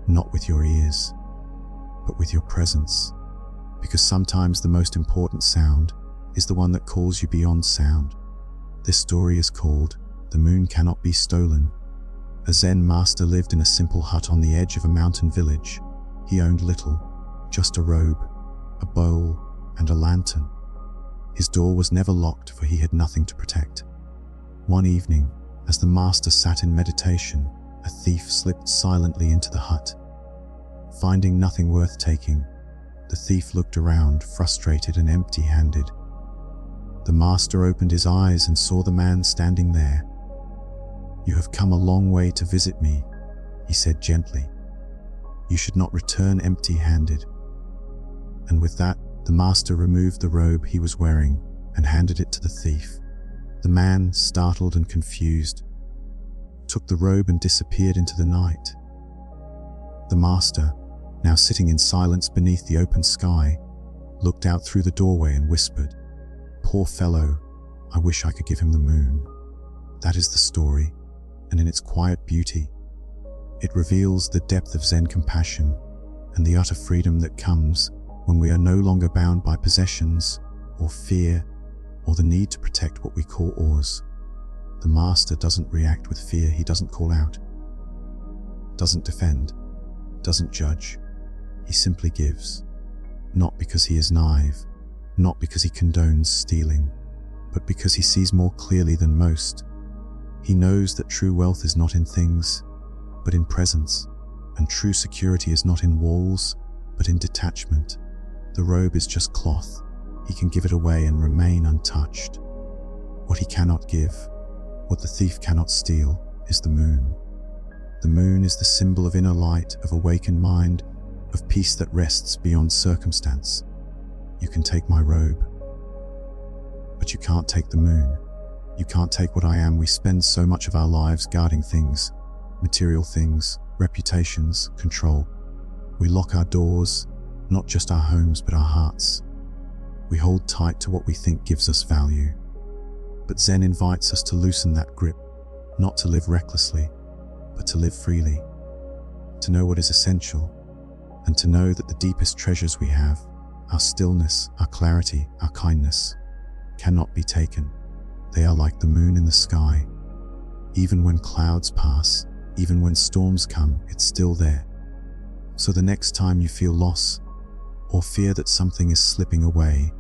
Not with your ears, but with your presence. Because sometimes the most important sound is the one that calls you beyond sound. This story is called The Moon Cannot Be Stolen. A Zen master lived in a simple hut on the edge of a mountain village. He owned little, just a robe, a bowl, and a lantern. His door was never locked, for he had nothing to protect. One evening, as the master sat in meditation, a thief slipped silently into the hut. Finding nothing worth taking, the thief looked around, frustrated and empty-handed. The master opened his eyes and saw the man standing there. "You have come a long way to visit me," he said gently. "You should not return empty-handed." And with that, the master removed the robe he was wearing and handed it to the thief. The man, startled and confused, took the robe and disappeared into the night. The master, now sitting in silence beneath the open sky, looked out through the doorway and whispered, "Poor fellow, I wish I could give him the moon." That is the story, and in its quiet beauty, it reveals the depth of Zen compassion and the utter freedom that comes when we are no longer bound by possessions or fear or the need to protect what we call ours. The master doesn't react with fear. He doesn't call out, doesn't defend, doesn't judge. He simply gives, not because he is naive, not because he condones stealing, but because he sees more clearly than most. He knows that true wealth is not in things, but in presence, and true security is not in walls, but in detachment. The robe is just cloth. He can give it away and remain untouched. What he cannot give, what the thief cannot steal, is the moon. The moon is the symbol of inner light, of awakened mind, of peace that rests beyond circumstance. You can take my robe, but you can't take the moon. You can't take what I am. We spend so much of our lives guarding things, material things, reputations, control. We lock our doors, not just our homes, but our hearts. We hold tight to what we think gives us value. But Zen invites us to loosen that grip, not to live recklessly, but to live freely, to know what is essential, and to know that the deepest treasures we have, our stillness, our clarity, our kindness, cannot be taken. They are like the moon in the sky. Even when clouds pass, even when storms come, it's still there. So the next time you feel loss, or fear that something is slipping away,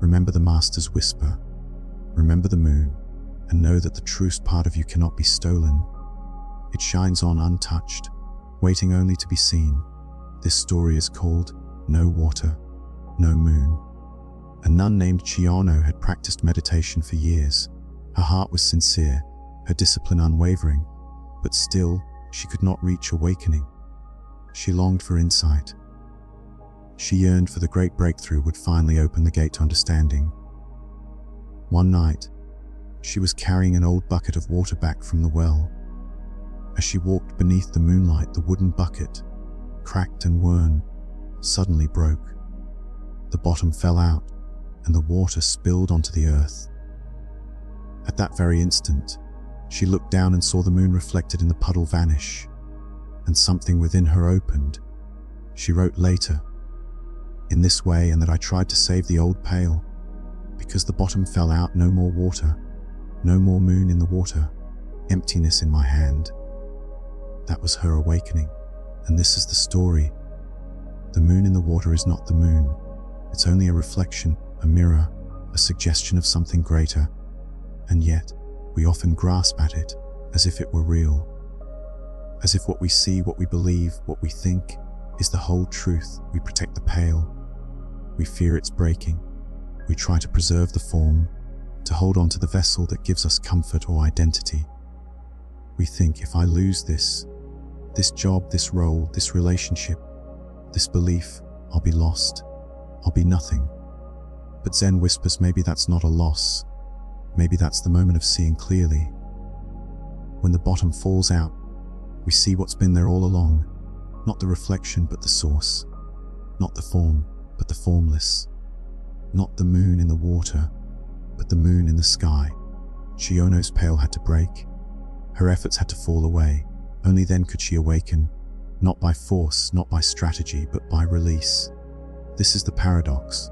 Remember the Master's whisper. Remember the moon, and know that the truest part of you cannot be stolen. It shines on untouched, waiting only to be seen. This story is called No Water, No Moon. A nun named Chiano had practiced meditation for years. Her heart was sincere, her discipline unwavering, but still, she could not reach awakening. She longed for insight. She yearned for the great breakthrough would finally open the gate to understanding. One night, she was carrying an old bucket of water back from the well. As she walked beneath the moonlight, the wooden bucket, cracked and worn, suddenly broke. The bottom fell out, and the water spilled onto the earth. At that very instant, she looked down and saw the moon reflected in the puddle vanish, and something within her opened. She wrote later, "In this way, and that I tried to save the old pail. Because the bottom fell out, no more water, no more moon in the water, emptiness in my hand." That was her awakening, and this is the story. The moon in the water is not the moon. It's only a reflection, a mirror, a suggestion of something greater, and yet we often grasp at it as if it were real, as if what we see, what we believe, what we think is the whole truth. We protect the pail. We fear its breaking. We try to preserve the form, to hold on to the vessel that gives us comfort or identity. We think, if I lose this job, this role, this relationship, this belief, I'll be lost. I'll be nothing. But Zen whispers, maybe that's not a loss. Maybe that's the moment of seeing clearly. When the bottom falls out, we see what's been there all along. Not the reflection, but the source. Not the form, but the formless. Not the moon in the water, but the moon in the sky. Chiyono's pail had to break. Her efforts had to fall away. Only then could she awaken, not by force, not by strategy, but by release. This is the paradox.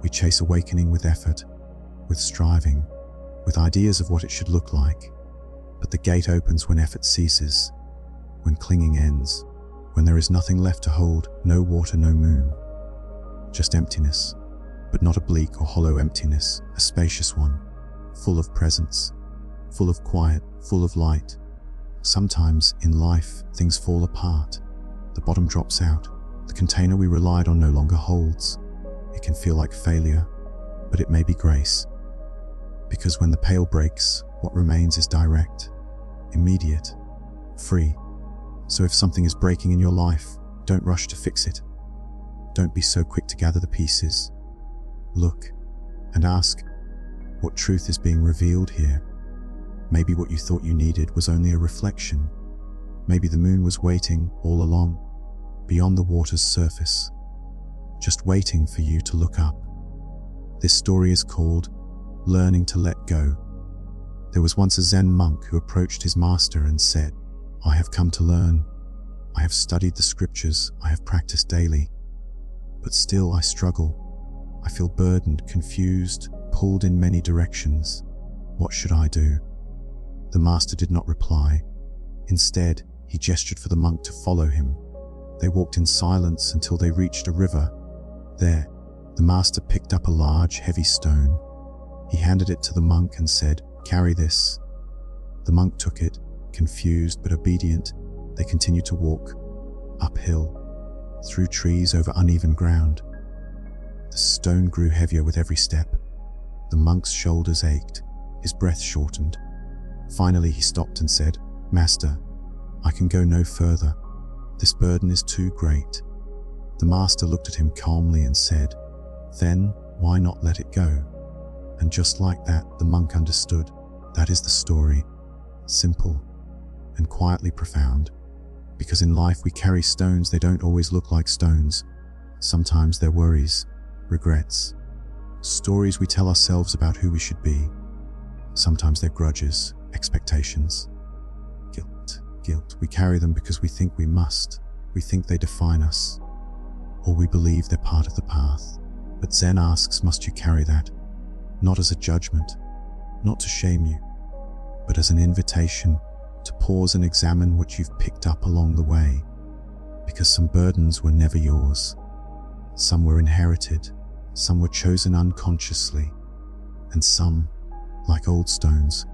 We chase awakening with effort, with striving, with ideas of what it should look like. But the gate opens when effort ceases, when clinging ends, when there is nothing left to hold, no water, no moon. Just emptiness, but not a bleak or hollow emptiness, a spacious one, full of presence, full of quiet, full of light. Sometimes in life, things fall apart. The bottom drops out. The container we relied on no longer holds. It can feel like failure, but it may be grace. Because when the pail breaks, what remains is direct, immediate, free. So if something is breaking in your life, don't rush to fix it. Don't be so quick to gather the pieces. Look and ask, what truth is being revealed here? Maybe what you thought you needed was only a reflection. Maybe the moon was waiting all along, beyond the water's surface, just waiting for you to look up. This story is called Learning to Let Go. There was once a Zen monk who approached his master and said, "I have come to learn. I have studied the scriptures. I have practiced daily. But still I struggle. I feel burdened, confused, pulled in many directions. What should I do?" The master did not reply. Instead, he gestured for the monk to follow him. They walked in silence until they reached a river. There, the master picked up a large, heavy stone. He handed it to the monk and said, "Carry this." The monk took it, confused but obedient. They continued to walk, uphill, through trees over uneven ground. The stone grew heavier with every step. The monk's shoulders ached, his breath shortened. Finally he stopped and said, "Master, I can go no further. This burden is too great." The master looked at him calmly and said, "Then why not let it go?" And just like that, the monk understood. That is the story. Simple and quietly profound. Because in life we carry stones, they don't always look like stones. Sometimes they're worries, regrets, stories we tell ourselves about who we should be. Sometimes they're grudges, expectations, guilt. We carry them because we think we must. We think they define us, or we believe they're part of the path. But Zen asks, must you carry that? Not as a judgment, not to shame you, but as an invitation to pause and examine what you've picked up along the way. Because some burdens were never yours. Some were inherited, Some were chosen unconsciously, and some, like old stones,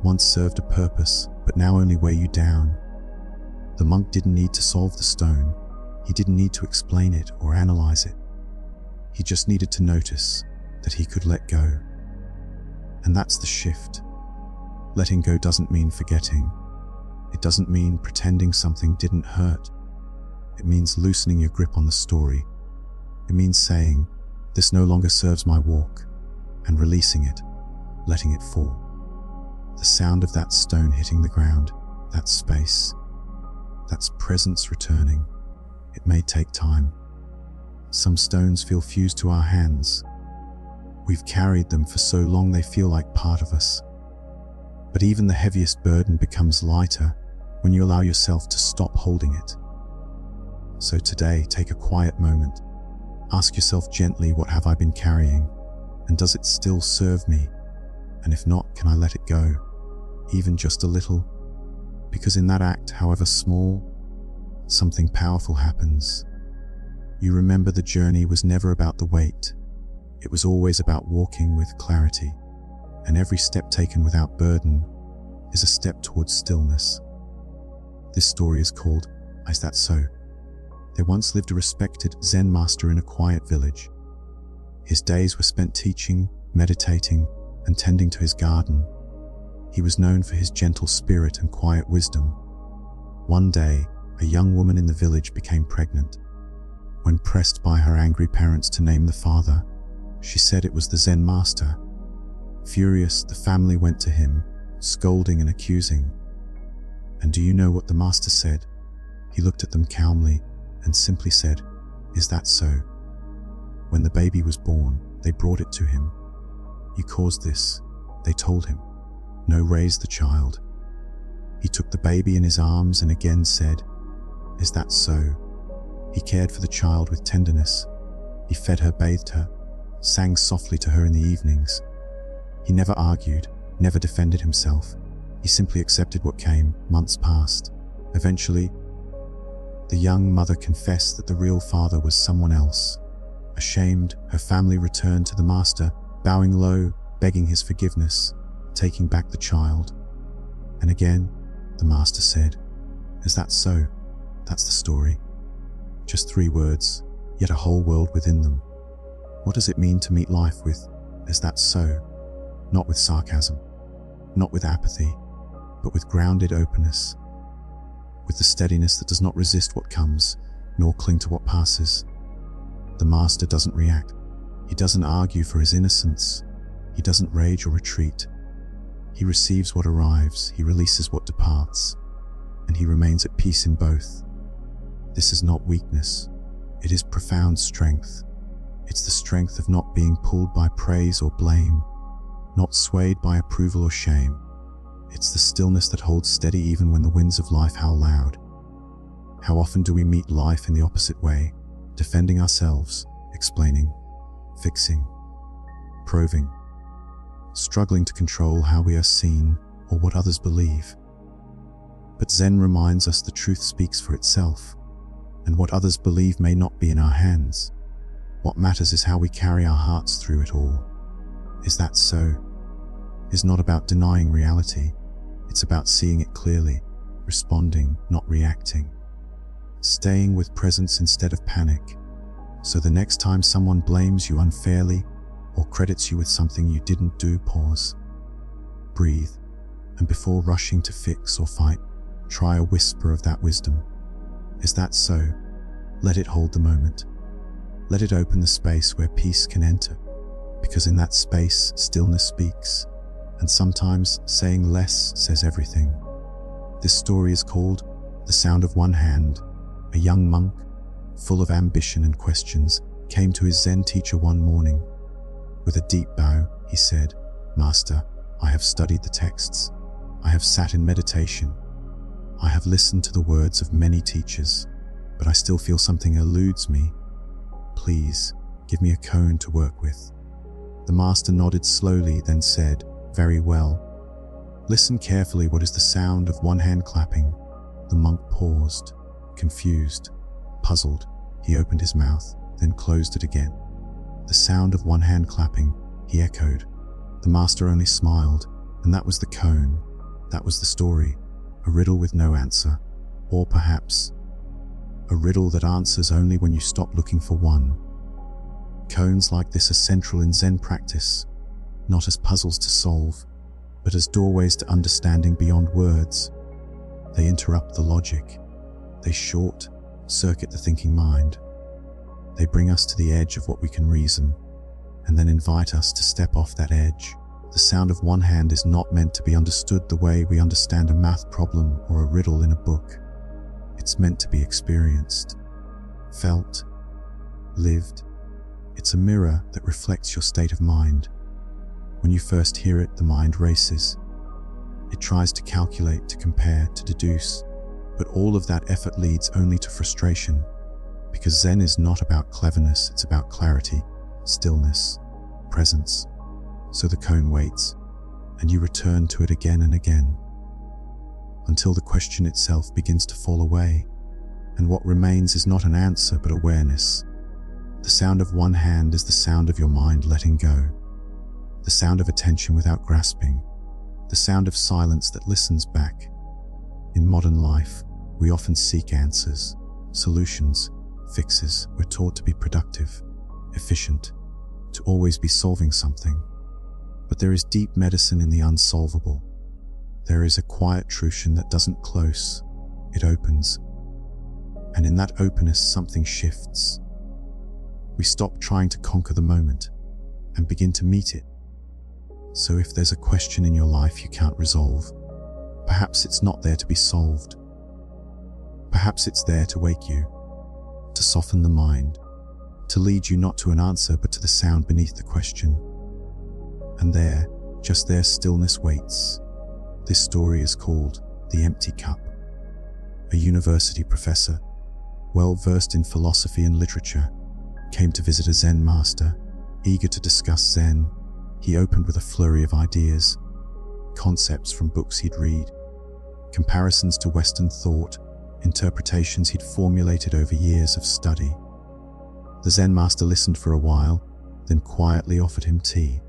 once served a purpose but now only weigh you down. The monk didn't need to solve the stone. He didn't need to explain it or analyze it. He just needed to notice that he could let go. And that's the shift. Letting go doesn't mean forgetting. It doesn't mean pretending something didn't hurt. It means loosening your grip on the story. It means saying, "This no longer serves my walk," and releasing it, letting it fall. The sound of that stone hitting the ground, that space, that's presence returning. It may take time. Some stones feel fused to our hands. We've carried them for so long they feel like part of us. But even the heaviest burden becomes lighter when you allow yourself to stop holding it. So today, take a quiet moment. Ask yourself gently, what have I been carrying? And does it still serve me? And if not, can I let it go? Even just a little? Because in that act, however small, something powerful happens. You remember the journey was never about the weight. It was always about walking with clarity. And every step taken without burden is a step towards stillness. This story is called Is That So? There once lived a respected Zen master in a quiet village. His days were spent teaching, meditating, and tending to his garden. He was known for his gentle spirit and quiet wisdom. One day, a young woman in the village became pregnant. When pressed by her angry parents to name the father, she said it was the Zen master. Furious, the family went to him, scolding and accusing. And do you know what the master said? He looked at them calmly and simply said, "Is that so?" When the baby was born, they brought it to him. "You caused this," they told him. "No, raise the child." He took the baby in his arms and again said, "Is that so?" He cared for the child with tenderness. He fed her, bathed her, sang softly to her in the evenings. He never argued, never defended himself. He simply accepted what came. Months passed. Eventually, the young mother confessed that the real father was someone else. Ashamed, her family returned to the master, bowing low, begging his forgiveness, taking back the child. And again, the master said, "Is that so?" That's the story. Just 3 words, yet a whole world within them. What does it mean to meet life with, "Is that so?" Not with sarcasm, not with apathy, but with grounded openness. With the steadiness that does not resist what comes, nor cling to what passes. The master doesn't react. He doesn't argue for his innocence. He doesn't rage or retreat. He receives what arrives, he releases what departs, and he remains at peace in both. This is not weakness. It is profound strength. It's the strength of not being pulled by praise or blame, not swayed by approval or shame. It's the stillness that holds steady even when the winds of life howl loud. How often do we meet life in the opposite way, defending ourselves, explaining, fixing, proving, struggling to control how we are seen or what others believe? But Zen reminds us the truth speaks for itself, and what others believe may not be in our hands. What matters is how we carry our hearts through it all. Is that so? Is not about denying reality. It's about seeing it clearly, responding, not reacting. Staying with presence instead of panic. So the next time someone blames you unfairly or credits you with something you didn't do, pause. Breathe, and before rushing to fix or fight, try a whisper of that wisdom. Is that so? Let it hold the moment. Let it open the space where peace can enter. Because in that space, stillness speaks. And sometimes saying less says everything. This story is called The Sound of One Hand. A young monk, full of ambition and questions, came to his Zen teacher one morning. With a deep bow, he said, "Master, I have studied the texts. I have sat in meditation. I have listened to the words of many teachers, but I still feel something eludes me. Please, give me a cone to work with." The master nodded slowly, then said, "Very well. Listen carefully. What is the sound of one hand clapping?" The monk paused, confused, puzzled. He opened his mouth, then closed it again. The sound of one hand clapping, he echoed. The master only smiled, and that was the cone. That was the story. A riddle with no answer. Or perhaps a riddle that answers only when you stop looking for one. Cones like this are central in Zen practice, not as puzzles to solve, but as doorways to understanding beyond words. They interrupt the logic. They short-circuit the thinking mind. They bring us to the edge of what we can reason, and then invite us to step off that edge. The sound of one hand is not meant to be understood the way we understand a math problem or a riddle in a book. It's meant to be experienced, felt, lived. It's a mirror that reflects your state of mind. When you first hear it, the mind races. It tries to calculate, to compare, to deduce, but all of that effort leads only to frustration, because Zen is not about cleverness, it's about clarity, stillness, presence. So the cone waits, and you return to it again and again, until the question itself begins to fall away, and what remains is not an answer but awareness. The sound of one hand is the sound of your mind letting go, the sound of attention without grasping, the sound of silence that listens back. In modern life, we often seek answers, solutions, fixes. We're taught to be productive, efficient, to always be solving something. But there is deep medicine in the unsolvable. There is a quiet truth that doesn't close, it opens. And in that openness, something shifts. We stop trying to conquer the moment and begin to meet it. So if there's a question in your life you can't resolve, perhaps it's not there to be solved. Perhaps it's there to wake you, to soften the mind, to lead you not to an answer but to the sound beneath the question. And there, just there, stillness waits. This story is called The Empty Cup. A university professor, well versed in philosophy and literature, came to visit a Zen master, eager to discuss Zen. He opened with a flurry of ideas, concepts from books he'd read, comparisons to Western thought, interpretations he'd formulated over years of study. The Zen master listened for a while, then quietly offered him tea.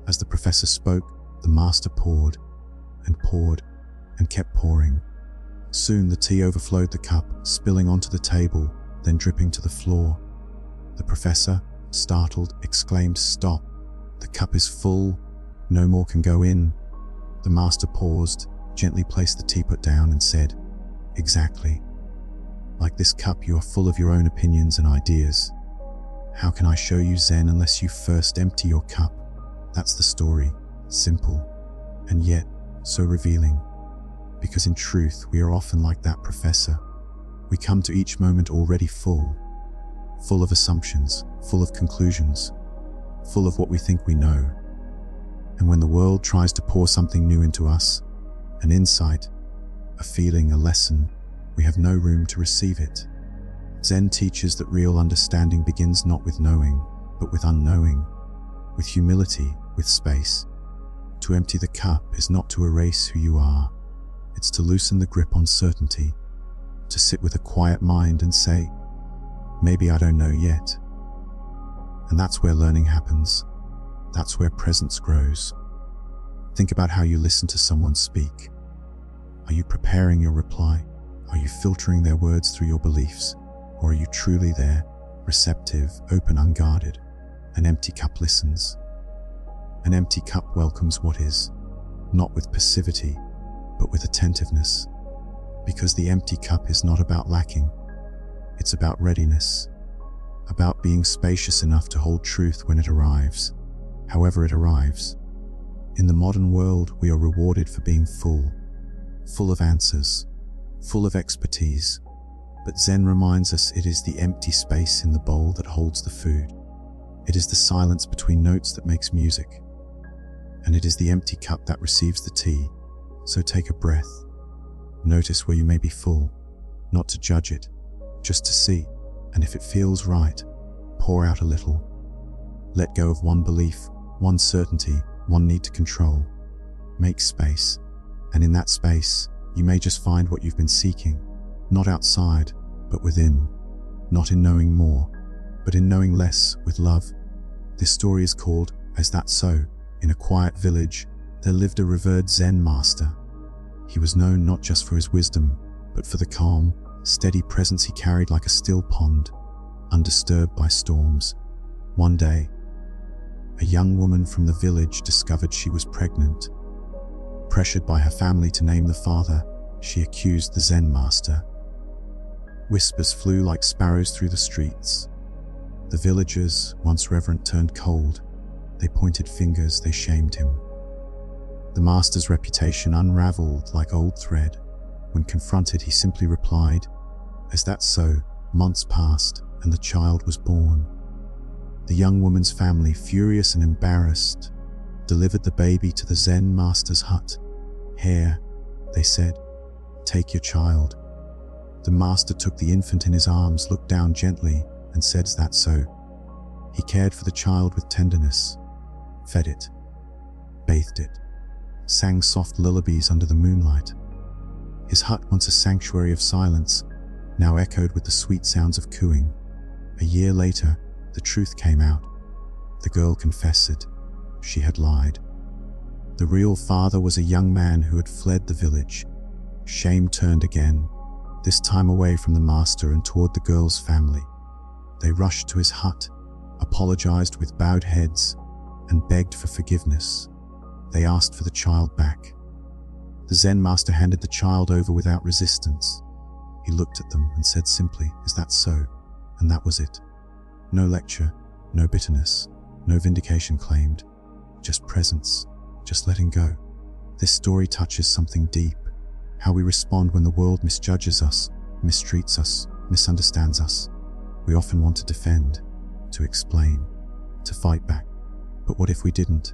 As the professor spoke, the master poured and kept pouring. Soon the tea overflowed the cup, spilling onto the table, then dripping to the floor. The professor, startled, exclaimed, "Stop! The cup is full. No more can go in." The master paused, gently placed the teapot down and said, "Exactly. Like this cup, you are full of your own opinions and ideas. How can I show you Zen unless you first empty your cup?" That's the story. Simple, and yet so revealing. Because in truth, we are often like that professor. We come to each moment already full of assumptions, full of conclusions, full of what we think we know. And when the world tries to pour something new into us, an insight, a feeling, a lesson, we have no room to receive it. Zen teaches that real understanding begins not with knowing, but with unknowing, with humility, with space. To empty the cup is not to erase who you are. It's to loosen the grip on certainty, to sit with a quiet mind and say, "Maybe I don't know yet." And that's where learning happens. That's where presence grows. Think about how you listen to someone speak. Are you preparing your reply? Are you filtering their words through your beliefs? Or are you truly there, receptive, open, unguarded? An empty cup listens. An empty cup welcomes what is, not with passivity, but with attentiveness. Because the empty cup is not about lacking. It's about readiness, about being spacious enough to hold truth when it arrives, however it arrives. In the modern world, we are rewarded for being full of answers, full of expertise. But Zen reminds us it is the empty space in the bowl that holds the food. It is the silence between notes that makes music. And it is the empty cup that receives the tea. So take a breath. Notice where you may be full, not to judge it, just to see. And if it feels right, pour out a little. Let go of one belief, one certainty, one need to control. Make space. And in that space, you may just find what you've been seeking, not outside, but within. Not in knowing more, but in knowing less with love. This story is called Is That So? In a quiet village, there lived a revered Zen master. He was known not just for his wisdom, but for the calm, steady presence he carried like a still pond, undisturbed by storms. One day, a young woman from the village discovered she was pregnant. Pressured by her family to name the father, she accused the Zen master. Whispers flew like sparrows through the streets. The villagers, once reverent, turned cold. They pointed fingers, they shamed him. The master's reputation unraveled like old thread. When confronted, he simply replied, "Is that so?" Months passed, and the child was born. The young woman's family, furious and embarrassed, delivered the baby to the Zen master's hut. "Here," they said, "take your child." The master took the infant in his arms, looked down gently, and said, "Is that so?" He cared for the child with tenderness, fed it, bathed it, sang soft lullabies under the moonlight. His hut, once a sanctuary of silence, now echoed with the sweet sounds of cooing. A year later, the truth came out. The girl confessed it. She had lied. The real father was a young man who had fled the village. Shame turned again, this time away from the master and toward the girl's family. They rushed to his hut, apologized with bowed heads, and begged for forgiveness. They asked for the child back. The Zen master handed the child over without resistance. He looked at them and said simply, "Is that so?" And that was it. No lecture, no bitterness, no vindication claimed, just presence, just letting go. This story touches something deep, how we respond when the world misjudges us, mistreats us, misunderstands us. We often want to defend, to explain, to fight back. But what if we didn't?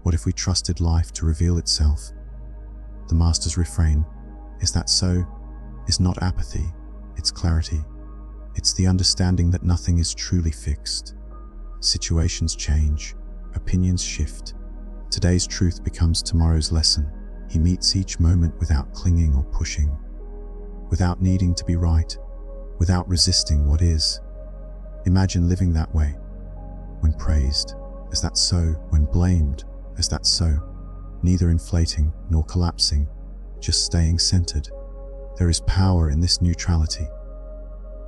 What if we trusted life to reveal itself? The master's refrain, "Is that so?" is not apathy, it's clarity. It's the understanding that nothing is truly fixed. Situations change, opinions shift. Today's truth becomes tomorrow's lesson. He meets each moment without clinging or pushing, without needing to be right, without resisting what is. Imagine living that way. When praised, "Is that so?" When blamed, "Is that so?" Neither inflating nor collapsing, just staying centered. There is power in this neutrality.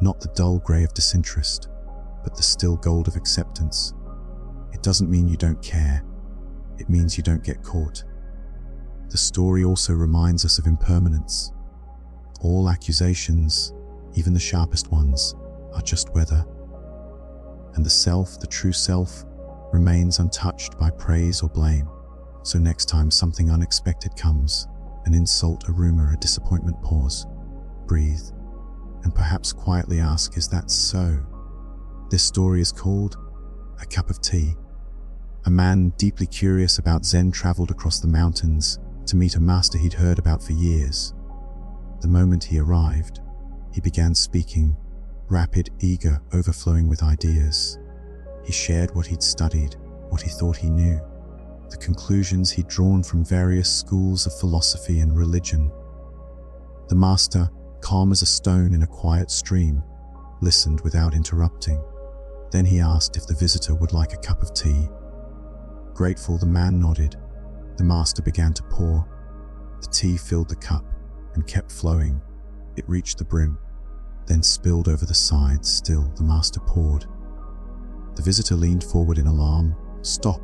Not the dull grey of disinterest, but the still gold of acceptance. It doesn't mean you don't care. It means you don't get caught. The story also reminds us of impermanence. All accusations, even the sharpest ones, are just weather. And the self, the true self, remains untouched by praise or blame. So next time something unexpected comes, an insult, a rumor, a disappointment, pause, breathe, and perhaps quietly ask, "Is that so?" This story is called A Cup of Tea. A man deeply curious about Zen traveled across the mountains to meet a master he'd heard about for years. The moment he arrived, he began speaking, rapid, eager, overflowing with ideas. He shared what he'd studied, what he thought he knew, the conclusions he'd drawn from various schools of philosophy and religion. The master, calm as a stone in a quiet stream, listened without interrupting. Then he asked if the visitor would like a cup of tea. Grateful, the man nodded. The master began to pour. The tea filled the cup and kept flowing. It reached the brim, then spilled over the sides. Still, the master poured. The visitor leaned forward in alarm. "Stop,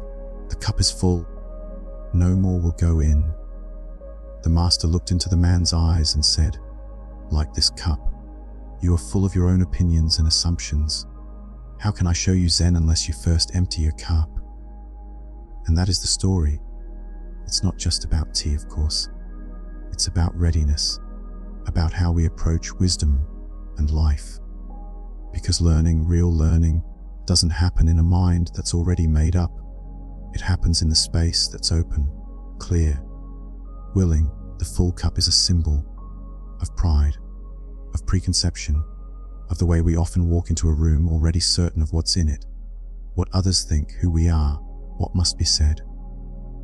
the cup is full. No more will go in." The master looked into the man's eyes and said, "Like this cup, you are full of your own opinions and assumptions. How can I show you Zen unless you first empty your cup?" And that is the story. It's not just about tea, of course. It's about readiness, about how we approach wisdom and life. Because learning, real learning, doesn't happen in a mind that's already made up. It happens in the space that's open, clear, willing. The full cup is a symbol of pride, of preconception, of the way we often walk into a room already certain of what's in it, what others think, who we are, what must be said.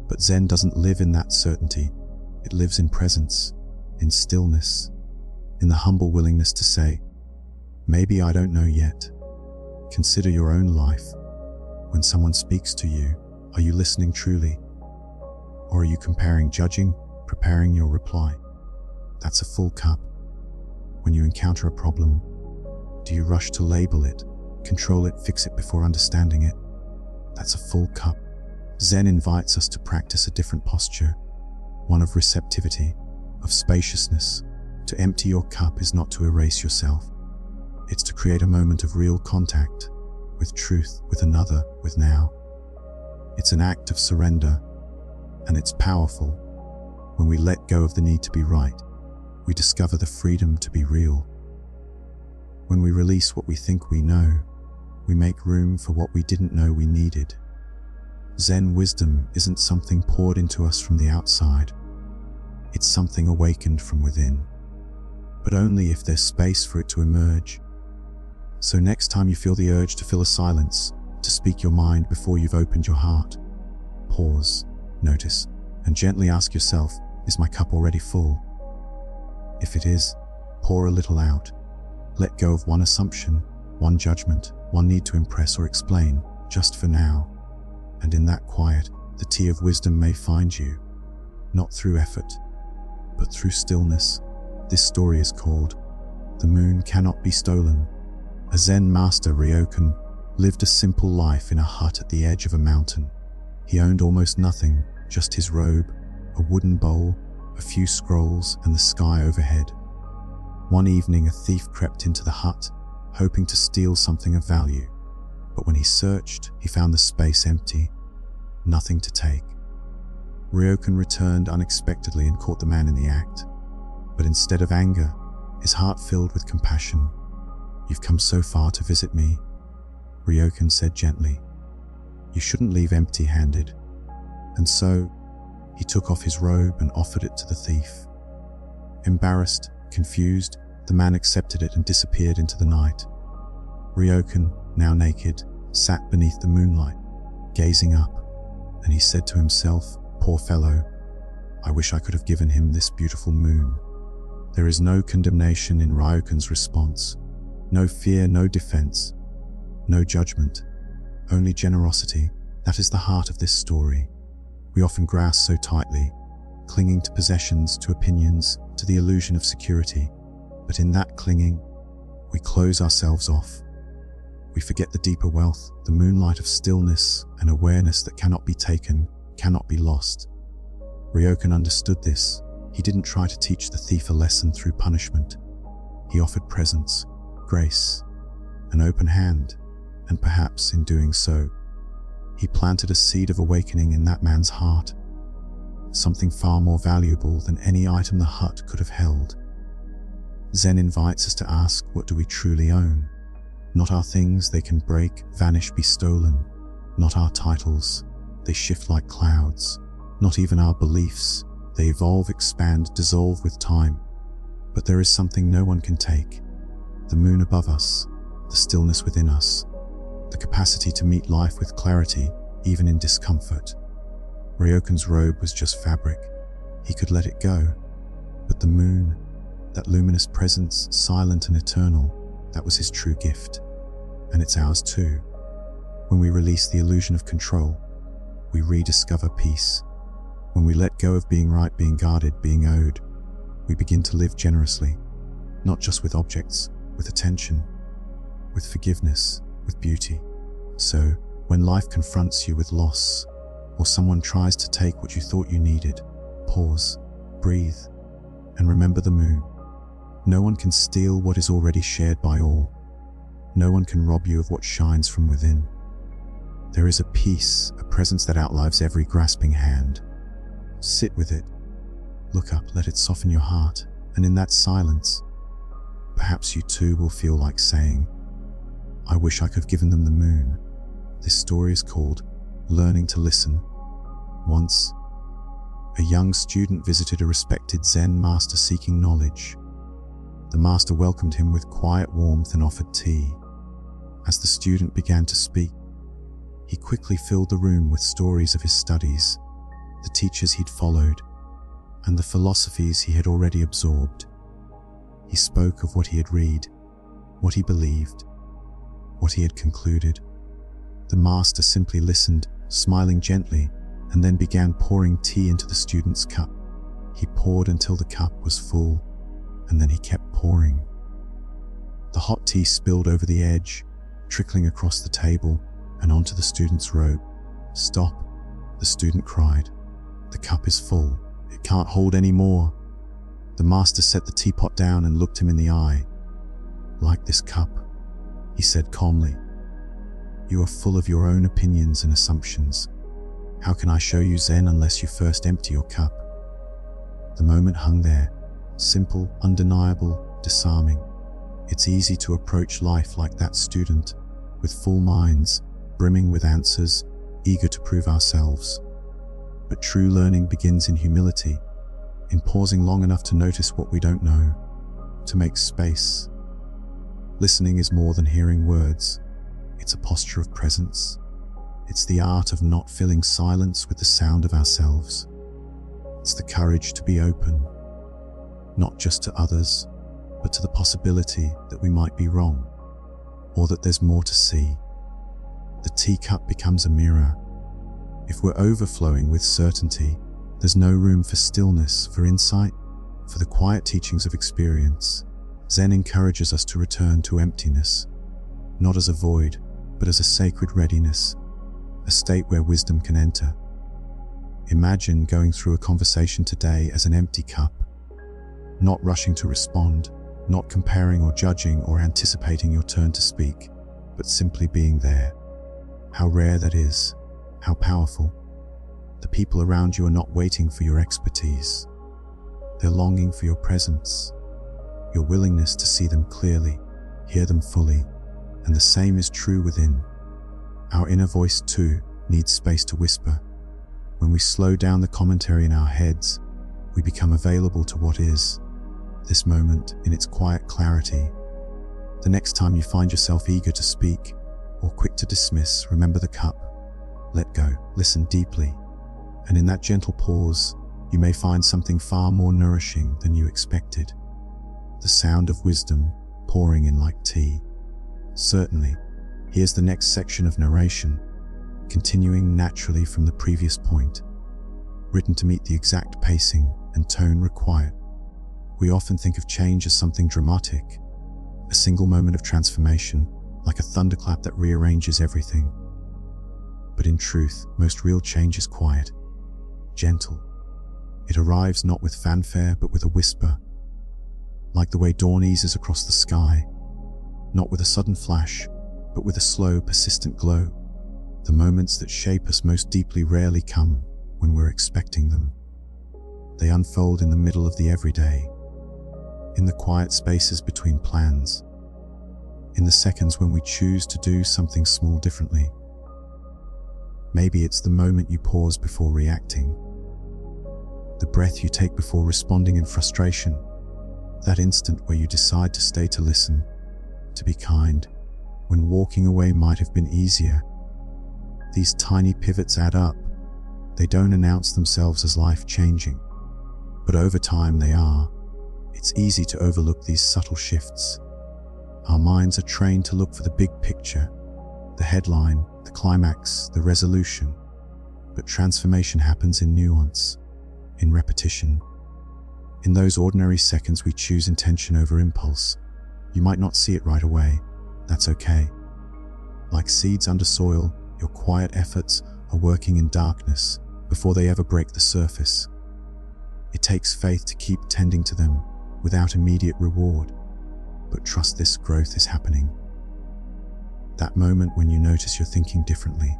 But Zen doesn't live in that certainty. It lives in presence, in stillness, in the humble willingness to say, "Maybe I don't know yet. Consider your own life. When someone speaks to you, are you listening truly? Or are you comparing, judging, preparing your reply? That's a full cup. When you encounter a problem, do you rush to label it, control it, fix it before understanding it? That's a full cup. Zen invites us to practice a different posture, one of receptivity, of spaciousness. To empty your cup is not to erase yourself. It's to create a moment of real contact with truth, with another, with now. It's an act of surrender, and it's powerful. When we let go of the need to be right, we discover the freedom to be real. When we release what we think we know, we make room for what we didn't know we needed. Zen wisdom isn't something poured into us from the outside. It's something awakened from within, but only if there's space for it to emerge. So next time you feel the urge to fill a silence, to speak your mind before you've opened your heart, pause, notice, and gently ask yourself, is my cup already full? If it is, pour a little out. Let go of one assumption, one judgment, one need to impress or explain, just for now. And in that quiet, the tea of wisdom may find you, not through effort, but through stillness. This story is called The Moon Cannot Be Stolen. A Zen master, Ryokan, lived a simple life in a hut at the edge of a mountain. He owned almost nothing, just his robe, a wooden bowl, a few scrolls, and the sky overhead. One evening, a thief crept into the hut, hoping to steal something of value. But when he searched, he found the space empty, nothing to take. Ryokan returned unexpectedly and caught the man in the act. But instead of anger, his heart filled with compassion. "You've come so far to visit me," Ryokan said gently. "You shouldn't leave empty-handed." And so, he took off his robe and offered it to the thief. Embarrassed, confused, the man accepted it and disappeared into the night. Ryokan, now naked, sat beneath the moonlight, gazing up, and he said to himself, "Poor fellow, I wish I could have given him this beautiful moon." There is no condemnation in Ryokan's response, no fear, no defense, no judgment, only generosity. That is the heart of this story. We often grasp so tightly, clinging to possessions, to opinions, to the illusion of security. But in that clinging, we close ourselves off. We forget the deeper wealth, the moonlight of stillness and awareness that cannot be taken, cannot be lost. Ryokan understood this. He didn't try to teach the thief a lesson through punishment. He offered presence, grace, an open hand, and perhaps in doing so, he planted a seed of awakening in that man's heart, something far more valuable than any item the hut could have held. Zen invites us to ask, what do we truly own? Not our things, they can break, vanish, be stolen. Not our titles, they shift like clouds. Not even our beliefs, they evolve, expand, dissolve with time. But there is something no one can take. The moon above us, the stillness within us, the capacity to meet life with clarity, even in discomfort. Ryokan's robe was just fabric. He could let it go. But the moon, that luminous presence, silent and eternal, that was his true gift. And it's ours too. When we release the illusion of control, we rediscover peace. When we let go of being right, being guarded, being owed, we begin to live generously, not just with objects, with attention, with forgiveness, with beauty. So, when life confronts you with loss, or someone tries to take what you thought you needed, pause, breathe, and remember the moon. No one can steal what is already shared by all. No one can rob you of what shines from within. There is a peace, a presence that outlives every grasping hand. Sit with it. Look up, let it soften your heart, and in that silence, perhaps you too will feel like saying, "I wish I could have given them the moon." This story is called Learning to Listen. Once, a young student visited a respected Zen master seeking knowledge. The master welcomed him with quiet warmth and offered tea. As the student began to speak, he quickly filled the room with stories of his studies, the teachers he'd followed, and the philosophies he had already absorbed. He spoke of what he had read, what he believed, what he had concluded. The master simply listened, smiling gently, and then began pouring tea into the student's cup. He poured until the cup was full, and then he kept pouring. The hot tea spilled over the edge, trickling across the table and onto the student's robe. "Stop," the student cried. "The cup is full. It can't hold any more." The master set the teapot down and looked him in the eye. "Like this cup," he said calmly. "You are full of your own opinions and assumptions. How can I show you Zen unless you first empty your cup?" The moment hung there, simple, undeniable, disarming. It's easy to approach life like that student, with full minds, brimming with answers, eager to prove ourselves. But true learning begins in humility, in pausing long enough to notice what we don't know, to make space. Listening is more than hearing words. It's a posture of presence. It's the art of not filling silence with the sound of ourselves. It's the courage to be open, not just to others, but to the possibility that we might be wrong, or that there's more to see. The teacup becomes a mirror. If we're overflowing with certainty, there's no room for stillness, for insight, for the quiet teachings of experience. Zen encourages us to return to emptiness, not as a void, but as a sacred readiness, a state where wisdom can enter. Imagine going through a conversation today as an empty cup, not rushing to respond, not comparing or judging or anticipating your turn to speak, but simply being there. How rare that is, how powerful. The people around you are not waiting for your expertise. They're longing for your presence, your willingness to see them clearly, hear them fully, and the same is true within. Our inner voice too needs space to whisper. When we slow down the commentary in our heads, we become available to what is, this moment in its quiet clarity. The next time you find yourself eager to speak or quick to dismiss, remember the cup. Let go, listen deeply, and in that gentle pause, you may find something far more nourishing than you expected. The sound of wisdom pouring in like tea. Certainly, here's the next section of narration, continuing naturally from the previous point, written to meet the exact pacing and tone required. We often think of change as something dramatic, a single moment of transformation, like a thunderclap that rearranges everything. But in truth, most real change is quiet, gentle. It arrives not with fanfare, but with a whisper, like the way dawn eases across the sky, not with a sudden flash, but with a slow, persistent glow. The moments that shape us most deeply rarely come when we're expecting them. They unfold in the middle of the everyday, in the quiet spaces between plans, in the seconds when we choose to do something small differently. Maybe it's the moment you pause before reacting, the breath you take before responding in frustration, that instant where you decide to stay to listen, to be kind, when walking away might have been easier. These tiny pivots add up. They don't announce themselves as life-changing, but over time they are. It's easy to overlook these subtle shifts. Our minds are trained to look for the big picture, the headline, the climax, the resolution. But transformation happens in nuance, in repetition. In those ordinary seconds we choose intention over impulse. You might not see it right away. That's okay. Like seeds under soil, your quiet efforts are working in darkness before they ever break the surface. It takes faith to keep tending to them without immediate reward, but trust this growth is happening. That moment when you notice you're thinking differently,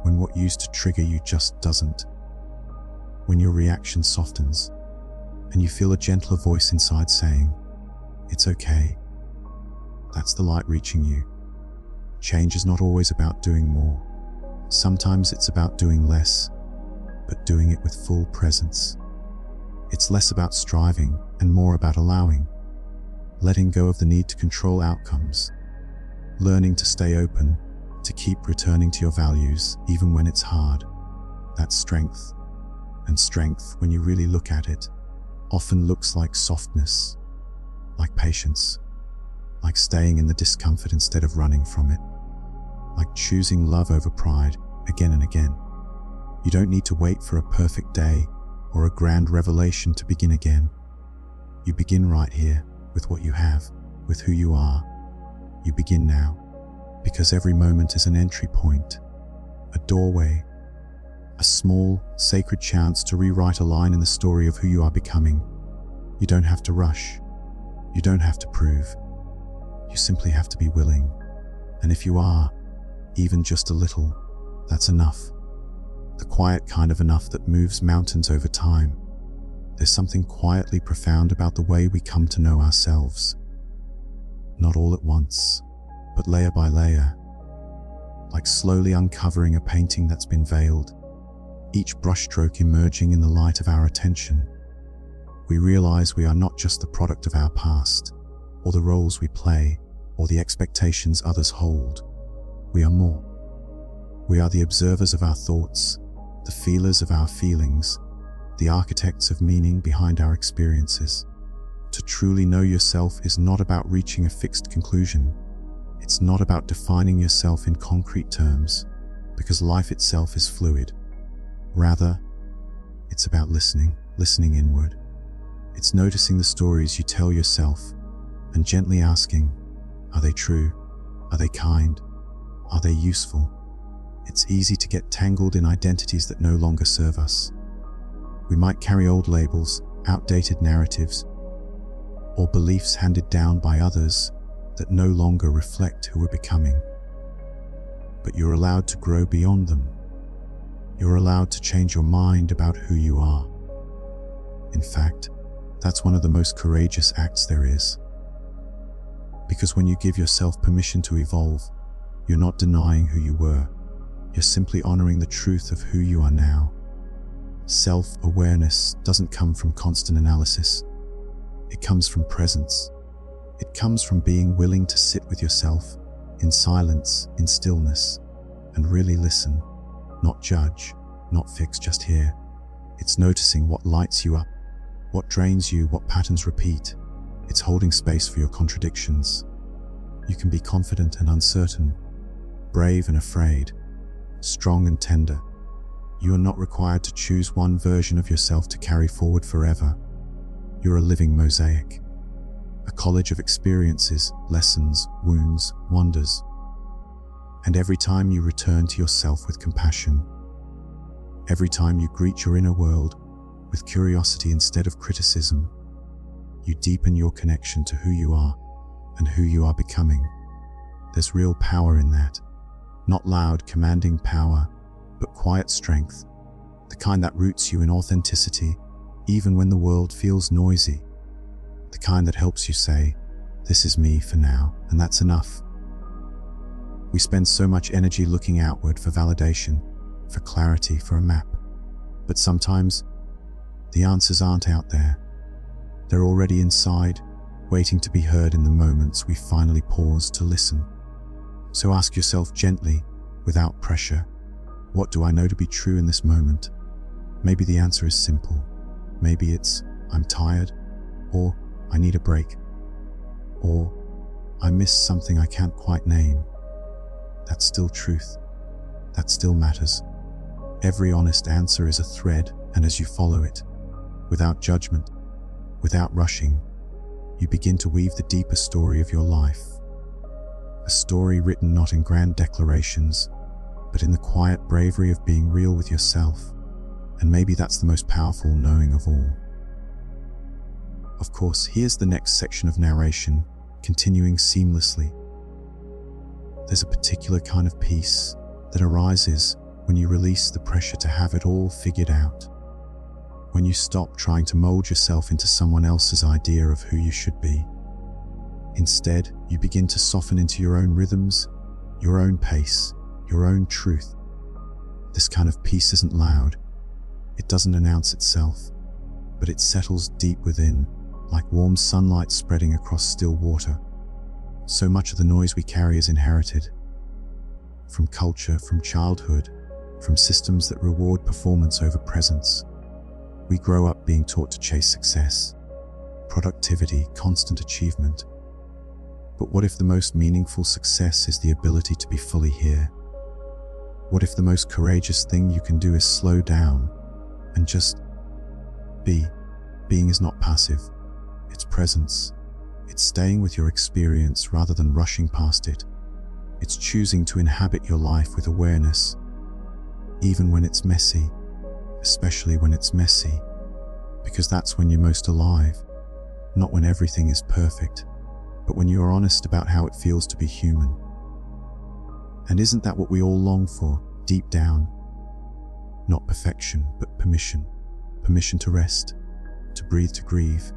when what used to trigger you just doesn't, when your reaction softens and you feel a gentler voice inside saying, "It's okay." That's the light reaching you. Change is not always about doing more. Sometimes it's about doing less, but doing it with full presence. It's less about striving and more about allowing, letting go of the need to control outcomes, learning to stay open, to keep returning to your values even when it's hard. That's strength. And strength, when you really look at it, often looks like softness, like patience, like staying in the discomfort instead of running from it. like choosing love over pride again and again. You don't need to wait for a perfect day or a grand revelation to begin again. You begin right here with what you have, with who you are. You begin now, because every moment is an entry point, a doorway, a small, sacred chance to rewrite a line in the story of who you are becoming. You don't have to rush. You don't have to prove. You simply have to be willing. And if you are, even just a little, that's enough. The quiet kind of enough that moves mountains over time. There's something quietly profound about the way we come to know ourselves. Not all at once, but layer by layer, like slowly uncovering a painting that's been veiled, each brushstroke emerging in the light of our attention. We realize we are not just the product of our past, or the roles we play, or the expectations others hold. We are more. We are the observers of our thoughts, the feelers of our feelings, the architects of meaning behind our experiences. To truly know yourself is not about reaching a fixed conclusion. It's not about defining yourself in concrete terms, because life itself is fluid. Rather, it's about listening inward. It's noticing the stories you tell yourself and gently asking, are they true? Are they kind? Are they useful? It's easy to get tangled in identities that no longer serve us. We might carry old labels, outdated narratives, or beliefs handed down by others that no longer reflect who we're becoming. But you're allowed to grow beyond them. You're allowed to change your mind about who you are. In fact, that's one of the most courageous acts there is. Because when you give yourself permission to evolve, you're not denying who you were. You're simply honoring the truth of who you are now. Self-awareness doesn't come from constant analysis. It comes from presence. It comes from being willing to sit with yourself, in silence, in stillness, and really listen. Not judge, not fix, just hear. It's noticing what lights you up, what drains you, what patterns repeat. It's holding space for your contradictions. You can be confident and uncertain, brave and afraid, strong and tender. You are not required to choose one version of yourself to carry forward forever. You're a living mosaic, a college of experiences, lessons, wounds, wonders. And every time you return to yourself with compassion, every time you greet your inner world with curiosity instead of criticism, you deepen your connection to who you are and who you are becoming. There's real power in that. Not loud, commanding power, but quiet strength, the kind that roots you in authenticity, even when the world feels noisy. The kind that helps you say, this is me for now, and that's enough. We spend so much energy looking outward for validation, for clarity, for a map. But sometimes, the answers aren't out there. They're already inside, waiting to be heard in the moments we finally pause to listen. So ask yourself gently, without pressure, what do I know to be true in this moment? Maybe the answer is simple. Maybe it's, I'm tired, or I need a break, or I missed something I can't quite name. That's still truth. That still matters. Every honest answer is a thread, and as you follow it, without judgment, without rushing, you begin to weave the deeper story of your life. A story written not in grand declarations, but in the quiet bravery of being real with yourself. And maybe that's the most powerful knowing of all. Of course, here's the next section of narration, continuing seamlessly. There's a particular kind of peace that arises when you release the pressure to have it all figured out. When you stop trying to mold yourself into someone else's idea of who you should be. Instead, you begin to soften into your own rhythms, your own pace, your own truth. This kind of peace isn't loud. It doesn't announce itself, but it settles deep within, like warm sunlight spreading across still water. So much of the noise we carry is inherited. From culture, from childhood, from systems that reward performance over presence. We grow up being taught to chase success, productivity, constant achievement. But what if the most meaningful success is the ability to be fully here? What if the most courageous thing you can do is slow down and just be? Being is not passive, it's presence. It's staying with your experience rather than rushing past it. It's choosing to inhabit your life with awareness, even when it's messy, especially when it's messy, because that's when you're most alive, not when everything is perfect, but when you are honest about how it feels to be human. And isn't that what we all long for, deep down? Not perfection, but permission. Permission to rest, to breathe, to grieve,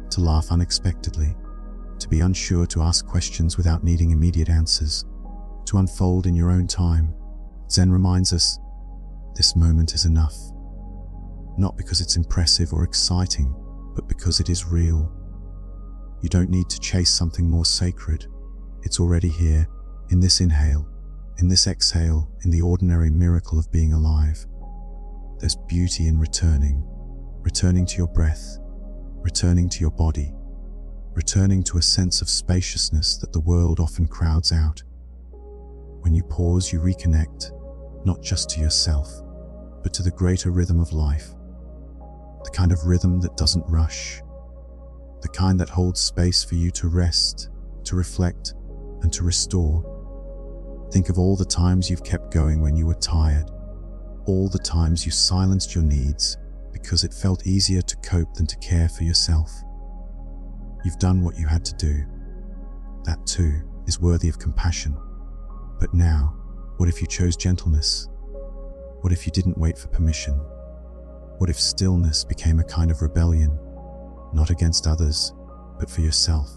to laugh unexpectedly, to be unsure, to ask questions without needing immediate answers, to unfold in your own time. Zen reminds us, this moment is enough. Not because it's impressive or exciting, but because it is real. You don't need to chase something more sacred. It's already here, in this inhale, in this exhale, in the ordinary miracle of being alive. There's beauty in returning to your breath, returning to your body, returning to a sense of spaciousness that the world often crowds out. When you pause, you reconnect, not just to yourself, but to the greater rhythm of life. The kind of rhythm that doesn't rush, the kind that holds space for you to rest, to reflect, and to restore. Think of all the times you've kept going when you were tired, all the times you silenced your needs because it felt easier to cope than to care for yourself. You've done what you had to do. That too is worthy of compassion. But now, what if you chose gentleness? What if you didn't wait for permission? What if stillness became a kind of rebellion, not against others, but for yourself?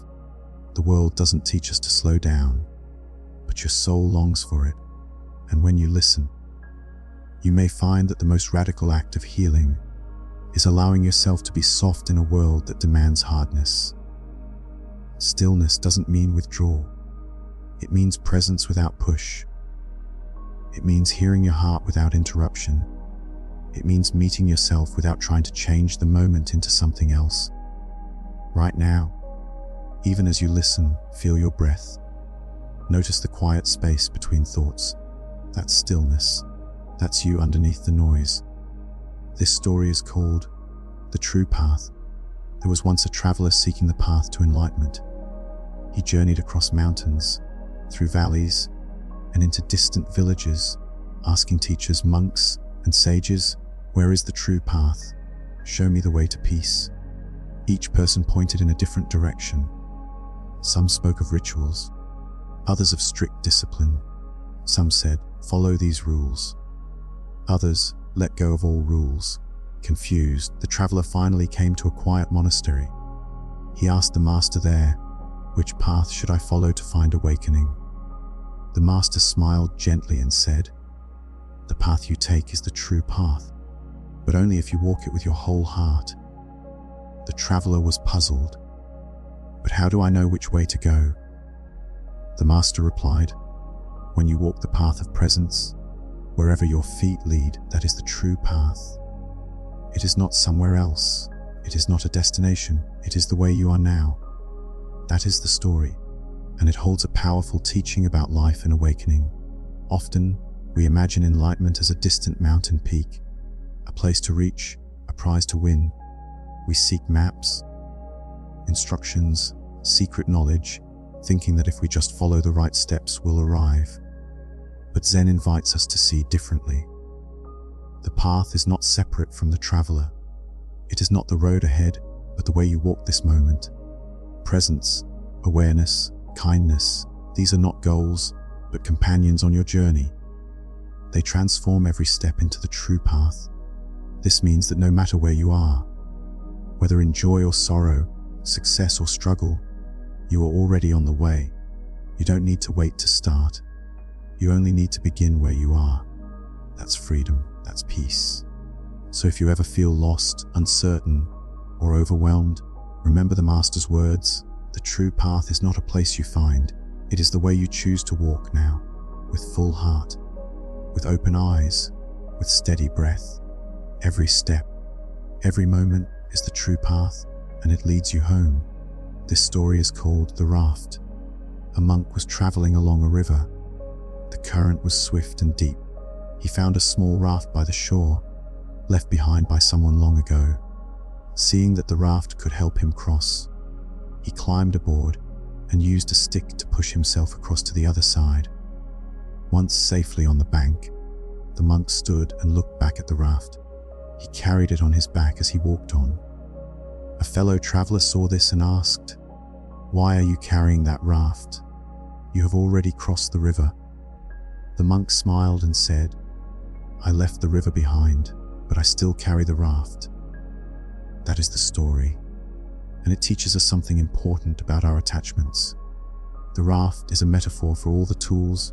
The world doesn't teach us to slow down, but your soul longs for it. And when you listen, you may find that the most radical act of healing is allowing yourself to be soft in a world that demands hardness. Stillness doesn't mean withdrawal. It means presence without push. It means hearing your heart without interruption. It means meeting yourself without trying to change the moment into something else. Right now, even as you listen, feel your breath. Notice the quiet space between thoughts. That's stillness. That's you underneath the noise. This story is called The True Path. There was once a traveler seeking the path to enlightenment. He journeyed across mountains, through valleys, and into distant villages, asking teachers, monks, and sages, "Where is the true path? Show me the way to peace." Each person pointed in a different direction. Some spoke of rituals, others of strict discipline. Some said, "Follow these rules." Others, "Let go of all rules." Confused, the traveler finally came to a quiet monastery. He asked the master there, "Which path should I follow to find awakening?" The master smiled gently and said, "The path you take is the true path, but only if you walk it with your whole heart." The traveler was puzzled. "But how do I know which way to go?" The master replied, "When you walk the path of presence, wherever your feet lead, that is the true path. It is not somewhere else. It is not a destination. It is the way you are now." That is the story, and it holds a powerful teaching about life and awakening. Often, we imagine enlightenment as a distant mountain peak, a place to reach, a prize to win. We seek maps, instructions, secret knowledge, thinking that if we just follow the right steps, we'll arrive. But Zen invites us to see differently. The path is not separate from the traveler. It is not the road ahead, but the way you walk this moment. Presence, awareness, kindness, these are not goals, but companions on your journey. They transform every step into the true path. This means that no matter where you are, whether in joy or sorrow, success or struggle, you are already on the way. You don't need to wait to start. You only need to begin where you are. That's freedom, that's peace. So if you ever feel lost, uncertain, or overwhelmed, remember the Master's words. The true path is not a place you find. It is the way you choose to walk now, with full heart, with open eyes, with steady breath. Every step, every moment is the true path, and it leads you home. This story is called The Raft. A monk was traveling along a river. The current was swift and deep. He found a small raft by the shore, left behind by someone long ago. Seeing that the raft could help him cross, he climbed aboard and used a stick to push himself across to the other side. Once safely on the bank, the monk stood and looked back at the raft. He carried it on his back as he walked on. A fellow traveler saw this and asked, "Why are you carrying that raft? You have already crossed the river." The monk smiled and said, "I left the river behind, but I still carry the raft." That is the story, and it teaches us something important about our attachments. The raft is a metaphor for all the tools,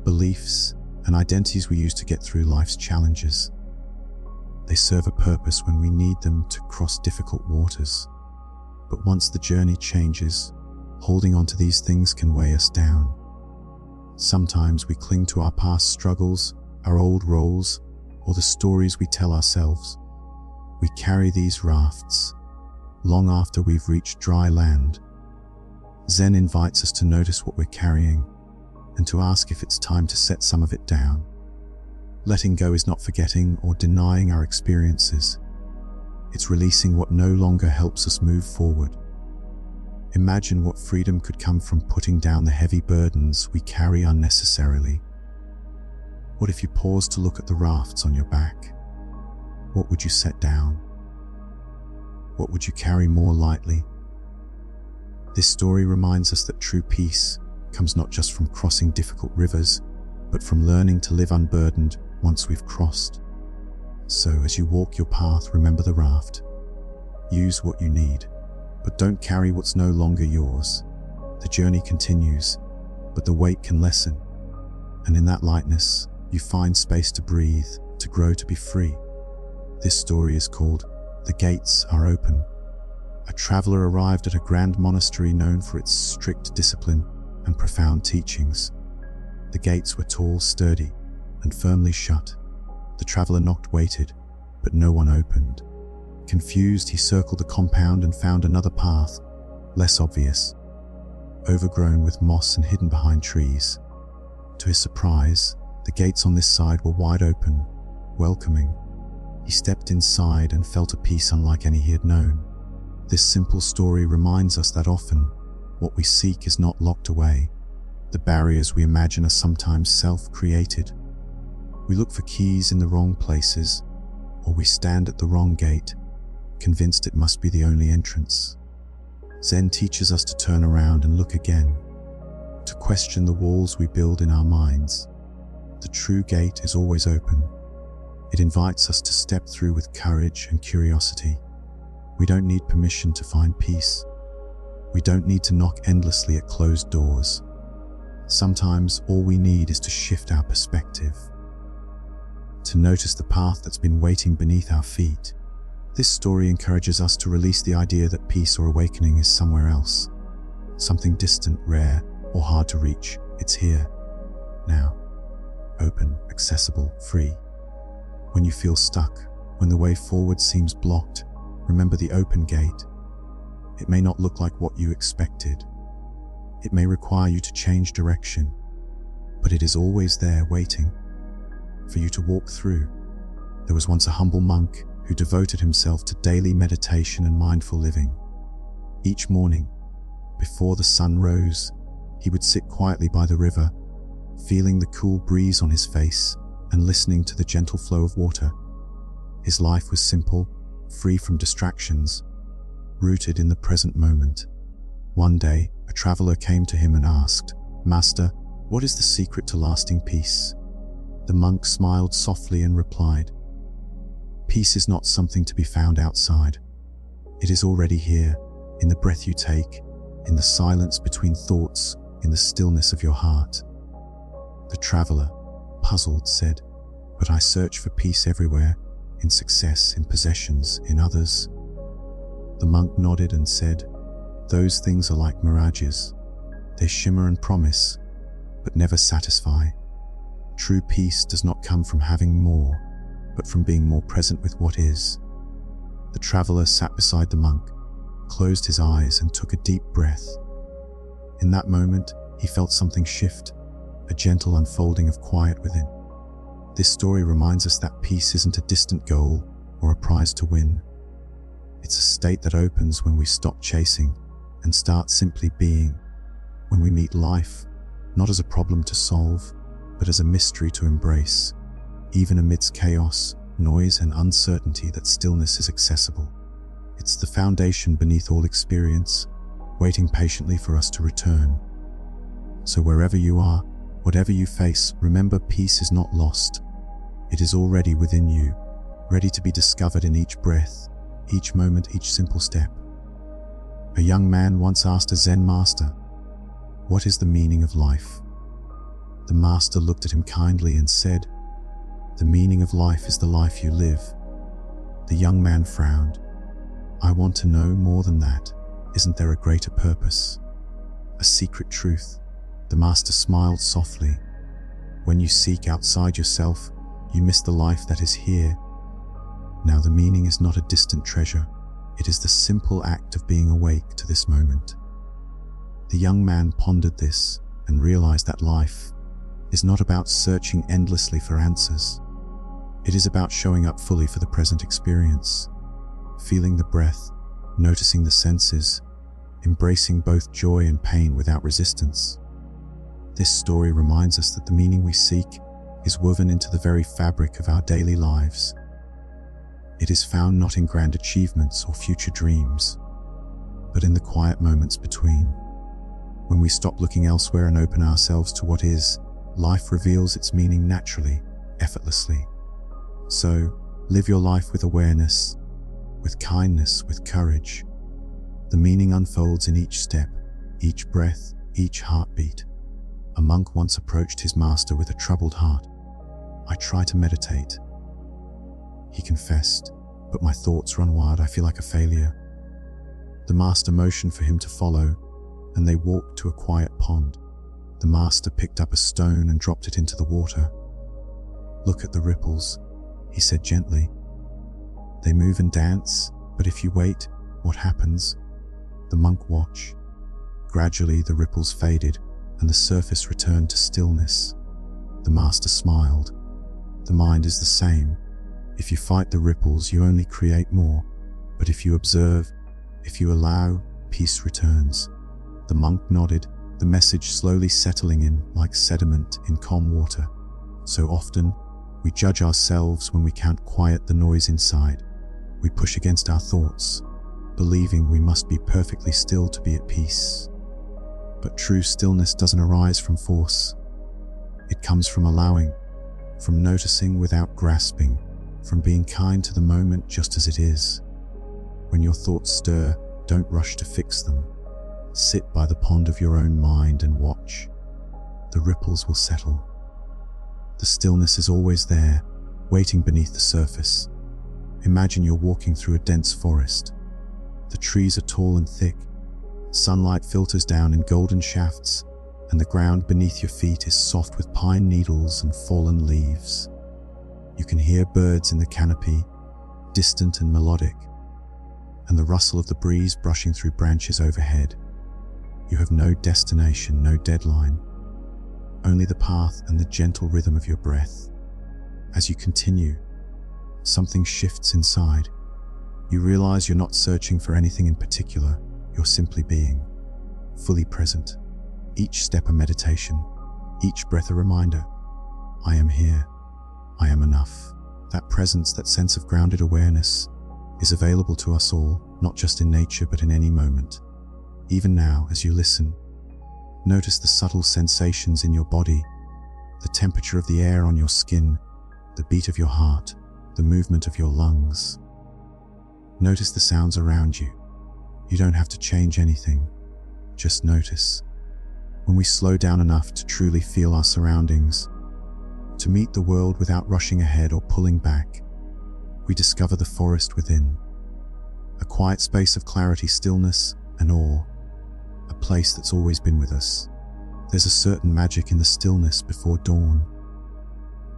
beliefs, and identities we use to get through life's challenges. They serve a purpose when we need them to cross difficult waters. But once the journey changes, holding on to these things can weigh us down. Sometimes we cling to our past struggles, our old roles, or the stories we tell ourselves. We carry these rafts long after we've reached dry land. Zen invites us to notice what we're carrying and to ask if it's time to set some of it down. Letting go is not forgetting or denying our experiences. It's releasing what no longer helps us move forward. Imagine what freedom could come from putting down the heavy burdens we carry unnecessarily. What if you paused to look at the rafts on your back? What would you set down? What would you carry more lightly? This story reminds us that true peace comes not just from crossing difficult rivers, but from learning to live unburdened once we've crossed. So as you walk your path, remember the raft. Use what you need, but don't carry what's no longer yours. The journey continues, but the weight can lessen. And in that lightness, you find space to breathe, to grow, to be free. This story is called "The Gates Are Open." A traveler arrived at a grand monastery known for its strict discipline and profound teachings. The gates were tall, sturdy, and firmly shut. The traveler knocked, waited, but no one opened. Confused, he circled the compound and found another path, less obvious, overgrown with moss and hidden behind trees. To his surprise, the gates on this side were wide open, welcoming. He stepped inside and felt a peace unlike any he had known. This simple story reminds us that often, what we seek is not locked away. The barriers we imagine are sometimes self-created. We look for keys in the wrong places, or we stand at the wrong gate, convinced it must be the only entrance. Zen teaches us to turn around and look again, to question the walls we build in our minds. The true gate is always open. It invites us to step through with courage and curiosity. We don't need permission to find peace. We don't need to knock endlessly at closed doors. Sometimes all we need is to shift our perspective, to notice the path that's been waiting beneath our feet. This story encourages us to release the idea that peace or awakening is somewhere else, something distant, rare, or hard to reach. It's here, now, open, accessible, free. When you feel stuck, when the way forward seems blocked, remember the open gate. It may not look like what you expected. It may require you to change direction, but it is always there waiting for you to walk through. There was once a humble monk who devoted himself to daily meditation and mindful living. Each morning, before the sun rose, he would sit quietly by the river, feeling the cool breeze on his face and listening to the gentle flow of water. His life was simple, free from distractions, rooted in the present moment. One day, a traveler came to him and asked, "Master, what is the secret to lasting peace?" The monk smiled softly and replied, "Peace is not something to be found outside. It is already here, in the breath you take, in the silence between thoughts, in the stillness of your heart." The traveler, puzzled, said, "But I search for peace everywhere, in success, in possessions, in others." The monk nodded and said, "Those things are like mirages. They shimmer and promise, but never satisfy. True peace does not come from having more, but from being more present with what is." The traveler sat beside the monk, closed his eyes and took a deep breath. In that moment, he felt something shift, a gentle unfolding of quiet within. This story reminds us that peace isn't a distant goal or a prize to win. It's a state that opens when we stop chasing and start simply being, when we meet life, not as a problem to solve, but as a mystery to embrace. Even amidst chaos, noise, and uncertainty, that stillness is accessible. It's the foundation beneath all experience, waiting patiently for us to return. So wherever you are, whatever you face, remember, peace is not lost. It is already within you, ready to be discovered in each breath, each moment, each simple step. A young man once asked a Zen master, "What is the meaning of life?" The master looked at him kindly and said, "The meaning of life is the life you live." The young man frowned. "I want to know more than that. Isn't there a greater purpose? A secret truth?" The master smiled softly. "When you seek outside yourself, you miss the life that is here. Now the meaning is not a distant treasure. It is the simple act of being awake to this moment." The young man pondered this and realized that life is not about searching endlessly for answers. It is about showing up fully for the present experience, feeling the breath, noticing the senses, embracing both joy and pain without resistance. This story reminds us that the meaning we seek is woven into the very fabric of our daily lives. It is found not in grand achievements or future dreams, but in the quiet moments between. When we stop looking elsewhere and open ourselves to what is, life reveals its meaning naturally, effortlessly. So, live your life with awareness, with kindness, with courage. The meaning unfolds in each step, each breath, each heartbeat. A monk once approached his master with a troubled heart. "I try to meditate," he confessed, "but my thoughts run wild. I feel like a failure." The master motioned for him to follow, and they walked to a quiet pond. The master picked up a stone and dropped it into the water. "Look at the ripples," he said gently. "They move and dance, but if you wait, what happens?" The monk watched. Gradually the ripples faded, and the surface returned to stillness. The master smiled. "The mind is the same. If you fight the ripples, you only create more. But if you observe, if you allow, peace returns." The monk nodded, the message slowly settling in like sediment in calm water. So often, we judge ourselves when we can't quiet the noise inside. We push against our thoughts, believing we must be perfectly still to be at peace. But true stillness doesn't arise from force. It comes from allowing, from noticing without grasping, from being kind to the moment just as it is. When your thoughts stir, don't rush to fix them. Sit by the pond of your own mind and watch. The ripples will settle. The stillness is always there, waiting beneath the surface. Imagine you're walking through a dense forest. The trees are tall and thick. Sunlight filters down in golden shafts, and the ground beneath your feet is soft with pine needles and fallen leaves. You can hear birds in the canopy, distant and melodic, and the rustle of the breeze brushing through branches overhead. You have no destination, no deadline, only the path and the gentle rhythm of your breath. As you continue, something shifts inside. You realize you're not searching for anything in particular, you're simply being, fully present. Each step a meditation, each breath a reminder. I am here, I am enough. That presence, that sense of grounded awareness, is available to us all, not just in nature but in any moment. Even now, as you listen, notice the subtle sensations in your body, the temperature of the air on your skin, the beat of your heart, the movement of your lungs. Notice the sounds around you. You don't have to change anything, just notice. When we slow down enough to truly feel our surroundings, to meet the world without rushing ahead or pulling back, we discover the forest within. A quiet space of clarity, stillness, and awe. A place that's always been with us. There's a certain magic in the stillness before dawn,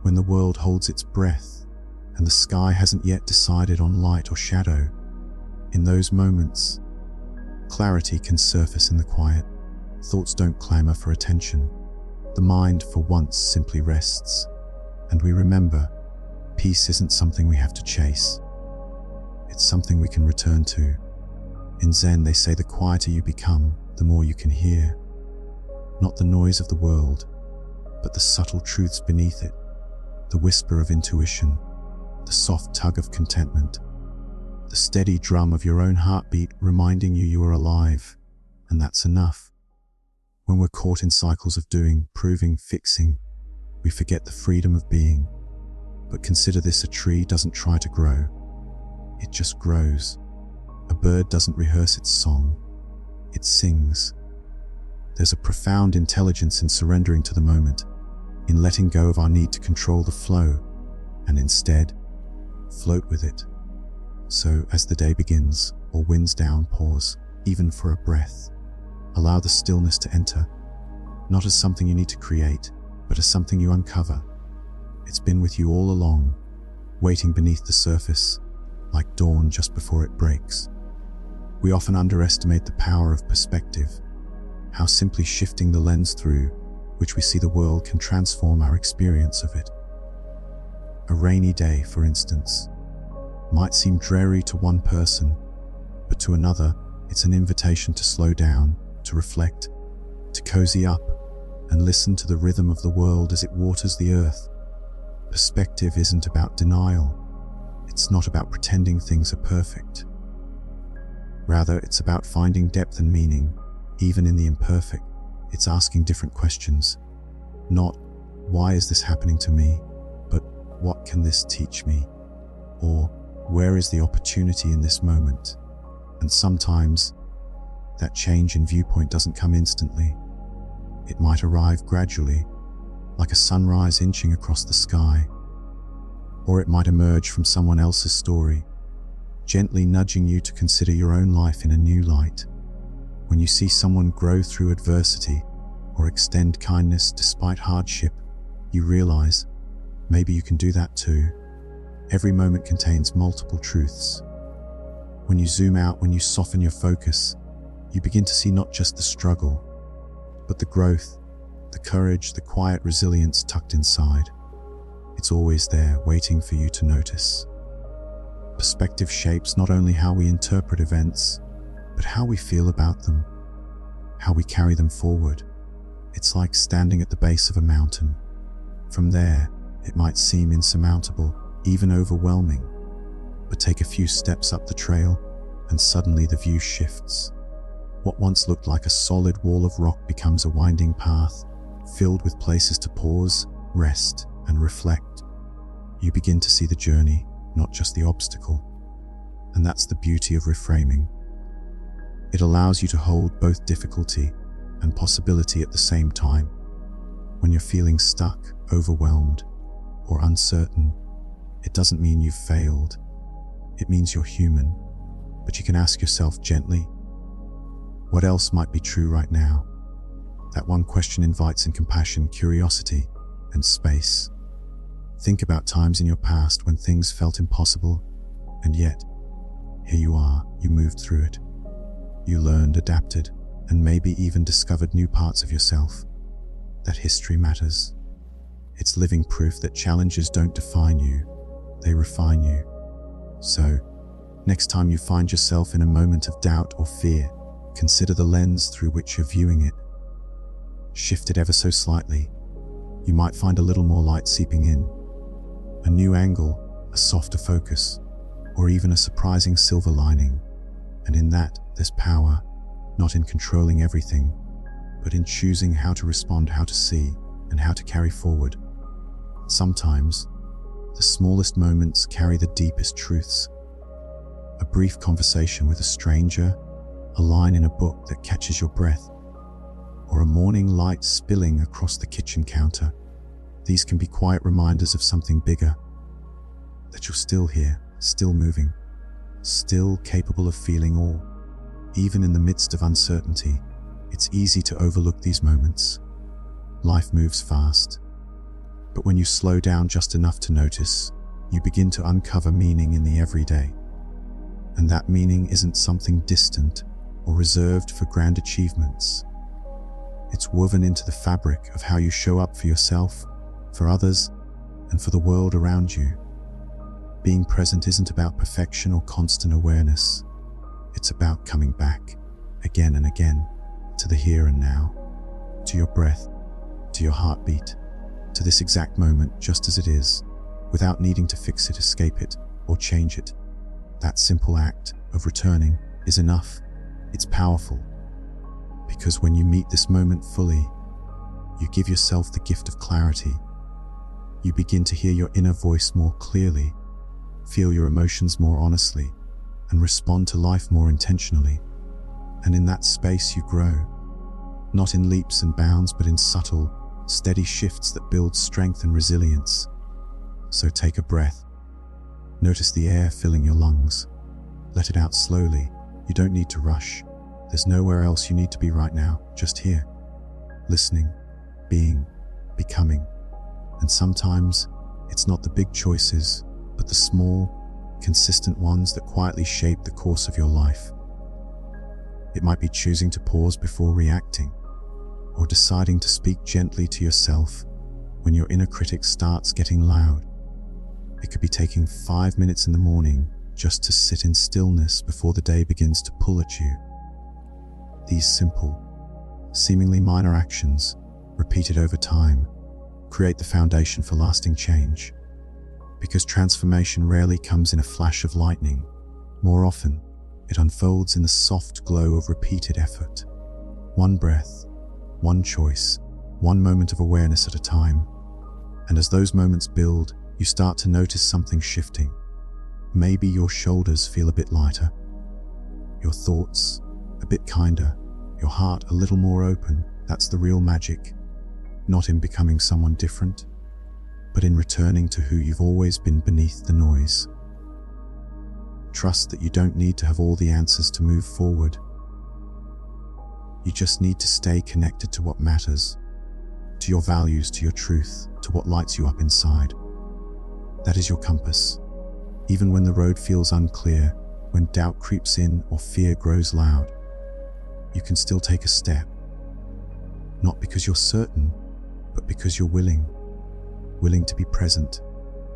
when the world holds its breath and the sky hasn't yet decided on light or shadow. In those moments, clarity can surface in the quiet. Thoughts don't clamor for attention. The mind, for once, simply rests. And we remember, peace isn't something we have to chase. It's something we can return to. In Zen, they say the quieter you become, the more you can hear. Not the noise of the world, but the subtle truths beneath it. The whisper of intuition, the soft tug of contentment, the steady drum of your own heartbeat reminding you are alive. And that's enough. When we're caught in cycles of doing, proving, fixing, we forget the freedom of being. But consider this: a tree doesn't try to grow. It just grows. A bird doesn't rehearse its song. It sings. There's a profound intelligence in surrendering to the moment, in letting go of our need to control the flow, and instead, float with it. So, as the day begins, or winds down, pause, even for a breath. Allow the stillness to enter, not as something you need to create, but as something you uncover. It's been with you all along, waiting beneath the surface, like dawn just before it breaks. We often underestimate the power of perspective, how simply shifting the lens through which we see the world can transform our experience of it. A rainy day, for instance, might seem dreary to one person, but to another, it's an invitation to slow down, to reflect, to cozy up, and listen to the rhythm of the world as it waters the earth. Perspective isn't about denial. It's not about pretending things are perfect. Rather, it's about finding depth and meaning, even in the imperfect. It's asking different questions. Not, why is this happening to me? But, what can this teach me? Or, where is the opportunity in this moment? And sometimes, that change in viewpoint doesn't come instantly. It might arrive gradually, like a sunrise inching across the sky. Or it might emerge from someone else's story, gently nudging you to consider your own life in a new light. When you see someone grow through adversity or extend kindness despite hardship, you realize, maybe you can do that too. Every moment contains multiple truths. When you zoom out, when you soften your focus, you begin to see not just the struggle, but the growth, the courage, the quiet resilience tucked inside. It's always there, waiting for you to notice. Perspective shapes not only how we interpret events, but how we feel about them, how we carry them forward. It's like standing at the base of a mountain. From there, it might seem insurmountable, even overwhelming. But take a few steps up the trail, and suddenly the view shifts. What once looked like a solid wall of rock becomes a winding path, filled with places to pause, rest, and reflect. You begin to see the journey, not just the obstacle. And that's the beauty of reframing. It allows you to hold both difficulty and possibility at the same time. When you're feeling stuck, overwhelmed, or uncertain, it doesn't mean you've failed. It means you're human. But you can ask yourself gently, what else might be true right now? That one question invites in compassion, curiosity, and space. Think about times in your past when things felt impossible, and yet, here you are, you moved through it. You learned, adapted, and maybe even discovered new parts of yourself. That history matters. It's living proof that challenges don't define you, they refine you. So, next time you find yourself in a moment of doubt or fear, consider the lens through which you're viewing it. Shift it ever so slightly. You might find a little more light seeping in. A new angle, a softer focus, or even a surprising silver lining. And in that, there's power, not in controlling everything, but in choosing how to respond, how to see, and how to carry forward. Sometimes, the smallest moments carry the deepest truths. A brief conversation with a stranger, a line in a book that catches your breath, or a morning light spilling across the kitchen counter. These can be quiet reminders of something bigger, that you're still here, still moving, still capable of feeling awe. Even in the midst of uncertainty, it's easy to overlook these moments. Life moves fast, but when you slow down just enough to notice, you begin to uncover meaning in the everyday. And that meaning isn't something distant or reserved for grand achievements. It's woven into the fabric of how you show up for yourself, for others, and for the world around you. Being present isn't about perfection or constant awareness. It's about coming back, again and again, to the here and now, to your breath, to your heartbeat, to this exact moment just as it is, without needing to fix it, escape it, or change it. That simple act of returning is enough. It's powerful. Because when you meet this moment fully, you give yourself the gift of clarity. You begin to hear your inner voice more clearly, feel your emotions more honestly, and respond to life more intentionally. And in that space you grow, not in leaps and bounds, but in subtle, steady shifts that build strength and resilience. So take a breath. Notice the air filling your lungs. Let it out slowly. You don't need to rush. There's nowhere else you need to be right now, just here. Listening, being, becoming. And sometimes it's not the big choices, but the small, consistent ones that quietly shape the course of your life. It might be choosing to pause before reacting, or deciding to speak gently to yourself when your inner critic starts getting loud. It could be taking 5 minutes in the morning just to sit in stillness before the day begins to pull at you. These simple, seemingly minor actions, repeated over time, create the foundation for lasting change. Because transformation rarely comes in a flash of lightning. More often, it unfolds in the soft glow of repeated effort. One breath, one choice, one moment of awareness at a time. And as those moments build, you start to notice something shifting. Maybe your shoulders feel a bit lighter, your thoughts a bit kinder, your heart a little more open. That's the real magic. Not in becoming someone different, but in returning to who you've always been beneath the noise. Trust that you don't need to have all the answers to move forward. You just need to stay connected to what matters, to your values, to your truth, to what lights you up inside. That is your compass. Even when the road feels unclear, when doubt creeps in or fear grows loud, you can still take a step. Not because you're certain, but because you're willing. Willing to be present,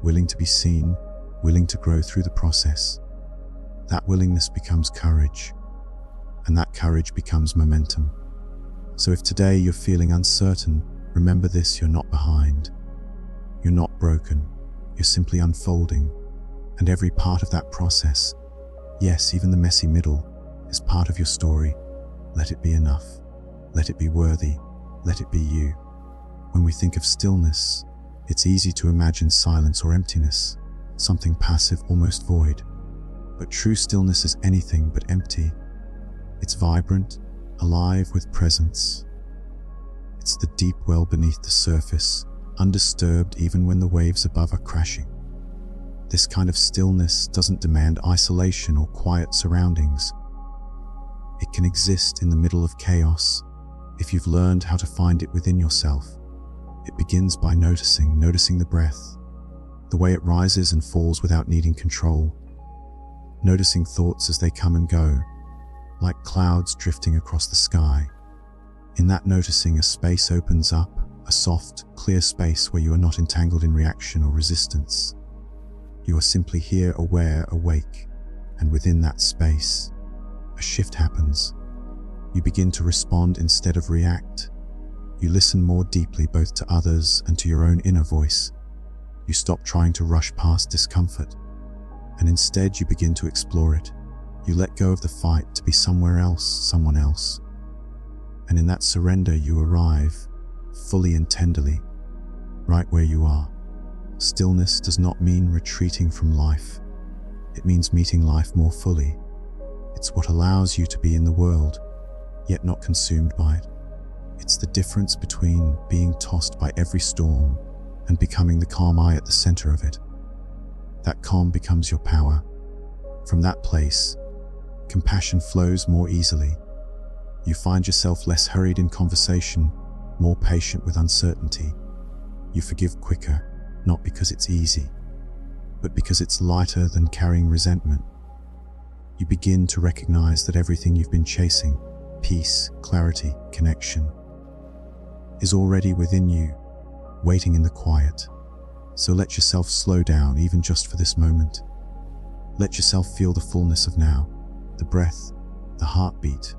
willing to be seen, willing to grow through the process. That willingness becomes courage, and that courage becomes momentum. So if today you're feeling uncertain, remember this: you're not behind. You're not broken. You're simply unfolding. And every part of that process, yes, even the messy middle, is part of your story. Let it be enough. Let it be worthy. Let it be you. When we think of stillness, it's easy to imagine silence or emptiness, something passive, almost void. But true stillness is anything but empty. It's vibrant, alive with presence. It's the deep well beneath the surface, undisturbed even when the waves above are crashing. This kind of stillness doesn't demand isolation or quiet surroundings. It can exist in the middle of chaos if you've learned how to find it within yourself. It begins by noticing the breath, the way it rises and falls without needing control. Noticing thoughts as they come and go, like clouds drifting across the sky. In that noticing, a space opens up, a soft, clear space where you are not entangled in reaction or resistance. You are simply here, aware, awake, and within that space, a shift happens. You begin to respond instead of react. You listen more deeply both to others and to your own inner voice. You stop trying to rush past discomfort, and instead you begin to explore it. You let go of the fight to be somewhere else, someone else. And in that surrender you arrive, fully and tenderly, right where you are. Stillness does not mean retreating from life. It means meeting life more fully. It's what allows you to be in the world, yet not consumed by it. It's the difference between being tossed by every storm and becoming the calm eye at the center of it. That calm becomes your power. From that place, compassion flows more easily. You find yourself less hurried in conversation, more patient with uncertainty. You forgive quicker, not because it's easy, but because it's lighter than carrying resentment. You begin to recognize that everything you've been chasing, peace, clarity, connection, is already within you, waiting in the quiet. So let yourself slow down even just for this moment. Let yourself feel the fullness of now, the breath, the heartbeat,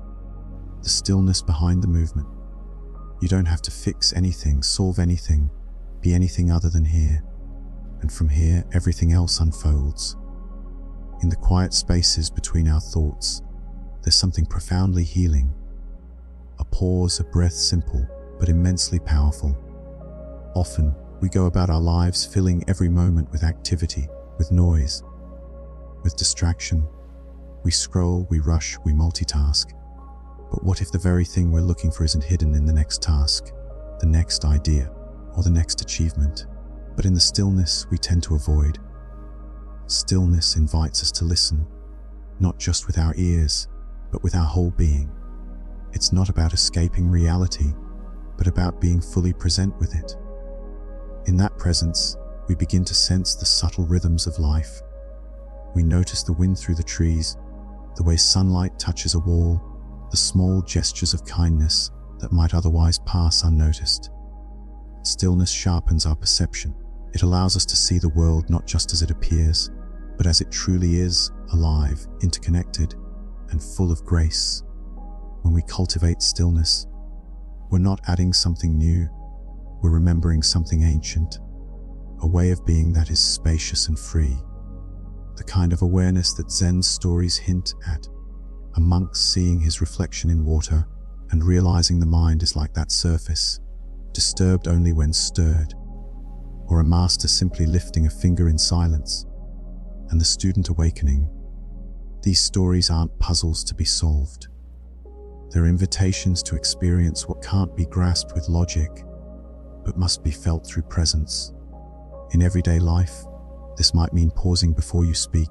the stillness behind the movement. You don't have to fix anything, solve anything, be anything other than here. And from here, everything else unfolds. In the quiet spaces between our thoughts, there's something profoundly healing. A pause, a breath, simple but immensely powerful. Often, we go about our lives filling every moment with activity, with noise, with distraction. We scroll, we rush, we multitask. But what if the very thing we're looking for isn't hidden in the next task, the next idea, or the next achievement, but in the stillness we tend to avoid? Stillness invites us to listen, not just with our ears, but with our whole being. It's not about escaping reality, but about being fully present with it. In that presence, we begin to sense the subtle rhythms of life. We notice the wind through the trees, the way sunlight touches a wall, the small gestures of kindness that might otherwise pass unnoticed. Stillness sharpens our perception. It allows us to see the world not just as it appears, but as it truly is, alive, interconnected, and full of grace. When we cultivate stillness, we're not adding something new, we're remembering something ancient, a way of being that is spacious and free. The kind of awareness that Zen stories hint at. A monk seeing his reflection in water and realizing the mind is like that surface, disturbed only when stirred. Or a master simply lifting a finger in silence, and the student awakening. These stories aren't puzzles to be solved. They're invitations to experience what can't be grasped with logic, but must be felt through presence. In everyday life, this might mean pausing before you speak,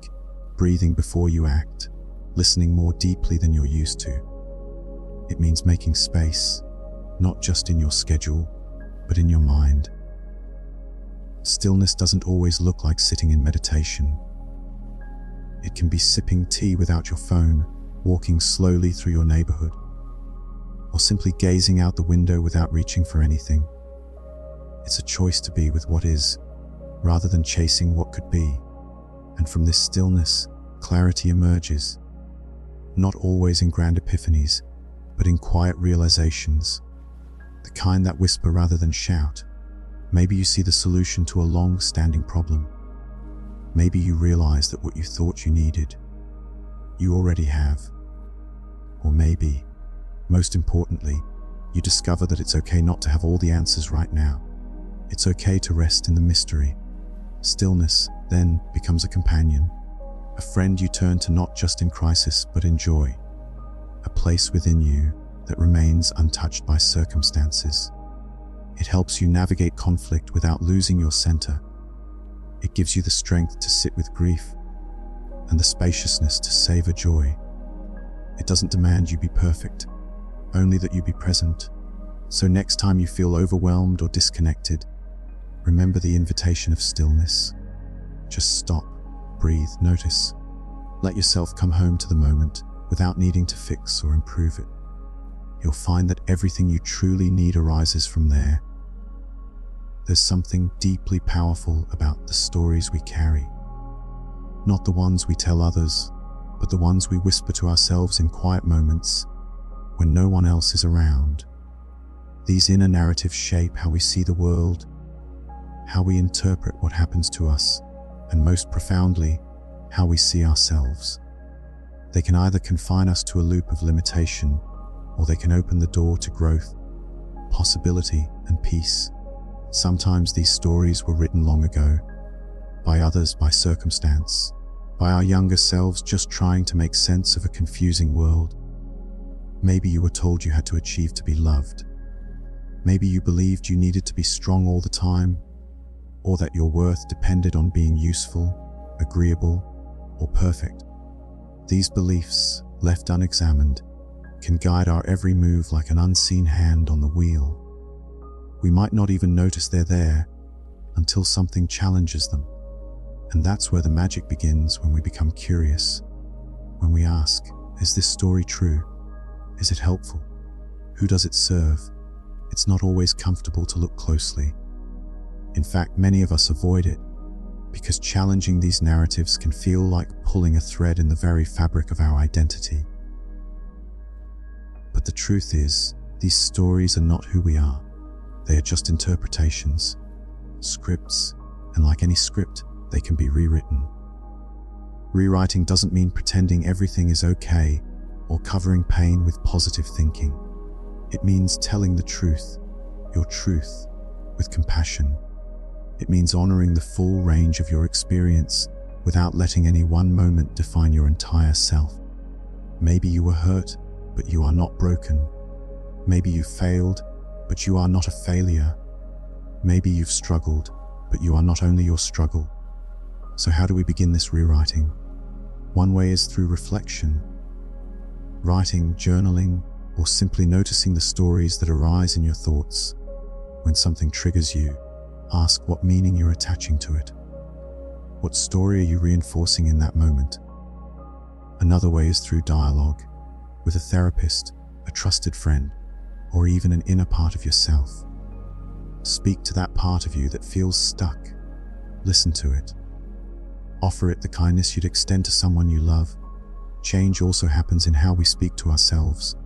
breathing before you act, listening more deeply than you're used to. It means making space, not just in your schedule, but in your mind. Stillness doesn't always look like sitting in meditation. It can be sipping tea without your phone, walking slowly through your neighborhood, or simply gazing out the window without reaching for anything. It's a choice to be with what is, rather than chasing what could be. And from this stillness, clarity emerges, not always in grand epiphanies, but in quiet realizations, the kind that whisper rather than shout. Maybe you see the solution to a long-standing problem. Maybe you realize that what you thought you needed, you already have. Or maybe, most importantly, you discover that it's okay not to have all the answers right now. It's okay to rest in the mystery. Stillness, then, becomes a companion, a friend you turn to not just in crisis but in joy, a place within you that remains untouched by circumstances. It helps you navigate conflict without losing your center. It gives you the strength to sit with grief and the spaciousness to savor joy. It doesn't demand you be perfect, only that you be present. So next time you feel overwhelmed or disconnected, remember the invitation of stillness. Just stop, breathe, notice. Let yourself come home to the moment without needing to fix or improve it. You'll find that everything you truly need arises from there. There's something deeply powerful about the stories we carry. Not the ones we tell others, but the ones we whisper to ourselves in quiet moments when no one else is around. These inner narratives shape how we see the world, how we interpret what happens to us, and most profoundly, how we see ourselves. They can either confine us to a loop of limitation, or they can open the door to growth, possibility, and peace. Sometimes these stories were written long ago, by others by circumstance, by our younger selves just trying to make sense of a confusing world. Maybe you were told you had to achieve to be loved. Maybe you believed you needed to be strong all the time, or that your worth depended on being useful, agreeable, or perfect. These beliefs, left unexamined, can guide our every move like an unseen hand on the wheel. We might not even notice they're there until something challenges them. And that's where the magic begins, when we become curious. When we ask, is this story true? Is it helpful? Who does it serve? It's not always comfortable to look closely. In fact, many of us avoid it because challenging these narratives can feel like pulling a thread in the very fabric of our identity. But the truth is, these stories are not who we are. They are just interpretations, scripts, and like any script, they can be rewritten. Rewriting doesn't mean pretending everything is okay or covering pain with positive thinking. It means telling the truth, your truth, with compassion. It means honoring the full range of your experience without letting any one moment define your entire self. Maybe you were hurt, but you are not broken. Maybe you failed, but you are not a failure. Maybe you've struggled, but you are not only your struggle. So how do we begin this rewriting? One way is through reflection. Writing, journaling, or simply noticing the stories that arise in your thoughts. When something triggers you, ask what meaning you're attaching to it. What story are you reinforcing in that moment? Another way is through dialogue, with a therapist, a trusted friend, or even an inner part of yourself. Speak to that part of you that feels stuck. Listen to it. Offer it the kindness you'd extend to someone you love. Change also happens in how we speak to ourselves.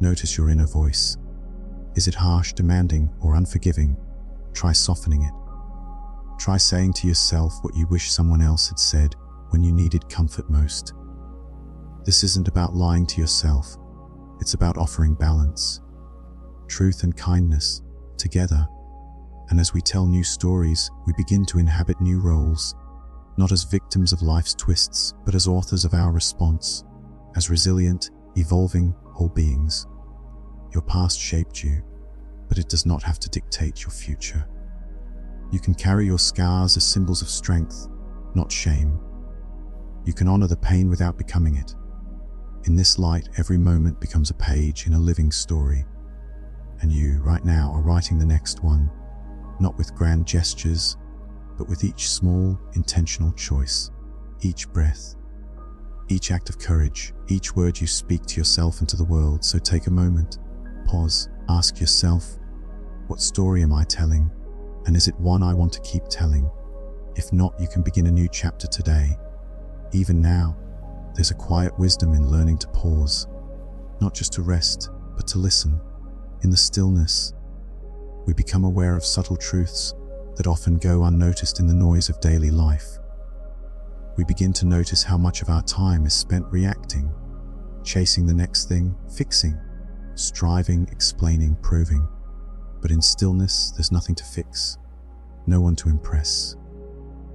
Notice your inner voice. Is it harsh, demanding, or unforgiving? Try softening it. Try saying to yourself what you wish someone else had said when you needed comfort most. This isn't about lying to yourself. It's about offering balance, truth and kindness together. And as we tell new stories, we begin to inhabit new roles, not as victims of life's twists, but as authors of our response, as resilient, evolving whole beings. Your past shaped you, but it does not have to dictate your future. You can carry your scars as symbols of strength, not shame. You can honor the pain without becoming it. In this light, every moment becomes a page in a living story. And you, right now, are writing the next one, not with grand gestures, but with each small, intentional choice, each breath, each act of courage, each word you speak to yourself and to the world. So take a moment, pause, ask yourself, what story am I telling? And is it one I want to keep telling? If not, you can begin a new chapter today. Even now, there's a quiet wisdom in learning to pause, not just to rest, but to listen. In the stillness, we become aware of subtle truths that often go unnoticed in the noise of daily life. We begin to notice how much of our time is spent reacting, chasing the next thing, fixing, striving, explaining, proving. But in stillness, there's nothing to fix, no one to impress.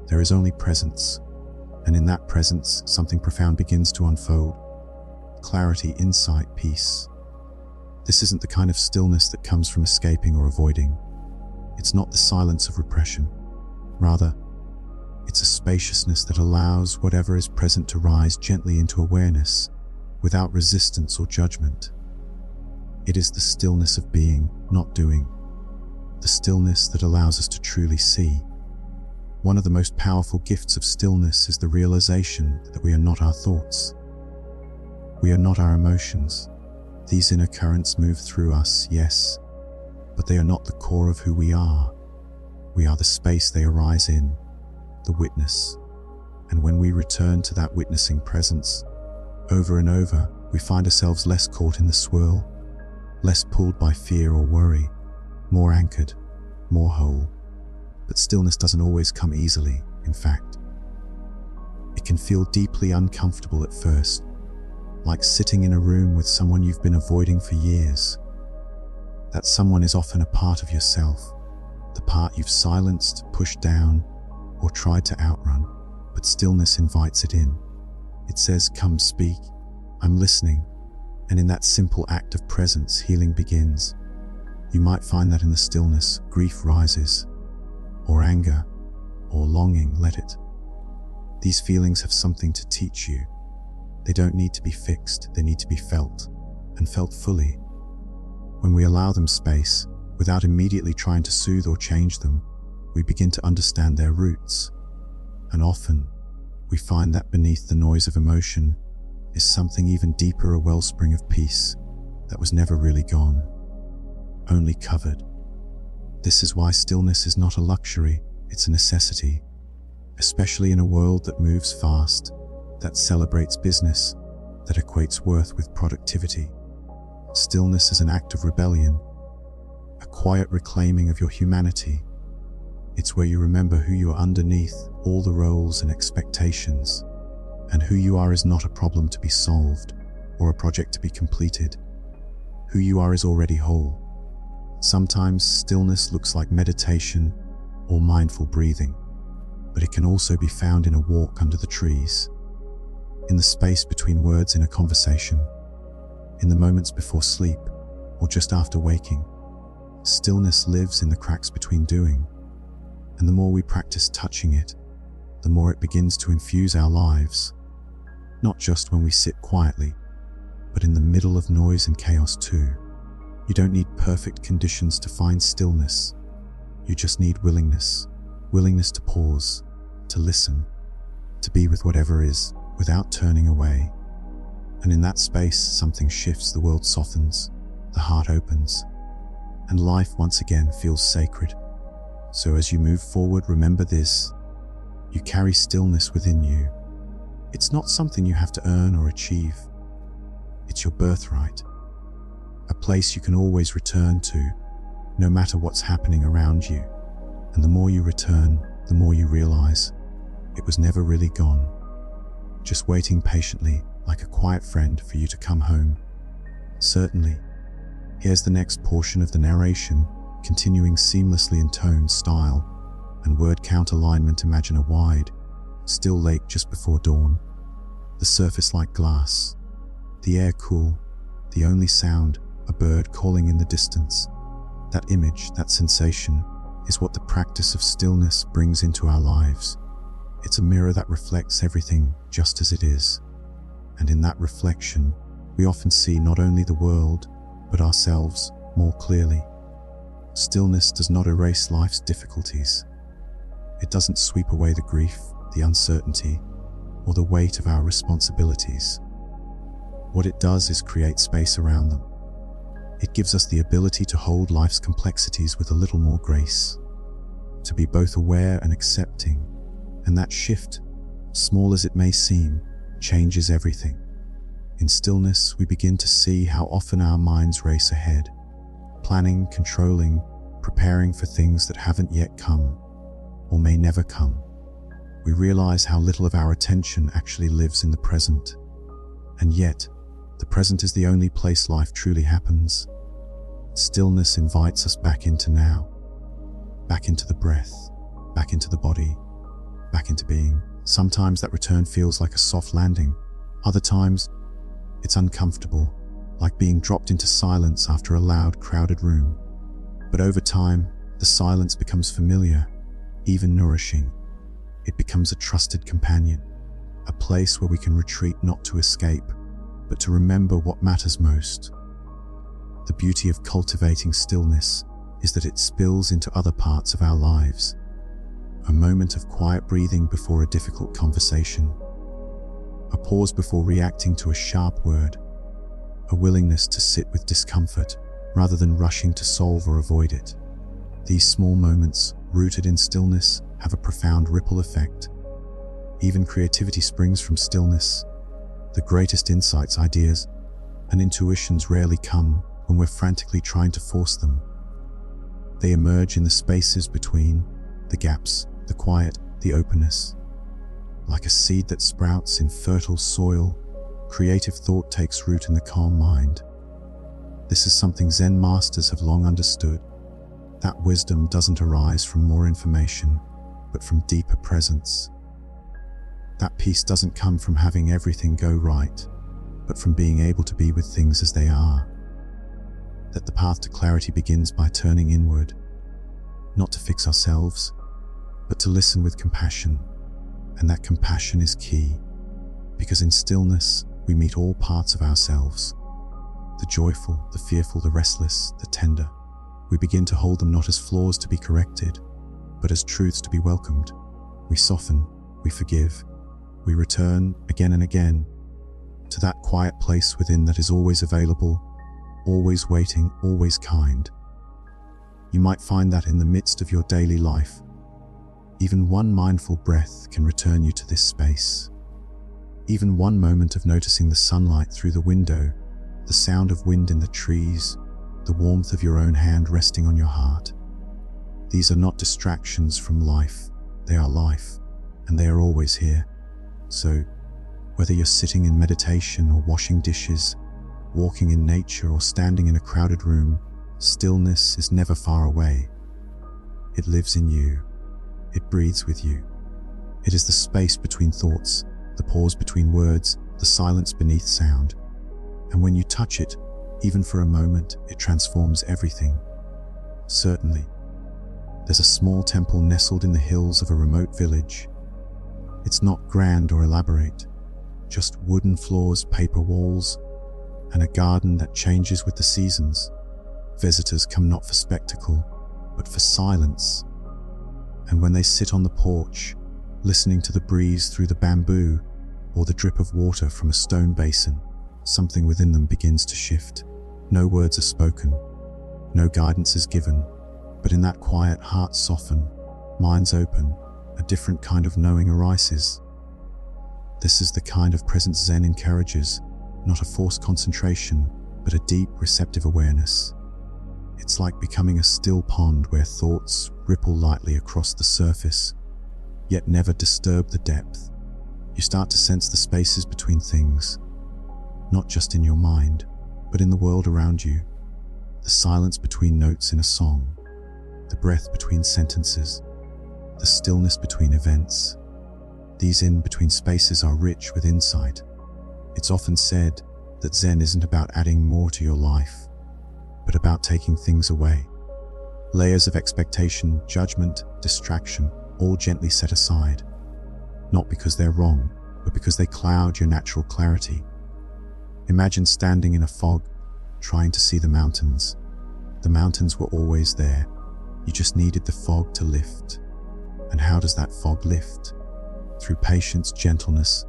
There is only presence, and in that presence, something profound begins to unfold. Clarity, insight, peace. This isn't the kind of stillness that comes from escaping or avoiding. It's not the silence of repression. Rather, it's a spaciousness that allows whatever is present to rise gently into awareness, without resistance or judgment. It is the stillness of being, not doing. The stillness that allows us to truly see. One of the most powerful gifts of stillness is the realization that we are not our thoughts. We are not our emotions. These inner currents move through us, yes, but they are not the core of who we are. We are the space they arise in, the witness. And when we return to that witnessing presence, over and over, we find ourselves less caught in the swirl, less pulled by fear or worry, more anchored, more whole. But stillness doesn't always come easily, in fact. It can feel deeply uncomfortable at first, like sitting in a room with someone you've been avoiding for years. That someone is often a part of yourself, the part you've silenced, pushed down, or tried to outrun, but stillness invites it in. It says, "Come speak, I'm listening." And in that simple act of presence, healing begins. You might find that in the stillness, grief rises, or anger, or longing, let it. These feelings have something to teach you. They don't need to be fixed, they need to be felt, and felt fully. When we allow them space, without immediately trying to soothe or change them, we begin to understand their roots. And often, we find that beneath the noise of emotion is something even deeper, a wellspring of peace that was never really gone. only covered. This is why stillness is not a luxury, it's a necessity, especially in a world that moves fast, that celebrates business, that equates worth with productivity. Stillness is an act of rebellion, a quiet reclaiming of your humanity. It's where you remember who you are underneath all the roles and expectations, and who you are is not a problem to be solved or a project to be completed. Who you are is already whole. Sometimes stillness looks like meditation or mindful breathing, but it can also be found in a walk under the trees, in the space between words in a conversation, in the moments before sleep or just after waking. Stillness lives in the cracks between doing, and the more we practice touching it, the more it begins to infuse our lives, not just when we sit quietly, but in the middle of noise and chaos too. You don't need perfect conditions to find stillness. You just need willingness to pause, to listen, to be with whatever is, without turning away. And in that space, something shifts, the world softens, the heart opens, and life once again feels sacred. So as you move forward, remember this: you carry stillness within you. It's not something you have to earn or achieve. It's your birthright, a place you can always return to, no matter what's happening around you. And the more you return, the more you realize it was never really gone, just waiting patiently like a quiet friend for you to come home. Certainly. Here's the next portion of the narration, continuing seamlessly in tone, style, and word count alignment. Imagine a wide, still lake just before dawn, the surface like glass, the air cool, the only sound a bird calling in the distance. That image, that sensation, is what the practice of stillness brings into our lives. It's a mirror that reflects everything just as it is. And in that reflection, we often see not only the world, but ourselves more clearly. Stillness does not erase life's difficulties. It doesn't sweep away the grief, the uncertainty, or the weight of our responsibilities. What it does is create space around them. It gives us the ability to hold life's complexities with a little more grace, to be both aware and accepting. And that shift, small as it may seem, changes everything. In stillness, we begin to see how often our minds race ahead, planning, controlling, preparing for things that haven't yet come, or may never come. We realize how little of our attention actually lives in the present. And yet, the present is the only place life truly happens. Stillness invites us back into now, back into the breath, back into the body, back into being. Sometimes that return feels like a soft landing. Other times, it's uncomfortable, like being dropped into silence after a loud, crowded room. But over time, the silence becomes familiar, even nourishing. It becomes a trusted companion, a place where we can retreat not to escape, but to remember what matters most. The beauty of cultivating stillness is that it spills into other parts of our lives. A moment of quiet breathing before a difficult conversation, a pause before reacting to a sharp word, a willingness to sit with discomfort rather than rushing to solve or avoid it. These small moments, rooted in stillness, have a profound ripple effect. Even creativity springs from stillness. The greatest insights, ideas, and intuitions rarely come when we're frantically trying to force them. They emerge in the spaces between, the gaps, the quiet, the openness. Like a seed that sprouts in fertile soil, creative thought takes root in the calm mind. This is something Zen masters have long understood. That wisdom doesn't arise from more information, but from deeper presence. That peace doesn't come from having everything go right, but from being able to be with things as they are. That the path to clarity begins by turning inward, not to fix ourselves, but to listen with compassion. And that compassion is key, because in stillness, we meet all parts of ourselves. The joyful, the fearful, the restless, the tender. We begin to hold them not as flaws to be corrected, but as truths to be welcomed. We soften, we forgive, we return again and again to that quiet place within that is always available, always waiting, always kind. You might find that in the midst of your daily life, even one mindful breath can return you to this space. Even one moment of noticing the sunlight through the window, the sound of wind in the trees, the warmth of your own hand resting on your heart. These are not distractions from life, they are life, and they are always here. So, whether you're sitting in meditation or washing dishes, walking in nature or standing in a crowded room, stillness is never far away. It lives in you. It breathes with you. It is the space between thoughts, the pause between words, the silence beneath sound. And when you touch it, even for a moment, it transforms everything. Certainly, there's a small temple nestled in the hills of a remote village. It's not grand or elaborate, just wooden floors, paper walls, and a garden that changes with the seasons. Visitors come not for spectacle, but for silence. And when they sit on the porch, listening to the breeze through the bamboo or the drip of water from a stone basin, something within them begins to shift. No words are spoken, no guidance is given, but in that quiet, hearts soften, minds open, a different kind of knowing arises. This is the kind of presence Zen encourages, not a forced concentration, but a deep, receptive awareness. It's like becoming a still pond where thoughts ripple lightly across the surface, yet never disturb the depth. You start to sense the spaces between things, not just in your mind, but in the world around you. The silence between notes in a song, the breath between sentences, the stillness between events. These in-between spaces are rich with insight. It's often said that Zen isn't about adding more to your life, but about taking things away. Layers of expectation, judgment, distraction, all gently set aside. Not because they're wrong, but because they cloud your natural clarity. Imagine standing in a fog, trying to see the mountains. The mountains were always there. You just needed the fog to lift. And how does that fog lift? Through patience, gentleness,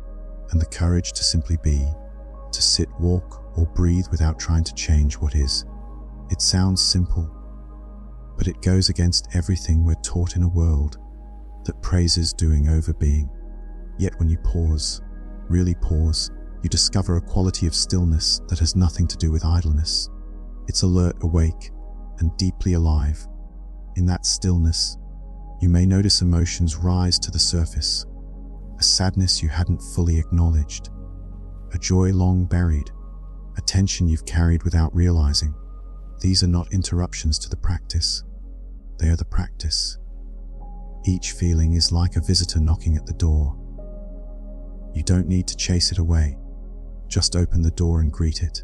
and the courage to simply be, to sit, walk, or breathe without trying to change what is. It sounds simple, but it goes against everything we're taught in a world that praises doing over being. Yet when you pause, really pause, you discover a quality of stillness that has nothing to do with idleness. It's alert, awake, and deeply alive. In that stillness, you may notice emotions rise to the surface, a sadness you hadn't fully acknowledged, a joy long buried, a tension you've carried without realizing. These are not interruptions to the practice, they are the practice. Each feeling is like a visitor knocking at the door. You don't need to chase it away, just open the door and greet it.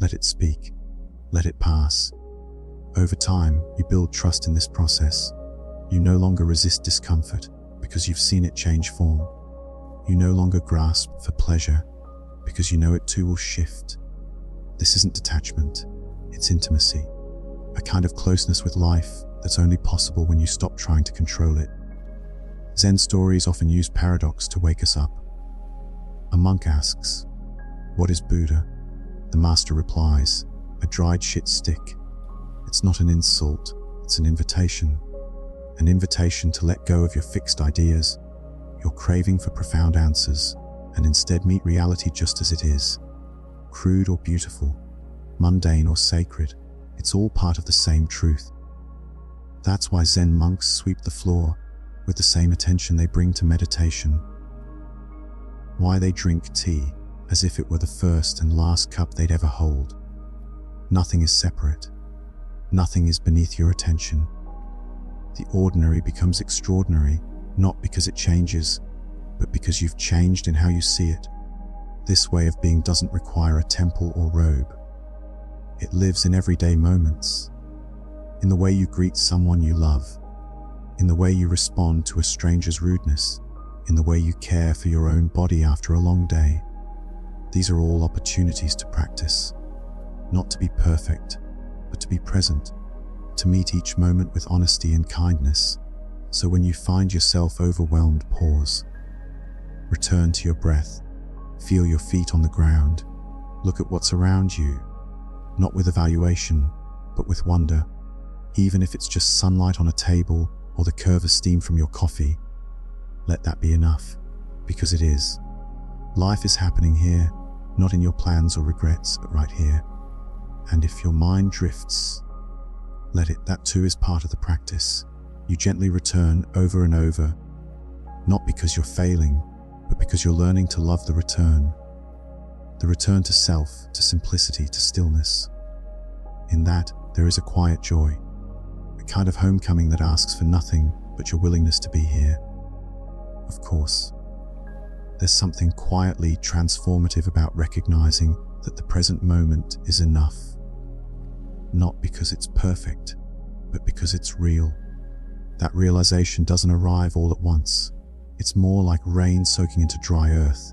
Let it speak, let it pass. Over time, you build trust in this process. You no longer resist discomfort because you've seen it change form. You no longer grasp for pleasure because you know it too will shift. This isn't detachment, it's intimacy, a kind of closeness with life that's only possible when you stop trying to control it. Zen stories often use paradox to wake us up. A monk asks, "What is Buddha?" The master replies, "A dried shit stick." It's not an insult, it's an invitation. An invitation to let go of your fixed ideas, your craving for profound answers, and instead meet reality just as it is. Crude or beautiful, mundane or sacred, it's all part of the same truth. That's why Zen monks sweep the floor with the same attention they bring to meditation. Why they drink tea as if it were the first and last cup they'd ever hold. Nothing is separate. Nothing is beneath your attention. The ordinary becomes extraordinary, not because it changes, but because you've changed in how you see it. This way of being doesn't require a temple or robe. It lives in everyday moments, in the way you greet someone you love, in the way you respond to a stranger's rudeness, in the way you care for your own body after a long day. These are all opportunities to practice, not to be perfect, but to be present, to meet each moment with honesty and kindness. So when you find yourself overwhelmed, pause. Return to your breath. Feel your feet on the ground. Look at what's around you, not with evaluation, but with wonder. even if it's just sunlight on a table or the curve of steam from your coffee. Let that be enough, because it is. Life is happening here, not in your plans or regrets, but right here. And if your mind drifts, let it. That too is part of the practice. You gently return over and over, not because you're failing, but because you're learning to love the return. The return to self, to simplicity, to stillness. In that, there is a quiet joy, a kind of homecoming that asks for nothing but your willingness to be here. Of course, there's something quietly transformative about recognizing that the present moment is enough. Not because it's perfect, but because it's real. That realization doesn't arrive all at once. It's more like rain soaking into dry earth,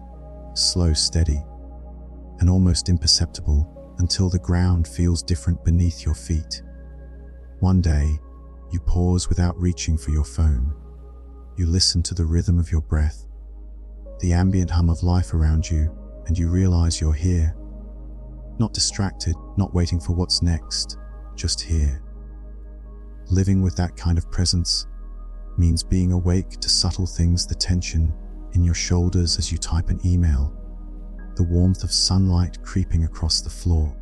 slow, steady, and almost imperceptible until the ground feels different beneath your feet. One day, you pause without reaching for your phone. You listen to the rhythm of your breath, the ambient hum of life around you, and you realize you're here. Not distracted, not waiting for what's next, just here. Living with that kind of presence means being awake to subtle things, the tension in your shoulders as you type an email, the warmth of sunlight creeping across the floor,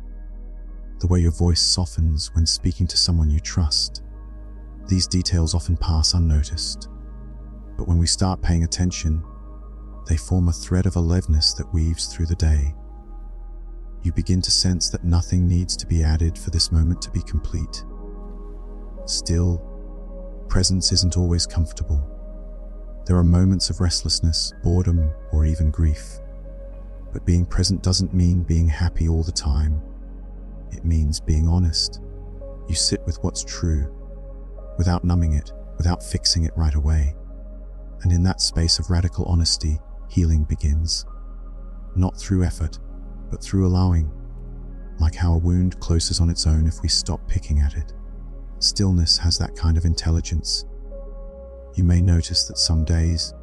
the way your voice softens when speaking to someone you trust. These details often pass unnoticed, but when we start paying attention, they form a thread of aliveness that weaves through the day. You begin to sense that nothing needs to be added for this moment to be complete. Still, presence isn't always comfortable. There are moments of restlessness, boredom, or even grief. But being present doesn't mean being happy all the time. It means being honest. You sit with what's true, without numbing it, without fixing it right away. And in that space of radical honesty, healing begins. Not through effort, but through allowing, like how a wound closes on its own if we stop picking at it. Stillness has that kind of intelligence. You may notice that some days,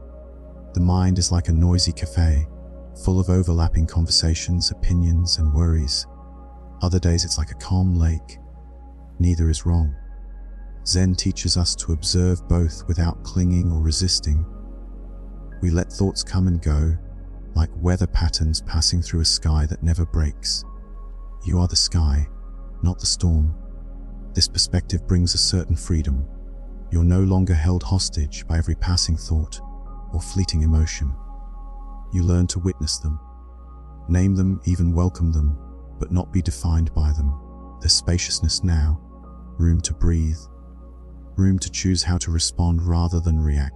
the mind is like a noisy cafe, full of overlapping conversations, opinions, and worries. Other days it's like a calm lake. Neither is wrong. Zen teaches us to observe both without clinging or resisting. We let thoughts come and go, like weather patterns passing through a sky that never breaks. You are the sky, not the storm. This perspective brings a certain freedom. You're no longer held hostage by every passing thought or fleeting emotion. You learn to witness them, name them, even welcome them, but not be defined by them. There's spaciousness now, room to breathe, room to choose how to respond rather than react.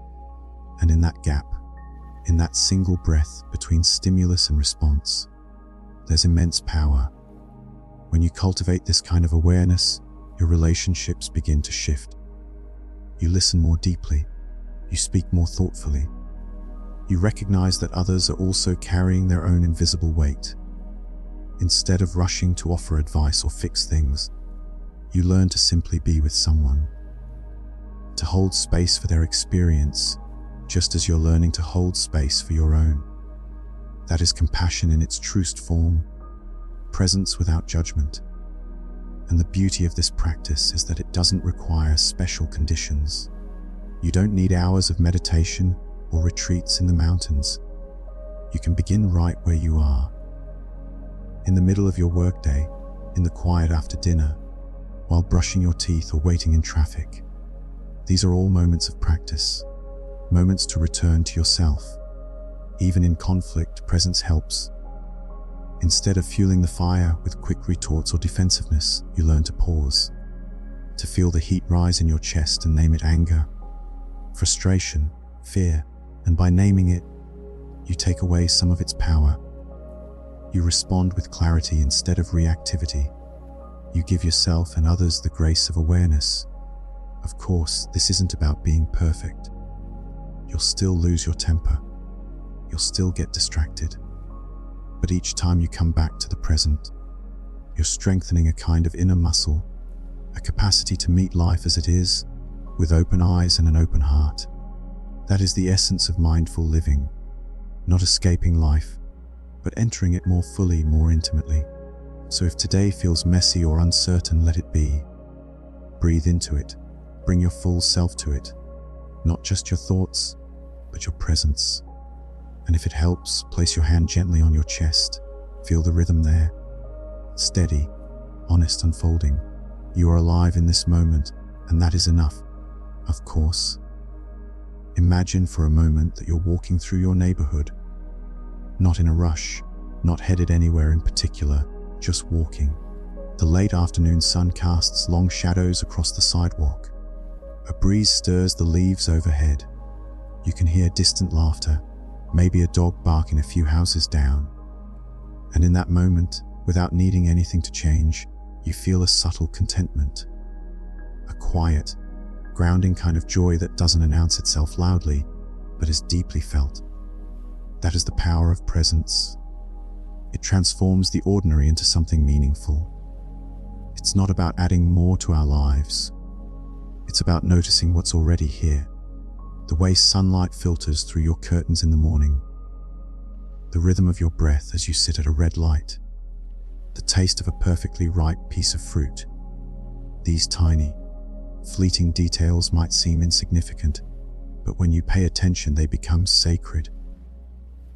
And in that gap, in that single breath between stimulus and response, there's immense power. When you cultivate this kind of awareness, your relationships begin to shift. You listen more deeply, you speak more thoughtfully. You recognize that others are also carrying their own invisible weight. Instead of rushing to offer advice or fix things, you learn to simply be with someone, to hold space for their experience, just as you're learning to hold space for your own. That is compassion in its truest form, presence without judgment. And the beauty of this practice is that it doesn't require special conditions. You don't need hours of meditation or retreats in the mountains. You can begin right where you are, in the middle of your workday, in the quiet after dinner, while brushing your teeth or waiting in traffic. These are all moments of practice, moments to return to yourself. Even in conflict, presence helps. Instead of fueling the fire with quick retorts or defensiveness, you learn to pause, to feel the heat rise in your chest and name it: anger, frustration, fear, and by naming it, you take away some of its power. You respond with clarity instead of reactivity. You give yourself and others the grace of awareness. Of course, this isn't about being perfect. You'll still lose your temper. You'll still get distracted. But each time you come back to the present, you're strengthening a kind of inner muscle, a capacity to meet life as it is, with open eyes and an open heart. That is the essence of mindful living, not escaping life, but entering it more fully, more intimately. So if today feels messy or uncertain, let it be. breathe into it. Bring your full self to it. Not just your thoughts, but your presence. And if it helps, place your hand gently on your chest. Feel the rhythm there. Steady, honest unfolding. You are alive in this moment, and that is enough, of course. Imagine for a moment that you're walking through your neighborhood. Not in a rush, not headed anywhere in particular, just walking. The late afternoon sun casts long shadows across the sidewalk. A breeze stirs the leaves overhead. You can hear distant laughter, maybe a dog barking a few houses down. And in that moment, without needing anything to change, you feel a subtle contentment. A quiet, grounding kind of joy that doesn't announce itself loudly, but is deeply felt. That is the power of presence. It transforms the ordinary into something meaningful. It's not about adding more to our lives. It's about noticing what's already here. The way sunlight filters through your curtains in the morning. The rhythm of your breath as you sit at a red light. The taste of a perfectly ripe piece of fruit. These tiny, fleeting details might seem insignificant, but when you pay attention, they become sacred.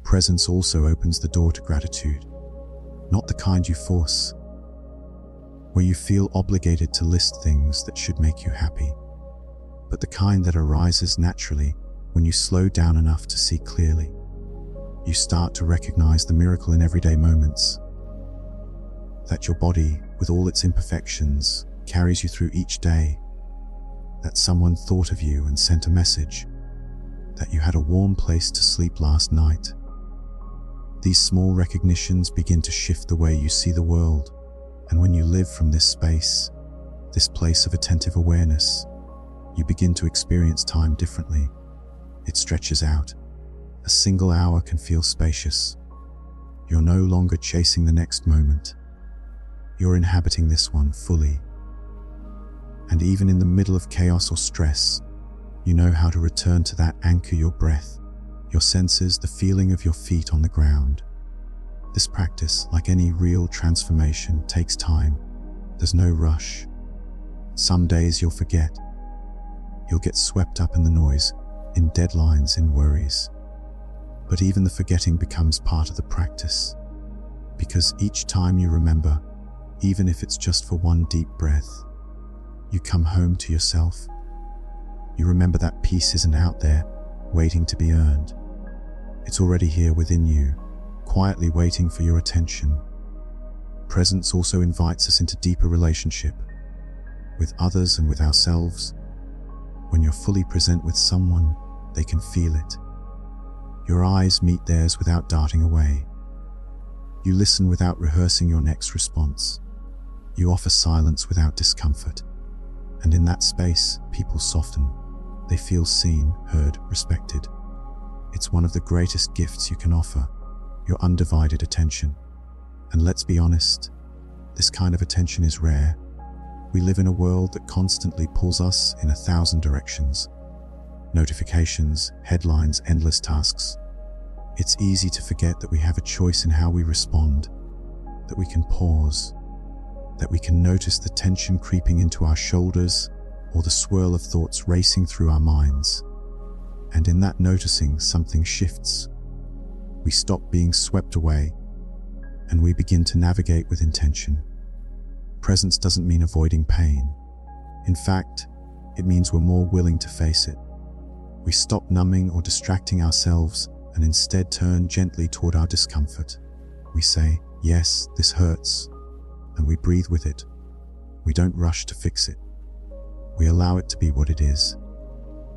Presence also opens the door to gratitude. Not the kind you force, where you feel obligated to list things that should make you happy, but the kind that arises naturally when you slow down enough to see clearly. You start to recognize the miracle in everyday moments. That your body, with all its imperfections, carries you through each day. That someone thought of you and sent a message. That you had a warm place to sleep last night. These small recognitions begin to shift the way you see the world. And when you live from this space, this place of attentive awareness, you begin to experience time differently. It stretches out. A single hour can feel spacious. You're no longer chasing the next moment. You're inhabiting this one fully. And even in the middle of chaos or stress, you know how to return to that anchor: your breath, your senses, the feeling of your feet on the ground. This practice, like any real transformation, takes time. There's no rush. Some days you'll forget. You'll get swept up in the noise, in deadlines, in worries. But even the forgetting becomes part of the practice. Because each time you remember, even if it's just for one deep breath, you come home to yourself. You remember that peace isn't out there, waiting to be earned. It's already here within you, quietly waiting for your attention. Presence also invites us into deeper relationship, with others and with ourselves. When you're fully present with someone, they can feel it. Your eyes meet theirs without darting away. You listen without rehearsing your next response. You offer silence without discomfort. And in that space, people soften. They feel seen, heard, respected. It's one of the greatest gifts you can offer, your undivided attention. And let's be honest, this kind of attention is rare. We live in a world that constantly pulls us in 1,000 directions. Notifications, headlines, endless tasks. It's easy to forget that we have a choice in how we respond, that we can pause, that we can notice the tension creeping into our shoulders or the swirl of thoughts racing through our minds. And in that noticing, something shifts. We stop being swept away, and we begin to navigate with intention. Presence doesn't mean avoiding pain. In fact, it means we're more willing to face it. We stop numbing or distracting ourselves and instead turn gently toward our discomfort. We say, yes, this hurts, and we breathe with it. We don't rush to fix it. We allow it to be what it is.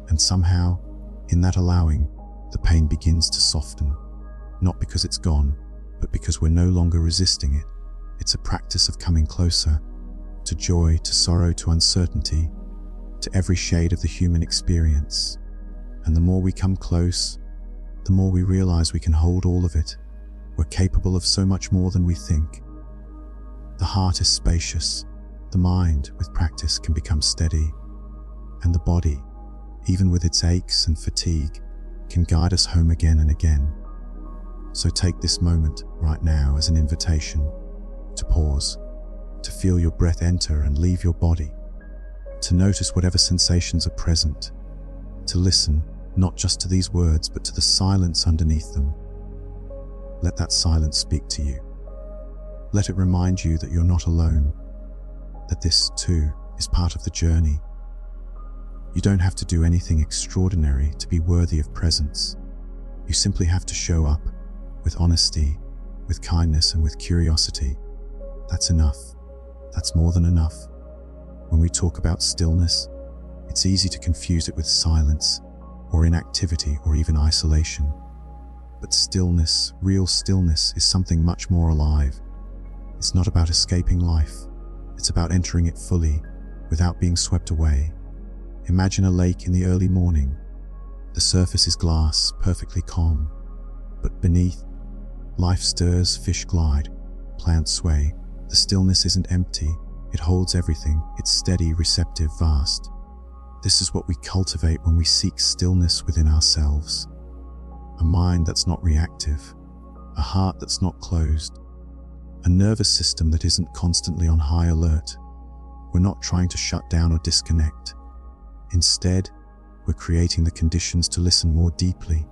And somehow, in that allowing, the pain begins to soften. Not because it's gone, but because we're no longer resisting it. It's a practice of coming closer, to joy, to sorrow, to uncertainty, to every shade of the human experience. And the more we come close, the more we realize we can hold all of it. We're capable of so much more than we think. The heart is spacious. The mind, with practice, can become steady. And the body, even with its aches and fatigue, can guide us home again and again. So take this moment right now as an invitation to pause, to feel your breath enter and leave your body, to notice whatever sensations are present, to listen not just to these words but to the silence underneath them. Let that silence speak to you. Let it remind you that you're not alone, that this too is part of the journey. You don't have to do anything extraordinary to be worthy of presence. You simply have to show up with honesty, with kindness, and with curiosity. That's enough. That's more than enough. When we talk about stillness, it's easy to confuse it with silence, or inactivity, or even isolation. But stillness, real stillness, is something much more alive. It's not about escaping life. It's about entering it fully, without being swept away. Imagine a lake in the early morning. The surface is glass, perfectly calm. But beneath, life stirs, fish glide, plants sway. The stillness isn't empty. It holds everything. It's steady, receptive, vast. This is what we cultivate when we seek stillness within ourselves. A mind that's not reactive, a heart that's not closed, a nervous system that isn't constantly on high alert. We're not trying to shut down or disconnect. Instead, we're creating the conditions to listen more deeply,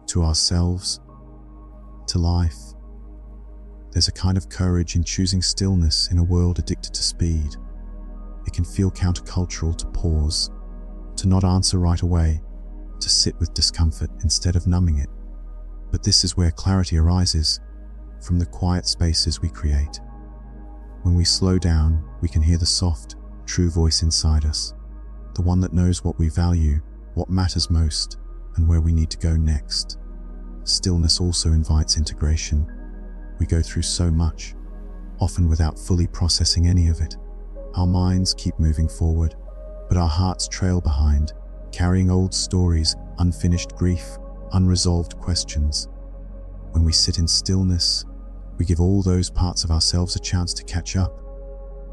to ourselves, to life. There's a kind of courage in choosing stillness in a world addicted to speed. It can feel countercultural to pause, to not answer right away, to sit with discomfort instead of numbing it. But this is where clarity arises, from the quiet spaces we create. When we slow down, we can hear the soft, true voice inside us, the one that knows what we value, what matters most, and where we need to go next. Stillness also invites integration. We go through so much, often without fully processing any of it. Our minds keep moving forward, but our hearts trail behind, carrying old stories, unfinished grief, unresolved questions. When we sit in stillness, we give all those parts of ourselves a chance to catch up.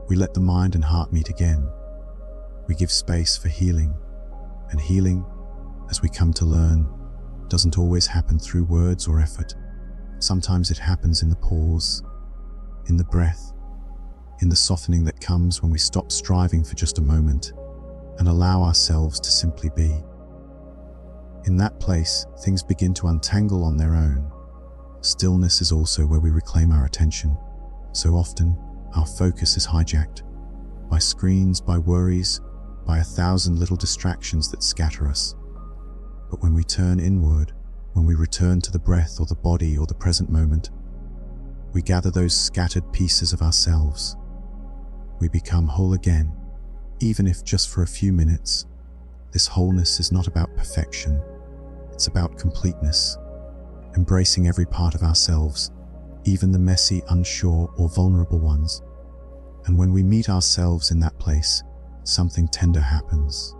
We let the mind and heart meet again. We give space for healing, and healing, as we come to learn, doesn't always happen through words or effort. Sometimes it happens in the pause, in the breath, in the softening that comes when we stop striving for just a moment and allow ourselves to simply be. In that place, things begin to untangle on their own. Stillness is also where we reclaim our attention. So often, our focus is hijacked by screens, by worries, by 1,000 little distractions that scatter us. But when we turn inward, when we return to the breath or the body or the present moment, we gather those scattered pieces of ourselves. We become whole again, even if just for a few minutes. This wholeness is not about perfection. It's about completeness, embracing every part of ourselves, even the messy, unsure, or vulnerable ones. And when we meet ourselves in that place, something tender happens.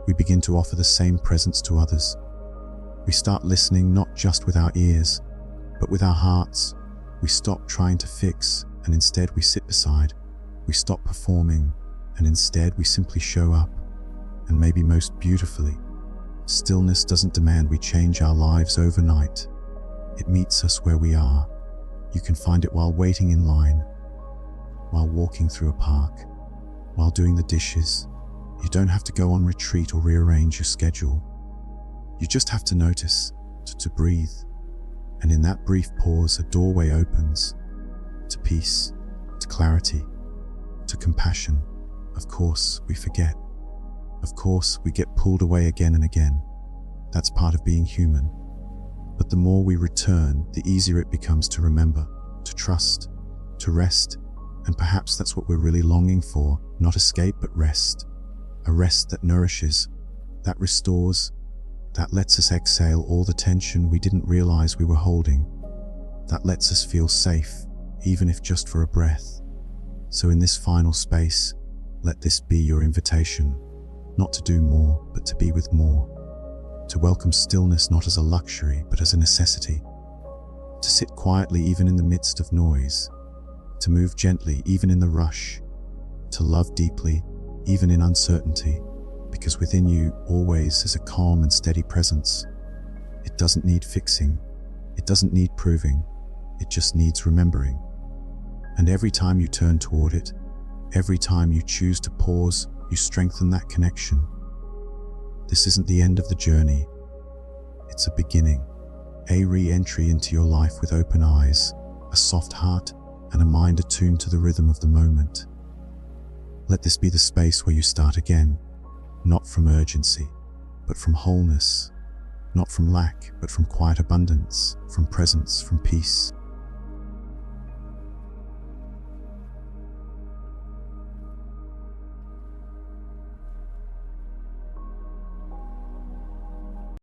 We begin to offer the same presence to others. We start listening not just with our ears, but with our hearts. We stop trying to fix, and instead we sit beside. We stop performing, and instead we simply show up. And maybe most beautifully, stillness doesn't demand we change our lives overnight. It meets us where we are. You can find it while waiting in line, while walking through a park, while doing the dishes. You don't have to go on retreat or rearrange your schedule. You just have to notice, to breathe. And in that brief pause, a doorway opens to peace, to clarity, to compassion. Of course, we forget. Of course, we get pulled away again and again. That's part of being human. But the more we return, the easier it becomes to remember, to trust, to rest. And perhaps that's what we're really longing for, not escape but rest. A rest that nourishes, that restores, that lets us exhale all the tension we didn't realize we were holding, that lets us feel safe, even if just for a breath. So in this final space, let this be your invitation, not to do more, but to be with more, to welcome stillness not as a luxury, but as a necessity, to sit quietly even in the midst of noise, to move gently even in the rush, to love deeply even in uncertainty, because within you always is a calm and steady presence. It doesn't need fixing, it doesn't need proving, it just needs remembering. And every time you turn toward it, every time you choose to pause, you strengthen that connection. This isn't the end of the journey. It's a beginning, a re-entry into your life with open eyes, a soft heart, and a mind attuned to the rhythm of the moment. Let this be the space where you start again, not from urgency, but from wholeness, not from lack, but from quiet abundance, from presence, from peace.